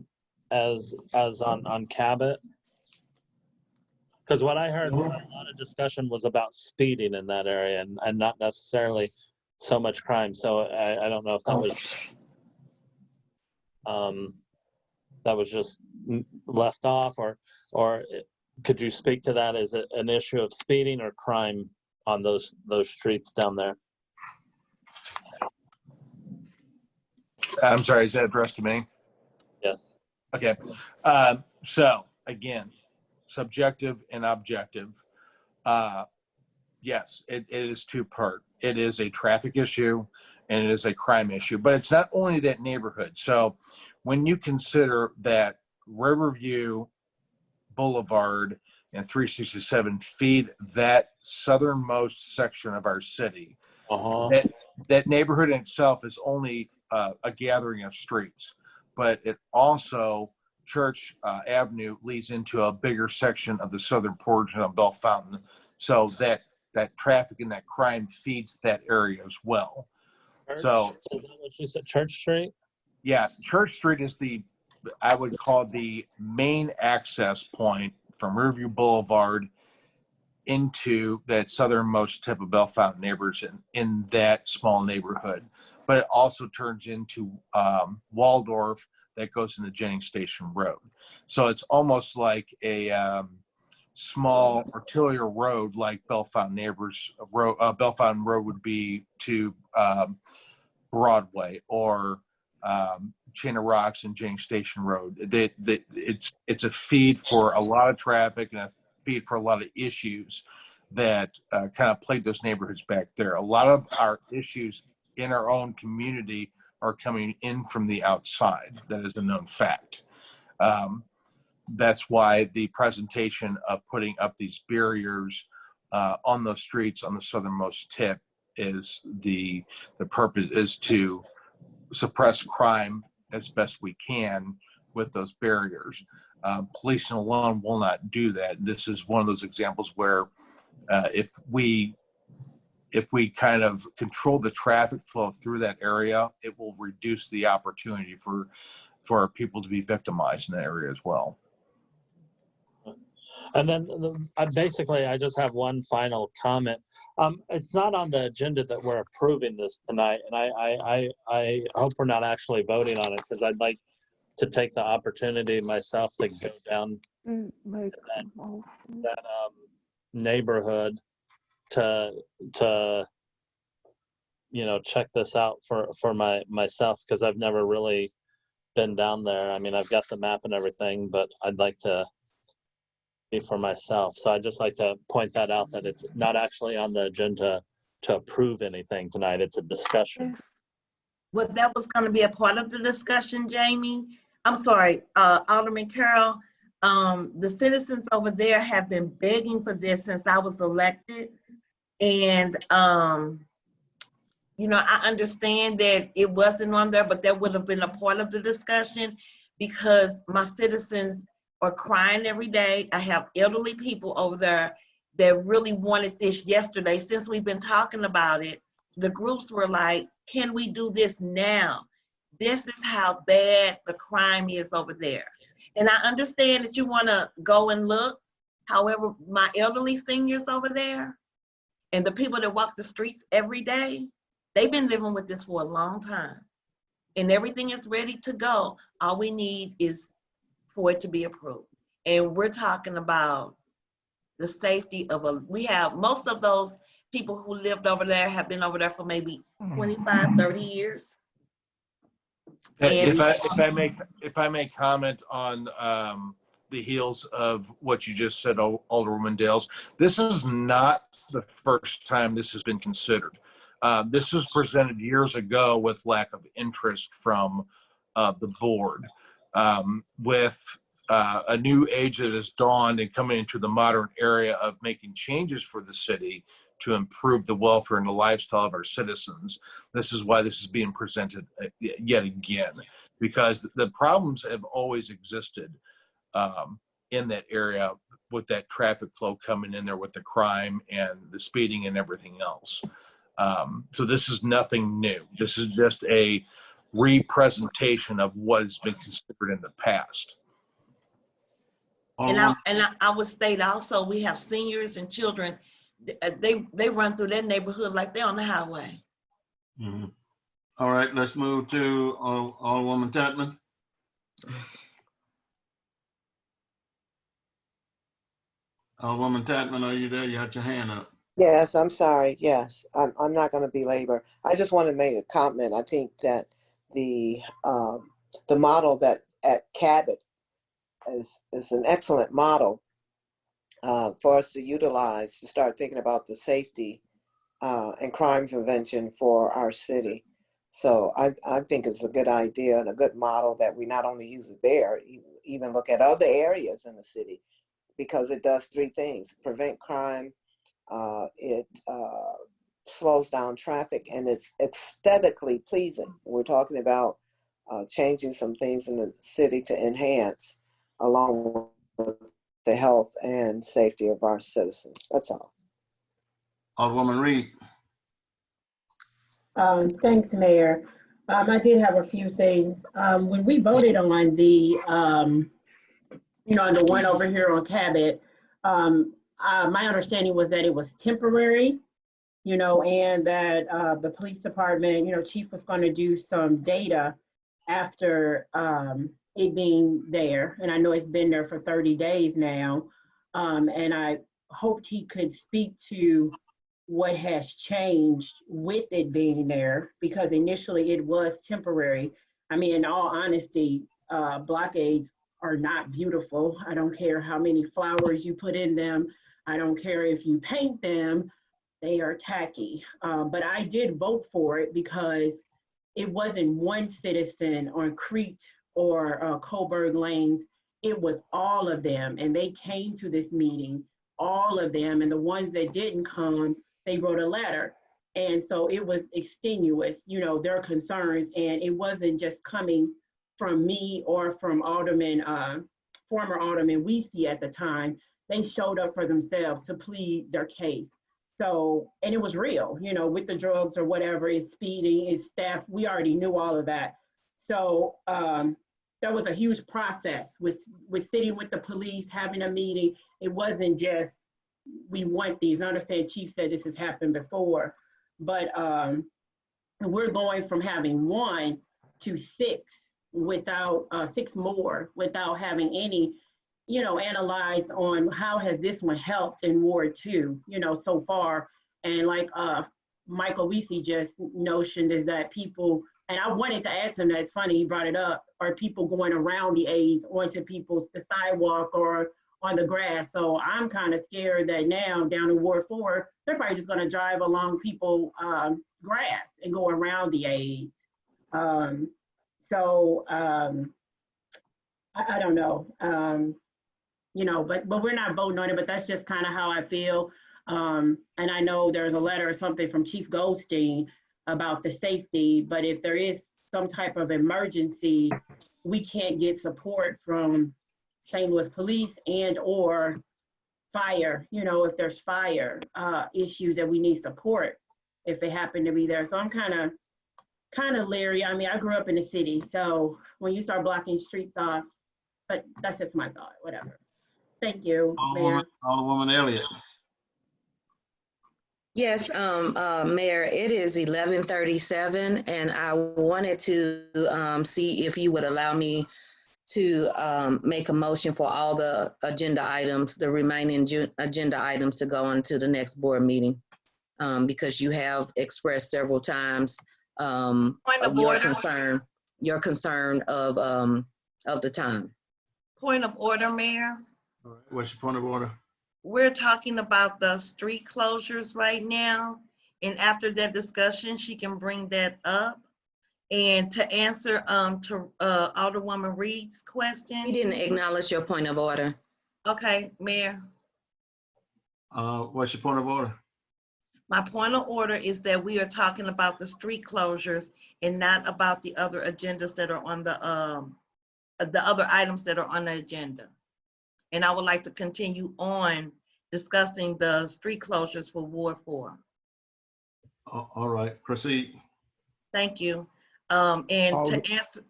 as on Cabot? Because what I heard, a lot of discussion was about speeding in that area and not necessarily so much crime. So I don't know if that was just left off, or could you speak to that? Is it an issue of speeding or crime on those streets down there? I'm sorry, is that addressed to me? Yes. Okay. So again, subjective and objective. Yes, it is two-part. It is a traffic issue and it is a crime issue. But it's not only that neighborhood. So when you consider that Riverview Boulevard and 367 feed that southernmost section of our city, that neighborhood in itself is only a gathering of streets, but it also, Church Avenue leads into a bigger section of the southern portion of Bell Fountain. So that traffic and that crime feeds that area as well. So is that what you said, Church Street? yeah, Church Street is I would call the main access point from Riverview Boulevard into that southernmost tip of Bell Fountain neighbors in that small neighborhood. But it also turns into Waldorf that goes into Jennings Station Road. So it's almost like a small arterial road like Bell Fountain neighbors road. Bell Fountain Road would be to Broadway or Chain of Rocks and Jennings Station Road. It's a feed for a lot of traffic and a feed for a lot of issues that kind of plague those neighborhoods back there. A lot of our issues in our own community are coming in from the outside. That is a known fact. That's why the presentation of putting up these barriers on those streets on the southernmost tip is the purpose is to suppress crime as best we can with those barriers. Policing alone will not do that. This is one of those examples where if we kind of control the traffic flow through that area, it will reduce the opportunity for people to be victimized in that area as well. And then basically, I just have one final comment. It's not on the agenda that we're approving this tonight, and I hope we're not actually voting on it, because I'd like to take the opportunity myself to go down that neighborhood to check this out for myself, because I've never really been down there. I mean, I've got the map and everything, but I'd like to be for myself. So I'd just like to point that out, that it's not actually on the agenda to approve anything tonight. It's a discussion. Well, that was going to be a part of the discussion, Jamie. I'm sorry, Alderman Carroll. The citizens over there have been begging for this since I was elected. And, I understand that it wasn't on there, but that would have been a part of the discussion, because my citizens are crying every day. I have elderly people over there that really wanted this yesterday. Since we've been talking about it, the groups were like, can we do this now? This is how bad the crime is over there. And I understand that you want to go and look. However, my elderly seniors over there and the people that walk the streets every day, they've been living with this for a long time. And everything is ready to go. All we need is for it to be approved. And we're talking about the safety of we have most of those people who lived over there have been over there for maybe 25, 30 years. If I may comment on the heels of what you just said, Alderwoman Dales, this is not the first time this has been considered. This was presented years ago with lack of interest from the board. With a new age that has dawned and coming into the modern area of making changes for the city to improve the welfare and the lifestyle of our citizens. This is why this is being presented yet again, because the problems have always existed in that area with that traffic flow coming in there with the crime and the speeding and everything else. So this is nothing new. This is just a representation of what has been considered in the past. And I would state also, we have seniors and children. They run through that neighborhood like they're on the highway. Mm-hmm. All right, let's move to Alderwoman Tatman. Alderwoman Tatman, are you there? You had your hand up. Yes, I'm sorry. Yes, I'm not going to belabor. I just want to make a comment. I think that the model that at Cabot is an excellent model for us to utilize to start thinking about the safety and crime prevention for our city. So I think it's a good idea and a good model that we not only use it there, even look at other areas in the city, because it does three things: prevent crime, it slows down traffic, and it's aesthetically pleasing. We're talking about changing some things in the city to enhance along with the health and safety of our citizens. That's all. Alderwoman Reed. Thanks, Mayor. I did have a few things. When we voted on the, the one over here on Cabot, my understanding was that it was temporary, and that the police department, chief was going to do some data after it being there. And I know it's been there for 30 days now. And I hoped he could speak to what has changed with it being there, because initially it was temporary. I mean, in all honesty, blockades are not beautiful. I don't care how many flowers you put in them. I don't care if you paint them, they are tacky. But I did vote for it because it wasn't one citizen on Crete or Coburg Lanes. It was all of them, and they came to this meeting, all of them, and the ones that didn't come, they wrote a letter. And so it was extenuous, their concerns, and it wasn't just coming from me or from former Alderman Weesey at the time. They showed up for themselves to plead their case. So, and it was real, with the drugs or whatever, it's speeding, it's theft, we already knew all of that. So there was a huge process with sitting with the police, having a meeting. It wasn't just, we want these. I understand Chief said this has happened before, but we're going from having 1 to 6 without 6 more without having any, analyzed on how has this one helped in Ward 2, so far. And like Michael Weesey just notioned is that people, and I wanted to ask him that, it's funny he brought it up, are people going around the A's onto the sidewalk or on the grass? So I'm kind of scared that now down in Ward 4, they're probably just going to drive along people grass and go around the A's. I don't know, but we're not voting on it, but that's just kind of how I feel. And I know there's a letter or something from Chief Goldstein about the safety, but if there is some type of emergency, we can't get support from St. Louis Police and or fire, if there's fire issues that we need support if they happen to be there. So I'm kind of leery. I mean, I grew up in the city, so when you start blocking streets off, but that's just my thought, whatever. Thank you, Mayor. Alderwoman Elliott. Yes, Mayor, it is 11:37, and I wanted to see if you would allow me to make a motion for all the agenda items, the remaining agenda items, to go on to the next board meeting, because you have expressed several times of your concern of the time. Point of order, Mayor. All right. What's your point of order? We're talking about the street closures right now. And after that discussion, she can bring that up. And to answer to Alderwoman Reed's question. He didn't acknowledge your point of order. Okay, Mayor. What's your point of order? My point of order is that we are talking about the street closures and not about the other agendas that are on the other items that are on the agenda. And I would like to continue on discussing the street closures for Ward 4. All right, proceed. Thank you. And to answer.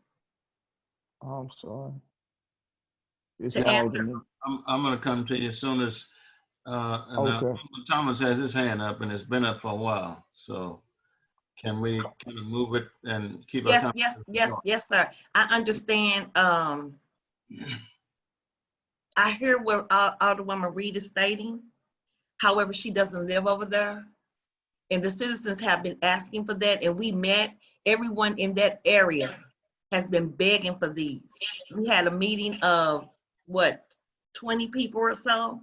I'm sorry. I'm going to come to you as soon as Thomas has his hand up, and it's been up for a while. So can we kind of move it and keep Yes, yes, sir. I understand. I hear what Alderwoman Reed is stating. However, she doesn't live over there. And the citizens have been asking for that. And we met, everyone in that area has been begging for these. We had a meeting of, 20 people or so.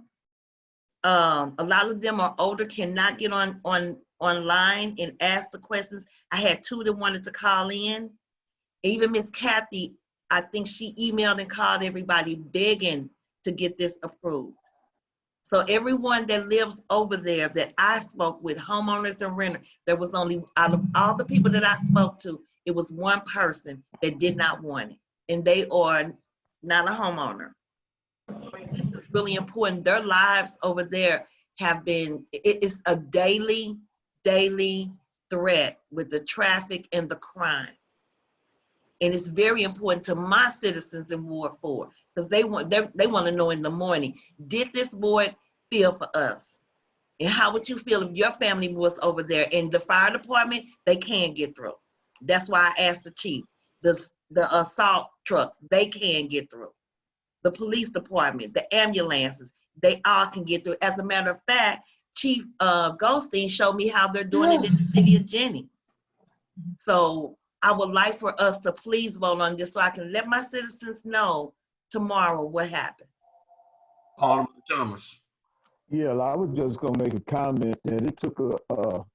A lot of them are older, cannot get on online and ask the questions. I had 2 that wanted to call in. Even Miss Kathy, I think she emailed and called everybody begging to get this approved. So everyone that lives over there that I spoke with, homeowners and renters, there was only, out of all the people that I spoke to, it was one person that did not want it. And they are not a homeowner. This is really important. Their lives over there have been, it's a daily threat with the traffic and the crime. And it's very important to my citizens in Ward 4 because they want to know in the morning, did this board feel for us? And how would you feel if your family was over there? And the fire department, they can get through. That's why I asked the chief. The assault trucks, they can get through. The police department, the ambulances, they all can get through. As a matter of fact, Chief Goldstein showed me how they're doing it in the city of Jennings. So I would like for us to please vote on this so I can let my citizens know tomorrow what happened. Alderman Thomas. Yeah, I was just gonna make a comment that it took a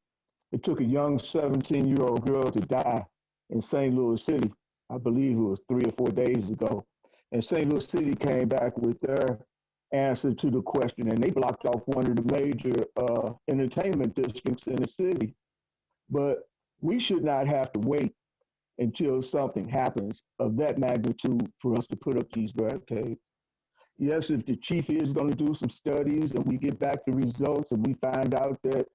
young 17-year-old girl to die in St. Louis City. I believe it was 3 or 4 days ago. And St. Louis City came back with their answer to the question, and they blocked off one of the major entertainment districts in the city. But we should not have to wait until something happens of that magnitude for us to put up these barricades. Yes, if the chief is going to do some studies and we get back the results and we find out that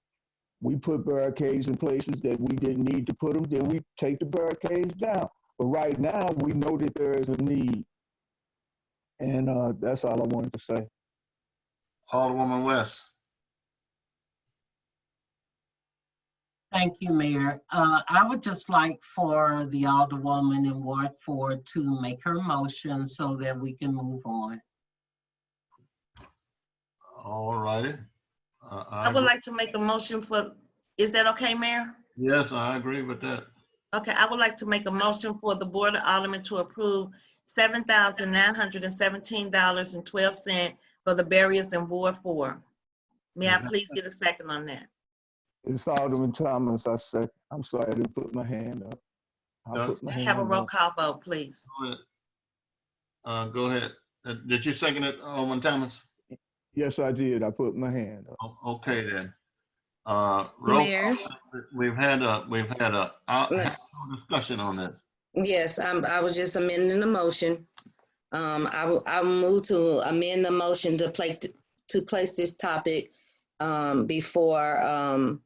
we put barricades in places that we didn't need to put them, then we take the barricades down. But right now, we know that there is a need. And that's all I wanted to say. Alderwoman West. Thank you, Mayor. I would just like for the Alderwoman in Ward 4 to make her motion so that we can move on. All righty. I would like to make a motion for, is that okay, Mayor? Yes, I agree with that. Okay, I would like to make a motion for the Board of Aldermen to approve $7,917.12 for the barriers in Ward 4. May I please get a second on that? It's Alderman Thomas. I'm sorry, I didn't put my hand up. I'll put my hand Have a roll up. call vote, please. Go ahead. Did you second it, Alderman Thomas? Yes, I did. I put my hand up. Okay then. Mayor? We've had a discussion on this. Yes, I was just amending the motion. I move to amend the motion to place this topic before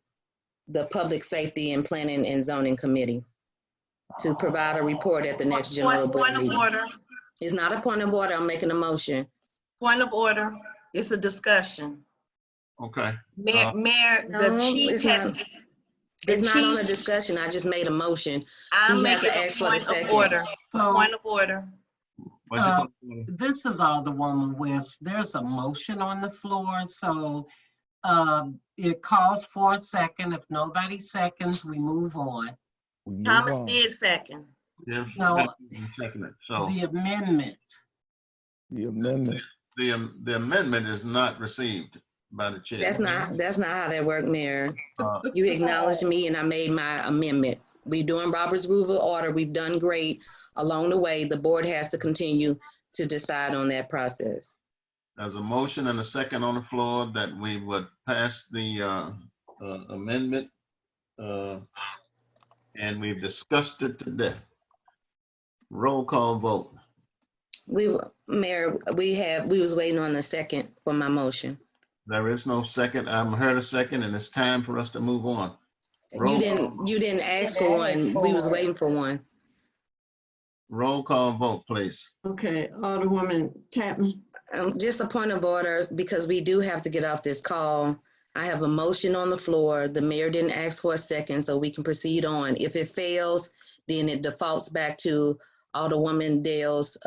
the Public Safety and Planning and Zoning Committee to provide a report at the next general board meeting. Point of order. It's not a point of order. I'm making a motion. Point of order. It's a discussion. Okay. Mayor, the chief had. It's not on a discussion. I just made a motion. I'm He has making to a ask for the point of second. order. So, Point of order. this is Alderwoman West. There's a motion on the floor, so it calls for a second. If nobody seconds, we move on. Thomas did second. Yes, No, second it. So the amendment. The amendment. The amendment is not received by the chair. That's not how that worked, Mayor. You acknowledged me and I made my amendment. We're doing Robert's Rule of Order. We've done great along the way. The board has to continue to decide on that process. There's a motion and a second on the floor that we would pass the amendment, and we've discussed it today. Roll call vote. Mayor, we was waiting on the second for my motion. There is no second. I haven't heard a second, and it's time for us to move on. You didn't ask for one. We was waiting for one. Roll call vote, please. Okay, Alderwoman Tapman. Just a point of order, because we do have to get off this call. I have a motion on the floor. The mayor didn't ask for a second, so we can proceed on. If it fails, then it defaults back to Alderwoman Dale's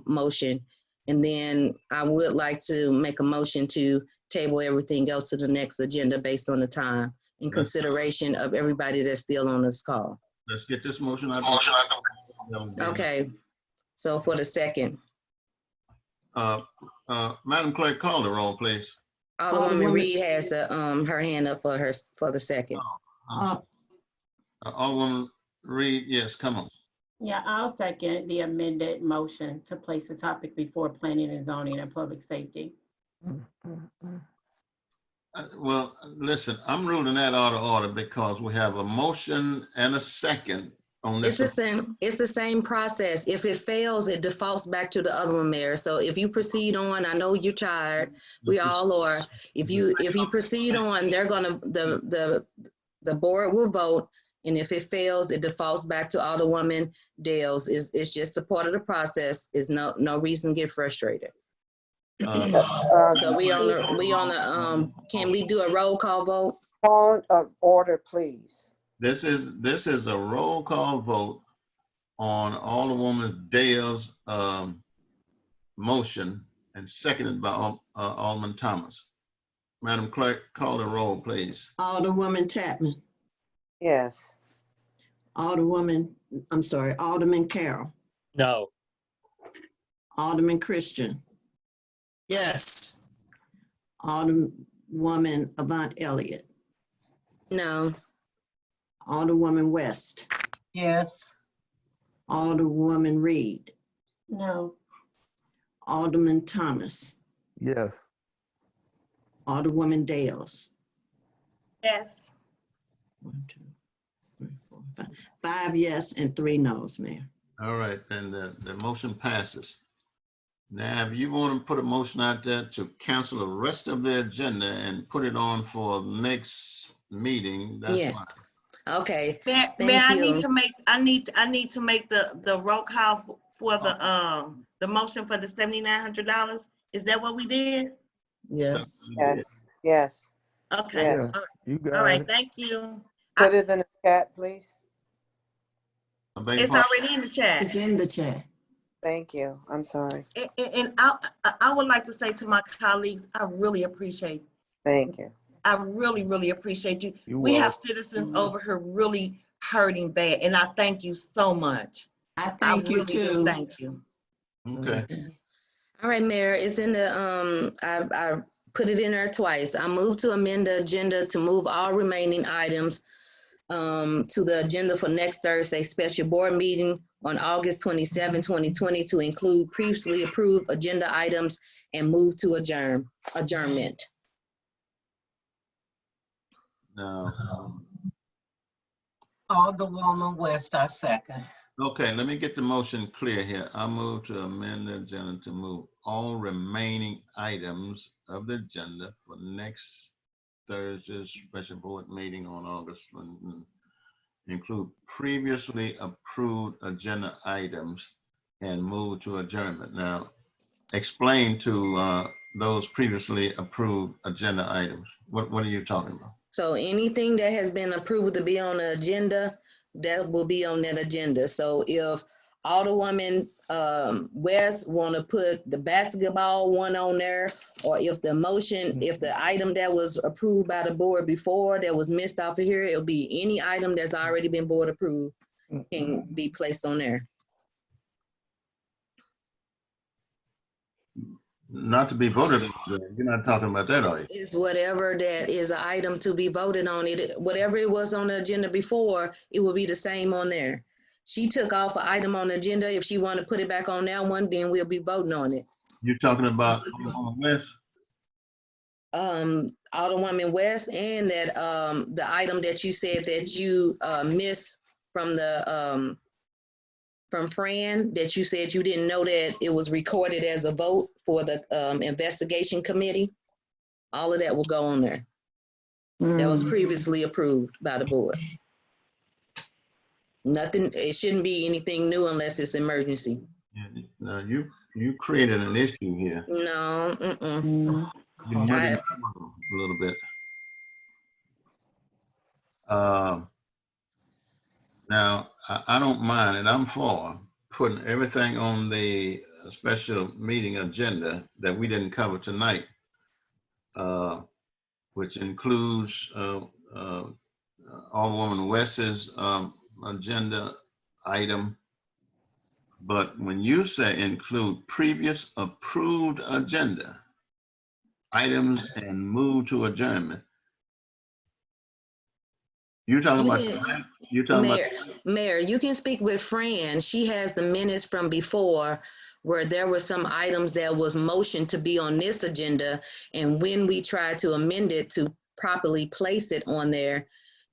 motion. And then I would like to make a motion to table everything else to the next agenda based on the time in consideration of everybody that's still on this call. Let's get this motion out. Okay, so for the second. Madam Clerk, call the roll, please. Alderwoman Reed has her hand up for the second. Alderwoman Reed, yes, come on. Yeah, I'll second the amended motion to place the topic before planning and zoning and public safety. Well, listen, I'm ruling that out of order because we have a motion and a second on It's this. the same process. If it fails, it defaults back to the other one, Mayor. So if you proceed on, I know you're tired. We all are. If you proceed on, they're gonna the board will vote, and if it fails, it defaults back to Alderwoman Dales. It's just a part of the process. Is no reason to get frustrated. So we on the can we do a roll call vote? Point of order, please. This is a roll call vote on Alderwoman Dale's motion and seconded by Alderman Thomas. Madam Clerk, call the roll, please. Alderwoman Chapman. Yes. Alderman Carroll. No. Alderman Christian. Yes. Alderwoman Avant Elliott. No. Alderwoman West. Yes. Alderwoman Reed. No. Alderman Thomas. Yes. Alderwoman Dales. Yes. 1, 2, 3, 4, 5. 5 yes and 3 no's, Mayor. All right, then the motion passes. Now, if you want to put a motion out there to cancel the rest of the agenda and put it on for next meeting, that's fine. Yes. Okay. May I need to make the roll call for the motion for the $7,900. Is that what we did? Yes. Yes. Yes. Okay. Yes. All right. Thank you. Put it in the chat, please. It's already in the chat. It's in the chat. Thank you. I'm sorry. And I would like to say to my colleagues, I really appreciate. Thank you. I really, really appreciate you. You're We have welcome. citizens over here really hurting bad, and I thank you so much. I thank you really do too. thank you. Okay. All right, Mayor, it's in the, I put it in there twice. I move to amend the agenda to move all remaining items to the agenda for next Thursday special board meeting on August 27, 2020 to include previously approved agenda items and move to adjournment. No. Alderwoman West, I second. Okay, let me get the motion clear here. I move to amend the agenda to move all remaining items of the agenda for next Thursday's special board meeting on August 1, include previously approved agenda items and move to adjournment. Now, explain to those previously approved agenda items. What are you talking about? So anything that has been approved to be on the agenda, that will be on that agenda. So if Alderwoman West want to put the basketball one on there, or if the motion, if the item that was approved by the board before that was missed off of here, it'll be any item that's already been board approved can be placed on there. Not to be voted on. You're not talking about that, are you? Is whatever that is an item to be voted on. It, whatever it was on the agenda before, it will be the same on there. She took off an item on the agenda. If she want to put it back on that one, then we'll be voting on it. You're talking about West? Alderwoman West, and that the item that you said that you missed from the from Fran, that you said you didn't know that it was recorded as a vote for the investigation committee. All of that will go on there. That was previously approved by the board. Nothing, it shouldn't be anything new unless it's emergency. Now you created an issue here. No, You muddied it a little bit. Now, I don't mind, and I'm for putting everything on the special meeting agenda that we didn't cover tonight, which includes Alderwoman West's agenda item. But when you say include previous approved agenda items and move to adjournment, You talking You about didn't- tonight? You talking about? Mayor, you can speak with Fran. She has the minutes from before where there were some items that was motioned to be on this agenda. And when we tried to amend it to properly place it on there,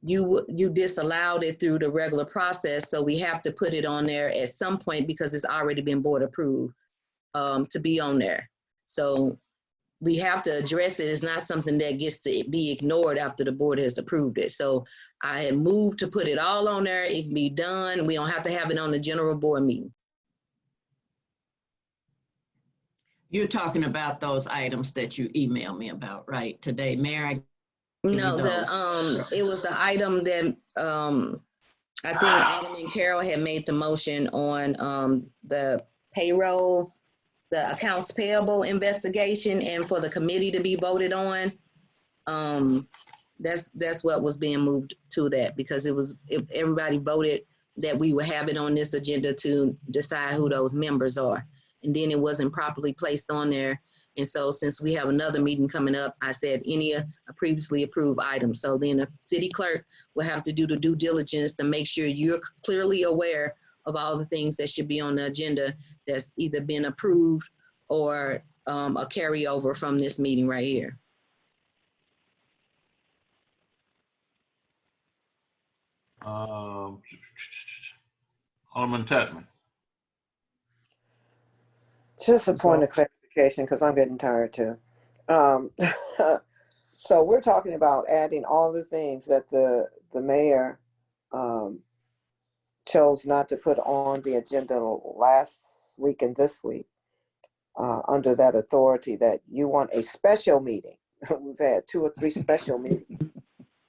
you disallowed it through the regular process. So we have to put it on there at some point because it's already been board approved to be on there. So we have to address it. It's not something that gets to be ignored after the board has approved it. So I had moved to put it all on there. It can be done. We don't have to have it on the general board meeting. You're talking about those items that you emailed me about, right, today, Mayor? No, it was the item that I think Adam and Carol had made the motion on the payroll, the accounts payable investigation, and for the committee to be voted on. That's what was being moved to that, because if everybody voted that we would have it on this agenda to decide who those members are. And then it wasn't properly placed on there. And so since we have another meeting coming up, I said any previously approved items. So then the city clerk will have to do the due diligence to make sure you're clearly aware of all the things that should be on the agenda that's either been approved or a carryover from this meeting right here. Alderman Tatman. Just a point of clarification, because I'm getting tired too. So we're talking about adding all the things that the mayor chose not to put on the agenda last week and this week, under that authority that you want a special meeting. We've had 2 or 3 special meetings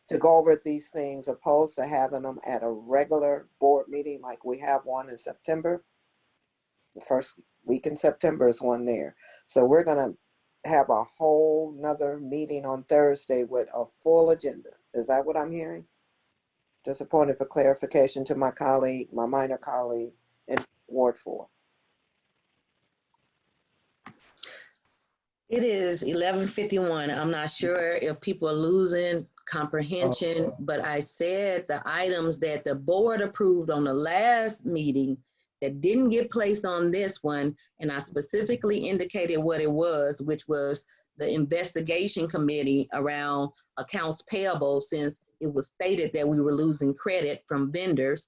to go over these things, opposed to having them at a regular board meeting like we have one in September. The first week in September is one there. So we're gonna have a whole nother meeting on Thursday with a full agenda. Is that what I'm hearing? Just a point of clarification to my colleague, my minor colleague in Ward 4. It is 11:51. I'm not sure if people are losing comprehension, but I said the items that the board approved on the last meeting that didn't get placed on this one, and I specifically indicated what it was, which was the investigation committee around accounts payable, since it was stated that we were losing credit from vendors.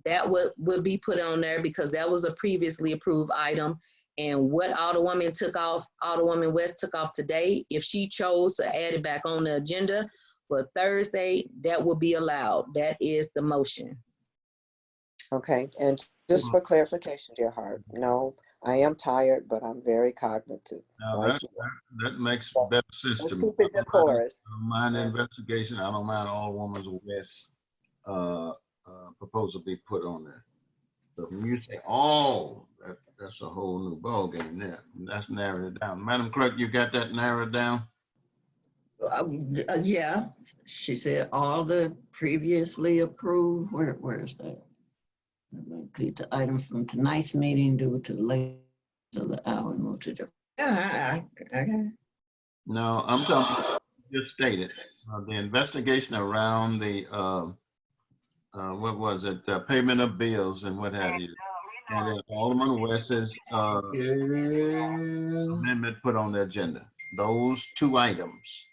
That would be put on there because that was a previously approved item. And what Alderwoman West took off today, if she chose to add it back on the agenda for Thursday, that will be allowed. That is the motion. Okay, and just for clarification, dear heart, no, I am tired, but I'm very cognitive. Now like that makes better sense to let's me. keep it decorous. I don't mind the investigation. I don't mind Alderwoman West proposal be put on there. So when you say, that's a whole new ballgame there. That's narrowed it down. Madam Clerk, you got that narrowed down? Yeah, she said all the previously approved, where is that? Complete the items from tonight's meeting due to the late of the hour and move to the. Yeah, okay. No, I'm talking about, just stated, the investigation around the, what was it, payment of bills and what have you. And then Alderman West's amendment put on the agenda. Those 2 items.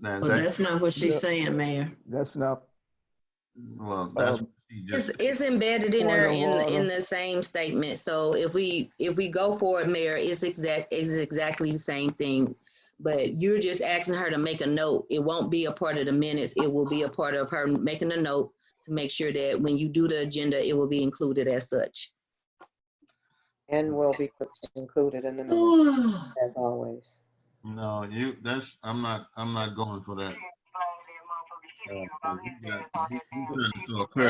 Now, Well, that's not what she's saying, Mayor. That's not. Well, that's what she just. It's embedded in there Point of in order. the same statement. So if we go for it, Mayor, it's exactly the same thing. But you're just asking her to make a note. It won't be a part of the minutes. It will be a part of her making a note to make sure that when you do the agenda, it will be included as such. And will be included in the minutes, as always. No, I'm not going for that.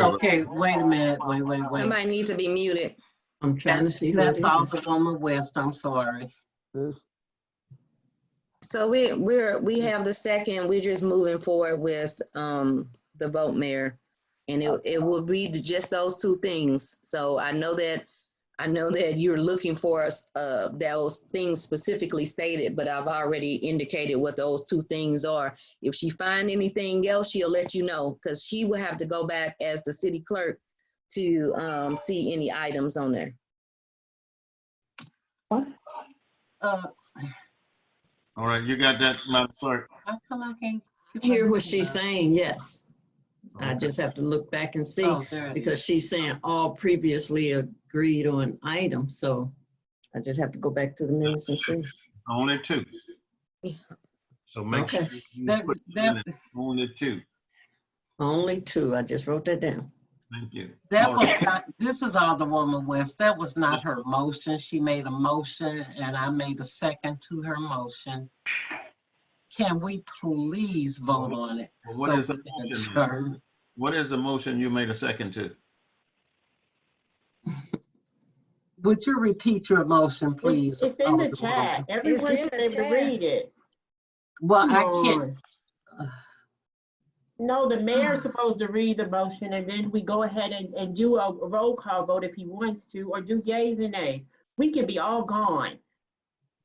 Okay, wait a minute, wait. Somebody needs to be muted. I'm trying to see who That's it is. Alderwoman West, I'm sorry. So we have the second, we're just moving forward with the vote, Mayor. And it will be just those 2 things. So I know that I know that you're looking for those things specifically stated, but I've already indicated what those two things are. If she find anything else, she'll let you know, because she will have to go back as the city clerk to see any items on there. All right, you got that, Madam Clerk? I can't hear what she's saying, yes. I just have to look back and see, because she's saying all previously agreed on items, so I just have to go back to the minutes and see. Only two. So make Okay. sure you put only two. Only two, I just wrote that down. Thank you. That was not, this is Alderwoman West. That was not her motion. She made a motion and I made a second to her motion. Can we please vote on it? What is the motion? What is the motion you made a second to? Would you repeat your motion, please? It's in the chat. Everyone should be able to read it. Well, Come I on. can't. No, the mayor's supposed to read the motion and then we go ahead and do a roll call vote if he wants to, or do yays and nays. We can be all gone.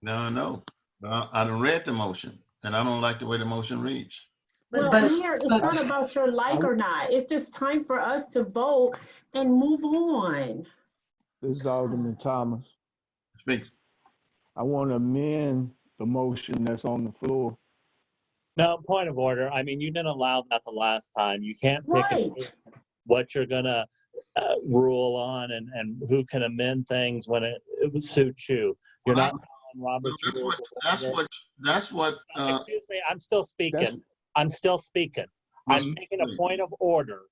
No. I done read the motion and I don't like the way the motion reads. Well, Mayor, it's not about your like or not. It's just time for us to vote and move on. This is Alderman Thomas. Speak. I want to amend the motion that's on the floor. No, point of order. I mean, you didn't allow that the last time. You can't pick what you're gonna rule on and who can amend things when it suits you. You're not following Robert's rules. That's what. Excuse me. I'm still speaking. I'm making a point of order,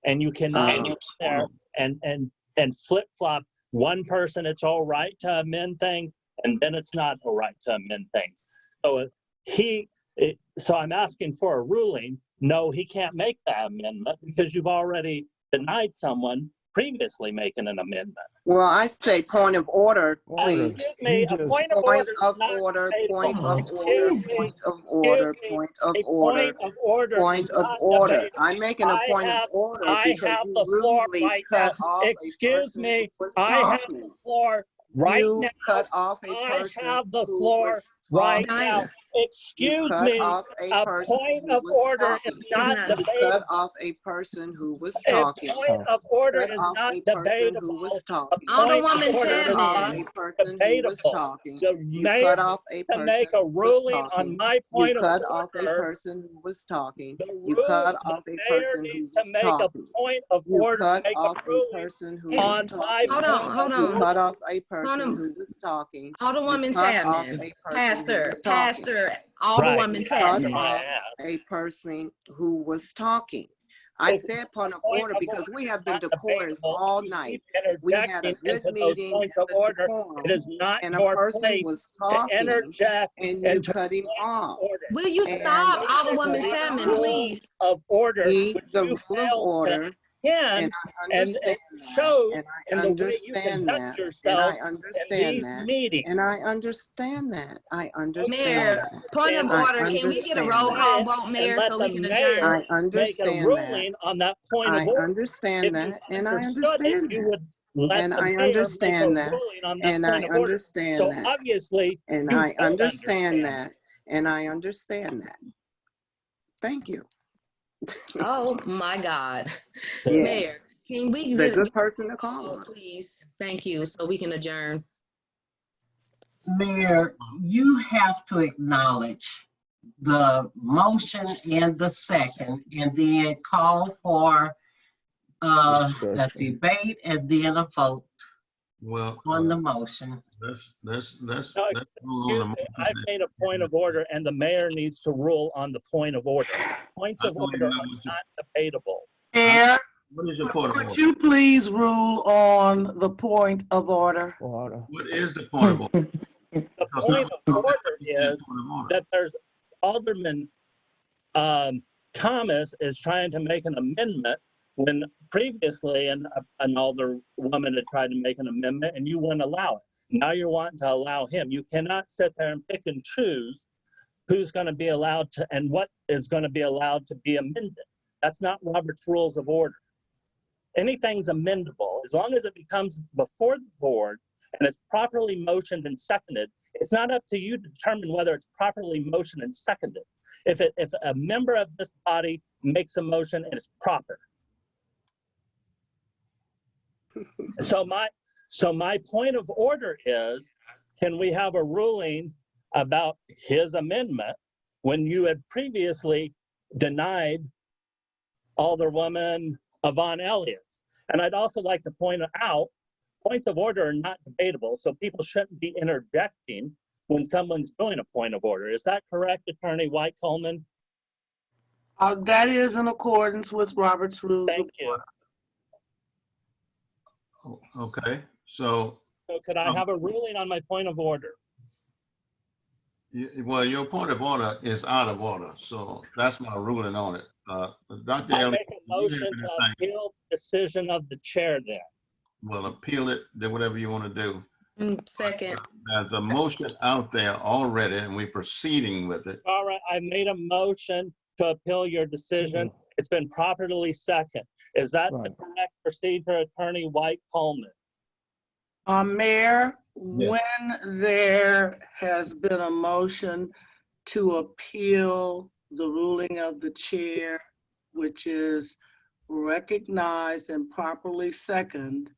and you cannot sit there and flip flop. One person, it's all right to amend things, and then it's not all right to amend things. So So I'm asking for a ruling. No, he can't make that amendment because you've already denied someone previously making an amendment. Well, I say point of order, please. Excuse me, a point of Point order. of order, point of order, point of order, point of order, point of order. I'm making a point of order because you rudely cut off a person who was talking. You cut off a person who was talking. Excuse me, a point of order is not debatable. You cut off a person who was talking. A point of order is not debatable. Alderwoman Chapman. A person who was talking. You cut off a person to make a ruling on my point You of cut order. off a person who was talking. You rule- cut the off a mayor person who needs was to make talking. a point of You order. cut Make off a ruling a person who on was my talking. Hold on. You cut off a person who was talking. Alderwoman You cut off Chapman. a person who was talking. Pastor, Alderwoman You cut Chapman. off a person who was talking. I said point of order because we have been decorous all night. We had a good meeting in the decorum, It is not and a your person place was to talking, interject and you cut him off. Will you stop, Alderwoman Chapman, please? Of order, Need which the you rule of failed order, to and I and understand it shows that, in and I the way you understand conduct that, and yourself I understand in these that, meetings. and I understand that. I understand Mayor, that. point of I order, can we get a roll understand call that. vote, Mayor, And let so the we can mayor adjourn? I make a understand that. ruling on that point of I order. understand If you that, and I understood it, understand you that. would let And the I mayor make a understand that, ruling on that and point I of order. understand So that, obviously, and you I don't understand that, and I understand that. Thank you. Oh, my God. Mayor, Yes, can we the get good person to call vote, on. please? Thank you, so we can adjourn. Mayor, you have to acknowledge the motion and the second, and then call for a debate and then a vote Well, on the motion. let's No, rule on excuse the me, motion. I've made a point of order and the mayor needs to rule on the point of order. Points of order are not debatable. Mayor, What is your point of could order? you please rule on the point of order? What is the point of order? The point of order is that there's Alderman Thomas is trying to make an amendment when previously an alderwoman had tried to make an amendment and you wouldn't allow it. Now you're wanting to allow him. You cannot sit there and pick and choose who's going to be allowed to and what is going to be allowed to be amended. That's not Robert's Rules of Order. anything's amendable. As long as it becomes before the board and it's properly motioned and seconded, it's not up to you to determine whether it's properly motioned and seconded. If a member of this body makes a motion, it's proper. So my point of order is, can we have a ruling about his amendment when you had previously denied Alderwoman Yvonne Elliott's? And I'd also like to point out, points of order are not debatable, so people shouldn't be interjecting when someone's doing a point of order. Is that correct, Attorney White Coleman? That is in accordance with Robert's Rules of Order. Okay, so. So could I have a ruling on my point of order? Well, your point of order is out of order, so that's my ruling on it. Dr. I Elliott, make a motion to appeal the decision of the chair then. well, appeal it, do whatever you want to do. Second. There's a motion out there already, and we're proceeding with it. All right, I made a motion to appeal your decision. It's been properly seconded. Is that the correct procedure, Attorney White Coleman? Mayor, Yes. when there has been a motion to appeal the ruling of the chair, which is recognized and properly seconded,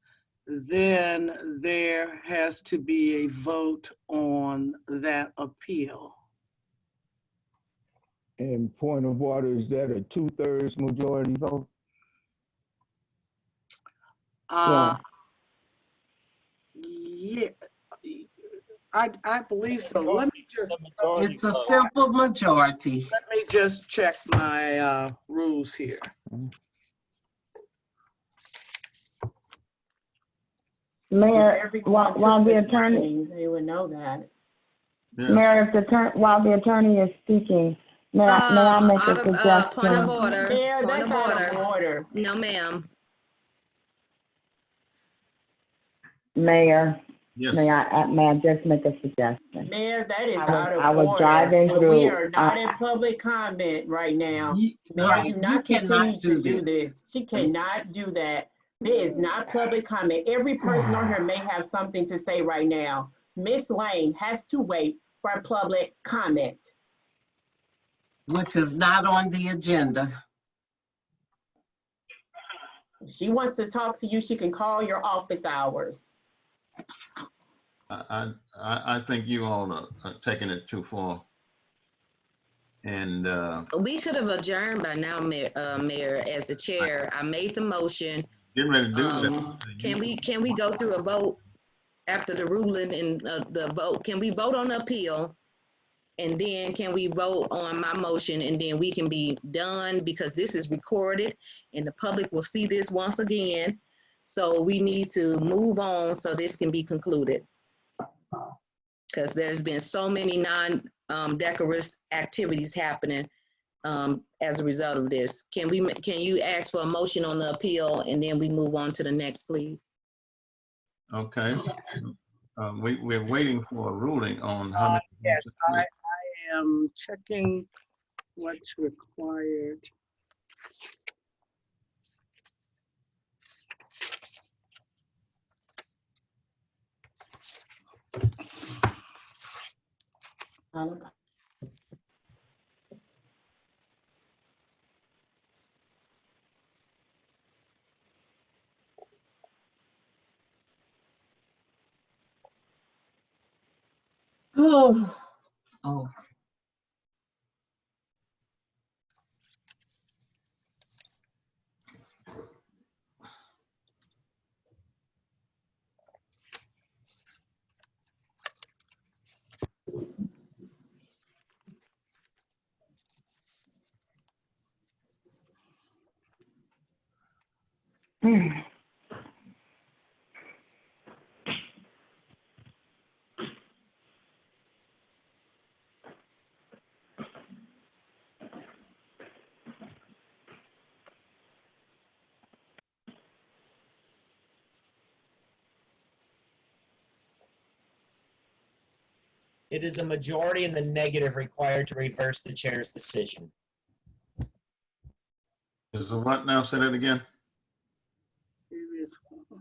then there has to be a vote on that appeal. And point of order, is that a 2/3 majority vote? Yeah, I believe so. Let me just. It's a simple majority. Let me just check my rules here. Mayor, while the attorney, they would know that. Yes. Mayor, while the attorney is speaking, may I make a suggestion? Point of order. Mayor, Point that's of out order. of order. No, ma'am. Mayor, Yes. may I just make a suggestion? Mayor, that is I out of I was order. driving But through, we are not in public comment right now. Mayor, Right, do not you cannot continue to do do this. this. She cannot do that. There is not public comment. Every person on here may have something to say right now. Miss Lane has to wait for public comment. Which is not on the agenda. If she wants to talk to you, she can call your office hours. I think you all are taking it too far. And We could have adjourned by now, Mayor, as the chair. I made the motion. getting ready to do that. Can we go through a vote after the ruling and the vote? Can we vote on the appeal? And then can we vote on my motion and then we can be done, because this is recorded and the public will see this once again. So we need to move on so this can be concluded. Because there's been so many non-decorous activities happening as a result of this. Can you ask for a motion on the appeal and then we move on to the next, please? Okay. We're waiting for a ruling on how many. Yes, I am checking what's required. Oh. Oh. It is a majority in the negative required to reverse the chair's decision. Is the what now? Say that again.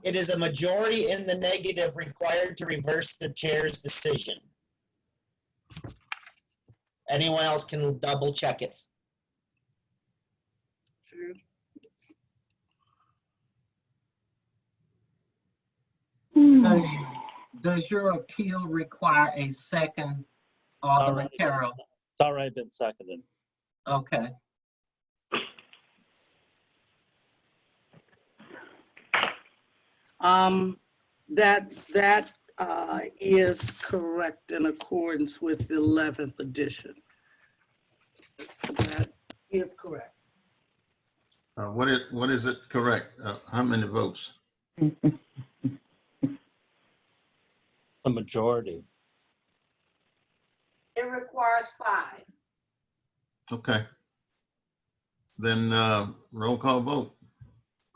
It is a majority in the negative required to reverse the chair's decision. Anyone else can double check it. Does your appeal require a second, Alderman Carroll? It's already been seconded. Okay. That is correct in accordance with the 11th edition. That is correct. What is it correct? How many votes? A majority. It requires 5. Okay. Then roll call vote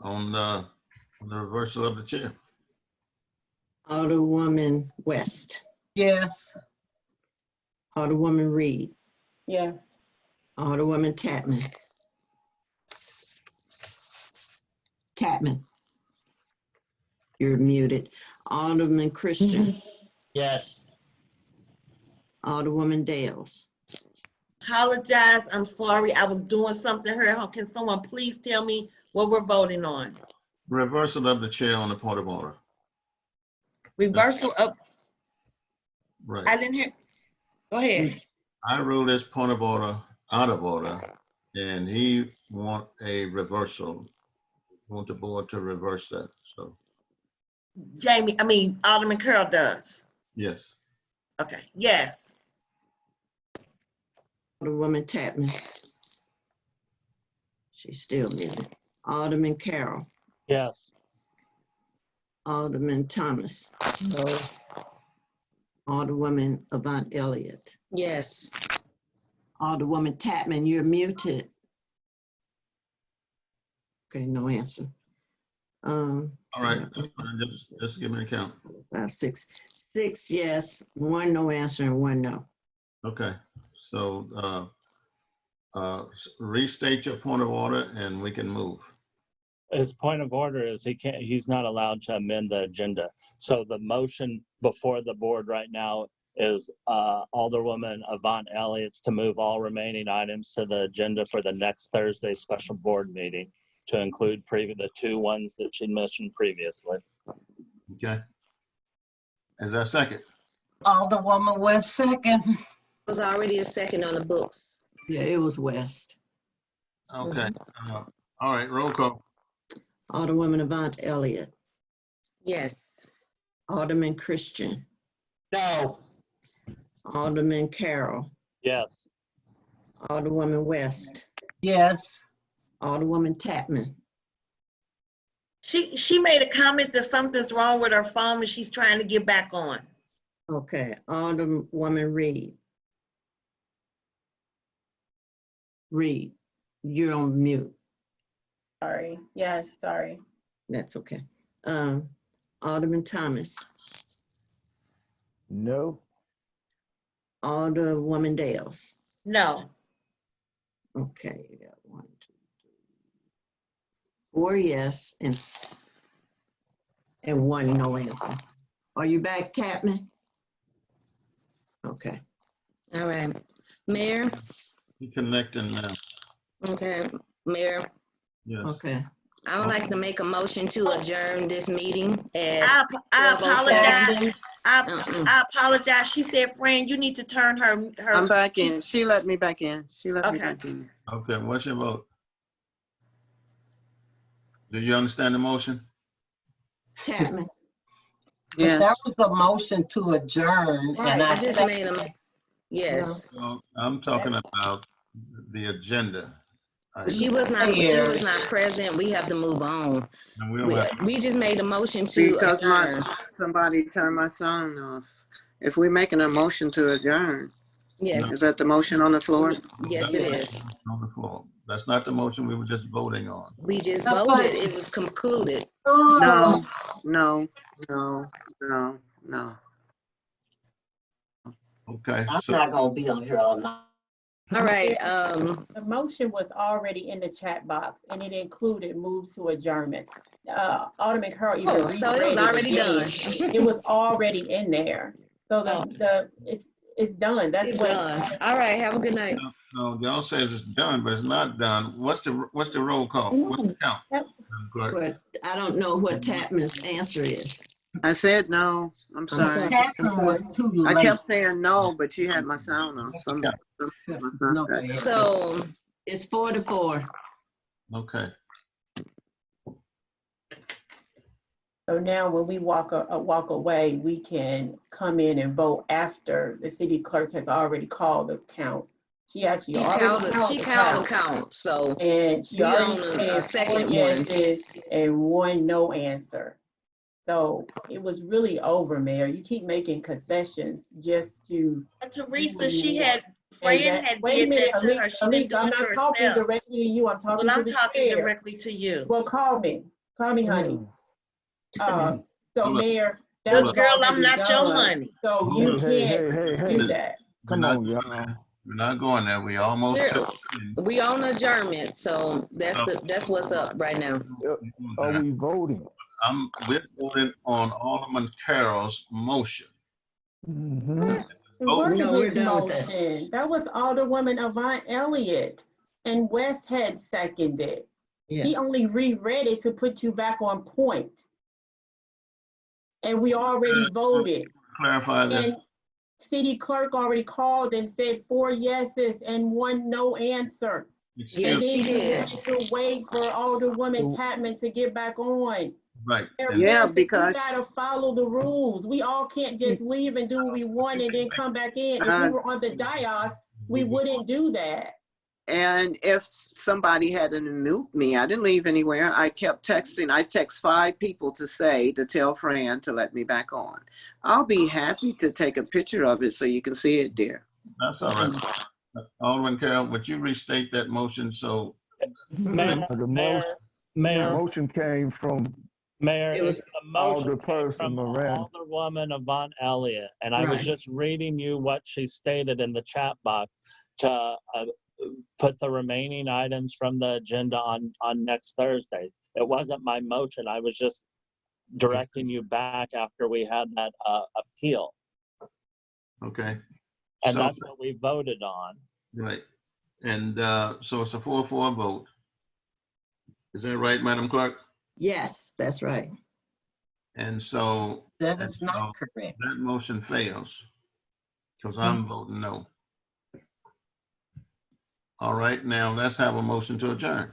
on the reversal of the chair. Alderwoman West, Yes. Alderwoman Reed, Yes. Alderwoman Tatman. Tatman. You're muted. Alderman Christian, Yes. Alderwoman Dales. Apologize, I'm sorry, I was doing something here. Can someone please tell me what we're voting on? Reversal of the chair on the point of order. Reversal of, Right. I didn't hear, go ahead. I ruled this point of order out of order, and he want a reversal. Want the board to reverse that. So Alderman Carroll does. yes. Okay, yes. Alderwoman Tatman. She's still muted. Alderman Carroll, Yes. Alderman Thomas. No. Alderwoman Avant Elliott. Yes. Alderwoman Tatman, you're muted. Okay, no answer. All right. Just give me a count. 5, 6. 6 yes, 1 no answer, and 1 no. Okay. So restate your point of order, and we can move. His point of order is he's not allowed to amend the agenda. So the motion before the board right now is Alderwoman Avant Elliott's to move all remaining items to the agenda for the next Thursday special board meeting, to include the 2 ones that she mentioned previously. Okay. Is that second? Alderwoman West second. Was already a second on the books. Yeah, it was West. Okay. All right. Roll call. Alderwoman Avant Elliott. Yes. Alderman Christian. No. Alderman Carroll. Yes. Alderwoman West. Yes. Alderwoman Tatman. She made a comment that something's wrong with her phone and she's trying to get back on. Okay, Alderwoman Reed. Reed, you're on mute. Sorry. Yes, sorry. That's okay. Alderman Thomas. No. Alderwoman Dales. No. Okay, you got 1, 2, 3, 4 yes and 1 no answer. Are you back, Tatman? Okay. All right. Mayor? You connecting now. Okay. Mayor, Yes. Okay. I would like to make a motion to adjourn this meeting at I apologize. 12:07. I apologize. She said, Fran, you need to turn her. I'm back in. She let me back in. She let me Okay. back in. Okay. What's your vote? Do you understand the motion? Tatman. But Yes. that was a motion to adjourn, Right. and I I just second. made them. Yes. Well, I'm talking about the agenda. She was not present. We have to move on. And we don't have to. We just made a motion to Because adjourn. somebody turned my song off. If we're making a motion to adjourn, Yes. is that the motion on the floor? Yes, it is. On the floor. That's not the motion we were just voting on. We just voted. It was concluded. No, no, no, no, no. Okay. I'm not gonna be on here all night. All right, The motion was already in the chat box and it included move to adjournment. Alderman Carl even oh, so it was reread it already again. done. It was already in there. So it's done. That's It's what. done. All right, have a good night. No, y'all says it's done, but it's not done. What's the roll call? What's the count? Madam Clerk? But I don't know what Tapman's answer is. I said no. I'm sorry. Catherine was too late. I kept saying no, but you had my sound on. No, So It's 4-4. Okay. So now when we walk away, we can come in and vote after the city clerk has already called the count. She actually already called the count, so and she we already on said a second 4 one. yeses and 1 no answer. So it was really over, Mayor. You keep making concessions just to. Teresa, she had, Fran had Wait a did minute, that to her. She didn't do I'm it to not talking herself. directly to you. I'm talking Well, to I'm the talking chair. directly to you. Well, call me, honey. So Mayor, that Good was girl, I'm already not your done. honey. So you can't do that. Come on, y'all. We're not going there. We almost took. We on adjournment, so that's what's up right now. Are we voting? We're voting on Alderman Carroll's motion. It No, wasn't we're his done with that. motion. That was Alderwoman Avant Elliott, and West had seconded. He Yes. only reread it to put you back on point. And we already voted. Clarify this. And city clerk already called and said 4 yeses and 1 no answer. Yes, she did. To wait for Alderwoman Tapman to get back on. Right. Yeah, You because gotta follow the rules. We all can't just leave and do what we want and then come back in. If we were on the dais, we wouldn't do that. and if somebody had to mute me, I didn't leave anywhere. I kept texting. I text 5 people to tell Fran to let me back on. I'll be happy to take a picture of it so you can see it, dear. That's all right. Alderman Carroll, would you restate that motion so? Mayor, Motion came from Mayor, It was the motion Alderperson from Moran. Alderwoman Avant Elliott, and I was Right. just reading you what she stated in the chat box to put the remaining items from the agenda on next Thursday. It wasn't my motion. I was just directing you back after we had that appeal, Okay. and So- that's what we voted on. Right. And so it's a 4-4 vote. Is that right, Madam Clerk? Yes, that's right. And so. that is not correct. That motion fails because I'm voting no. All right, now let's have a motion to adjourn.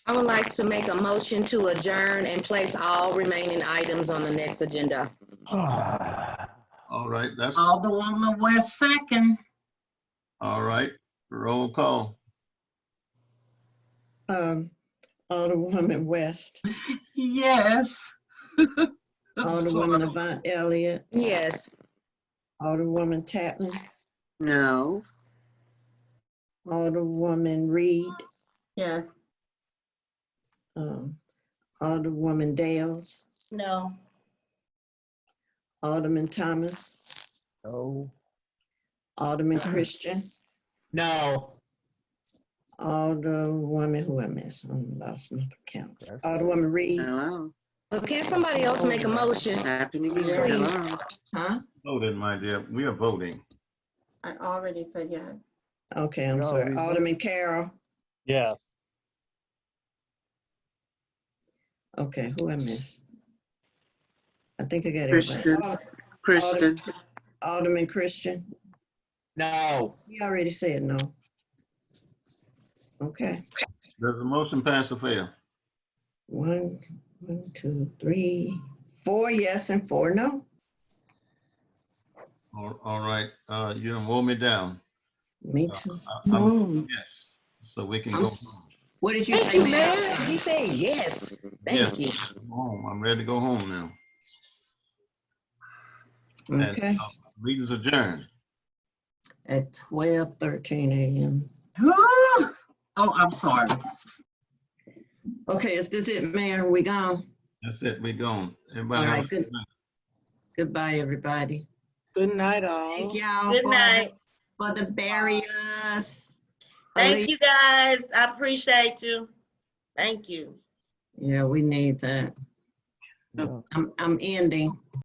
I would like to make a motion to adjourn and place all remaining items on the next agenda. All right, that's Alderwoman West second. all right. Roll call. Alderwoman West, Yes. Alderwoman Avant Elliott, Yes. Alderwoman Tapman, No. Alderwoman Reed, Yes. Alderwoman Dales, No. Alderman Thomas, No. Alderman Christian, No. Alderwoman, who I missed, I lost my count. Alderwoman Reed, Hello. Well, can somebody else make a motion? Happy New Year. Please. Hello. huh? Voting, my dear. We are voting. I already said yes. Okay, I'm No, sorry. we- Alderman Carroll, Yes. okay, who I missed? I think I got Christian. everybody. Christian. Alderman Christian, No. he already said no. Okay, Does the motion pass or fail? 1, 2, 3, 4 yes and 4 no. All right, you done wore me down. Me too. Yes, so we can go home. What did you Thank say, you, Mayor? Mayor. He said yes. Yes, Thank you. go home. I'm ready to go home now. And Okay, meeting's adjourned. at 12:13 a.m. Oh, I'm sorry. Okay, is this it, Mayor? We gone? That's it, we gone. Everybody All have a right, good. Goodbye, everybody. Good night, all. Thank y'all Good night. for the barriers. us. Thank you, guys. I appreciate you. Thank you. Yeah, we need that. I'm ending.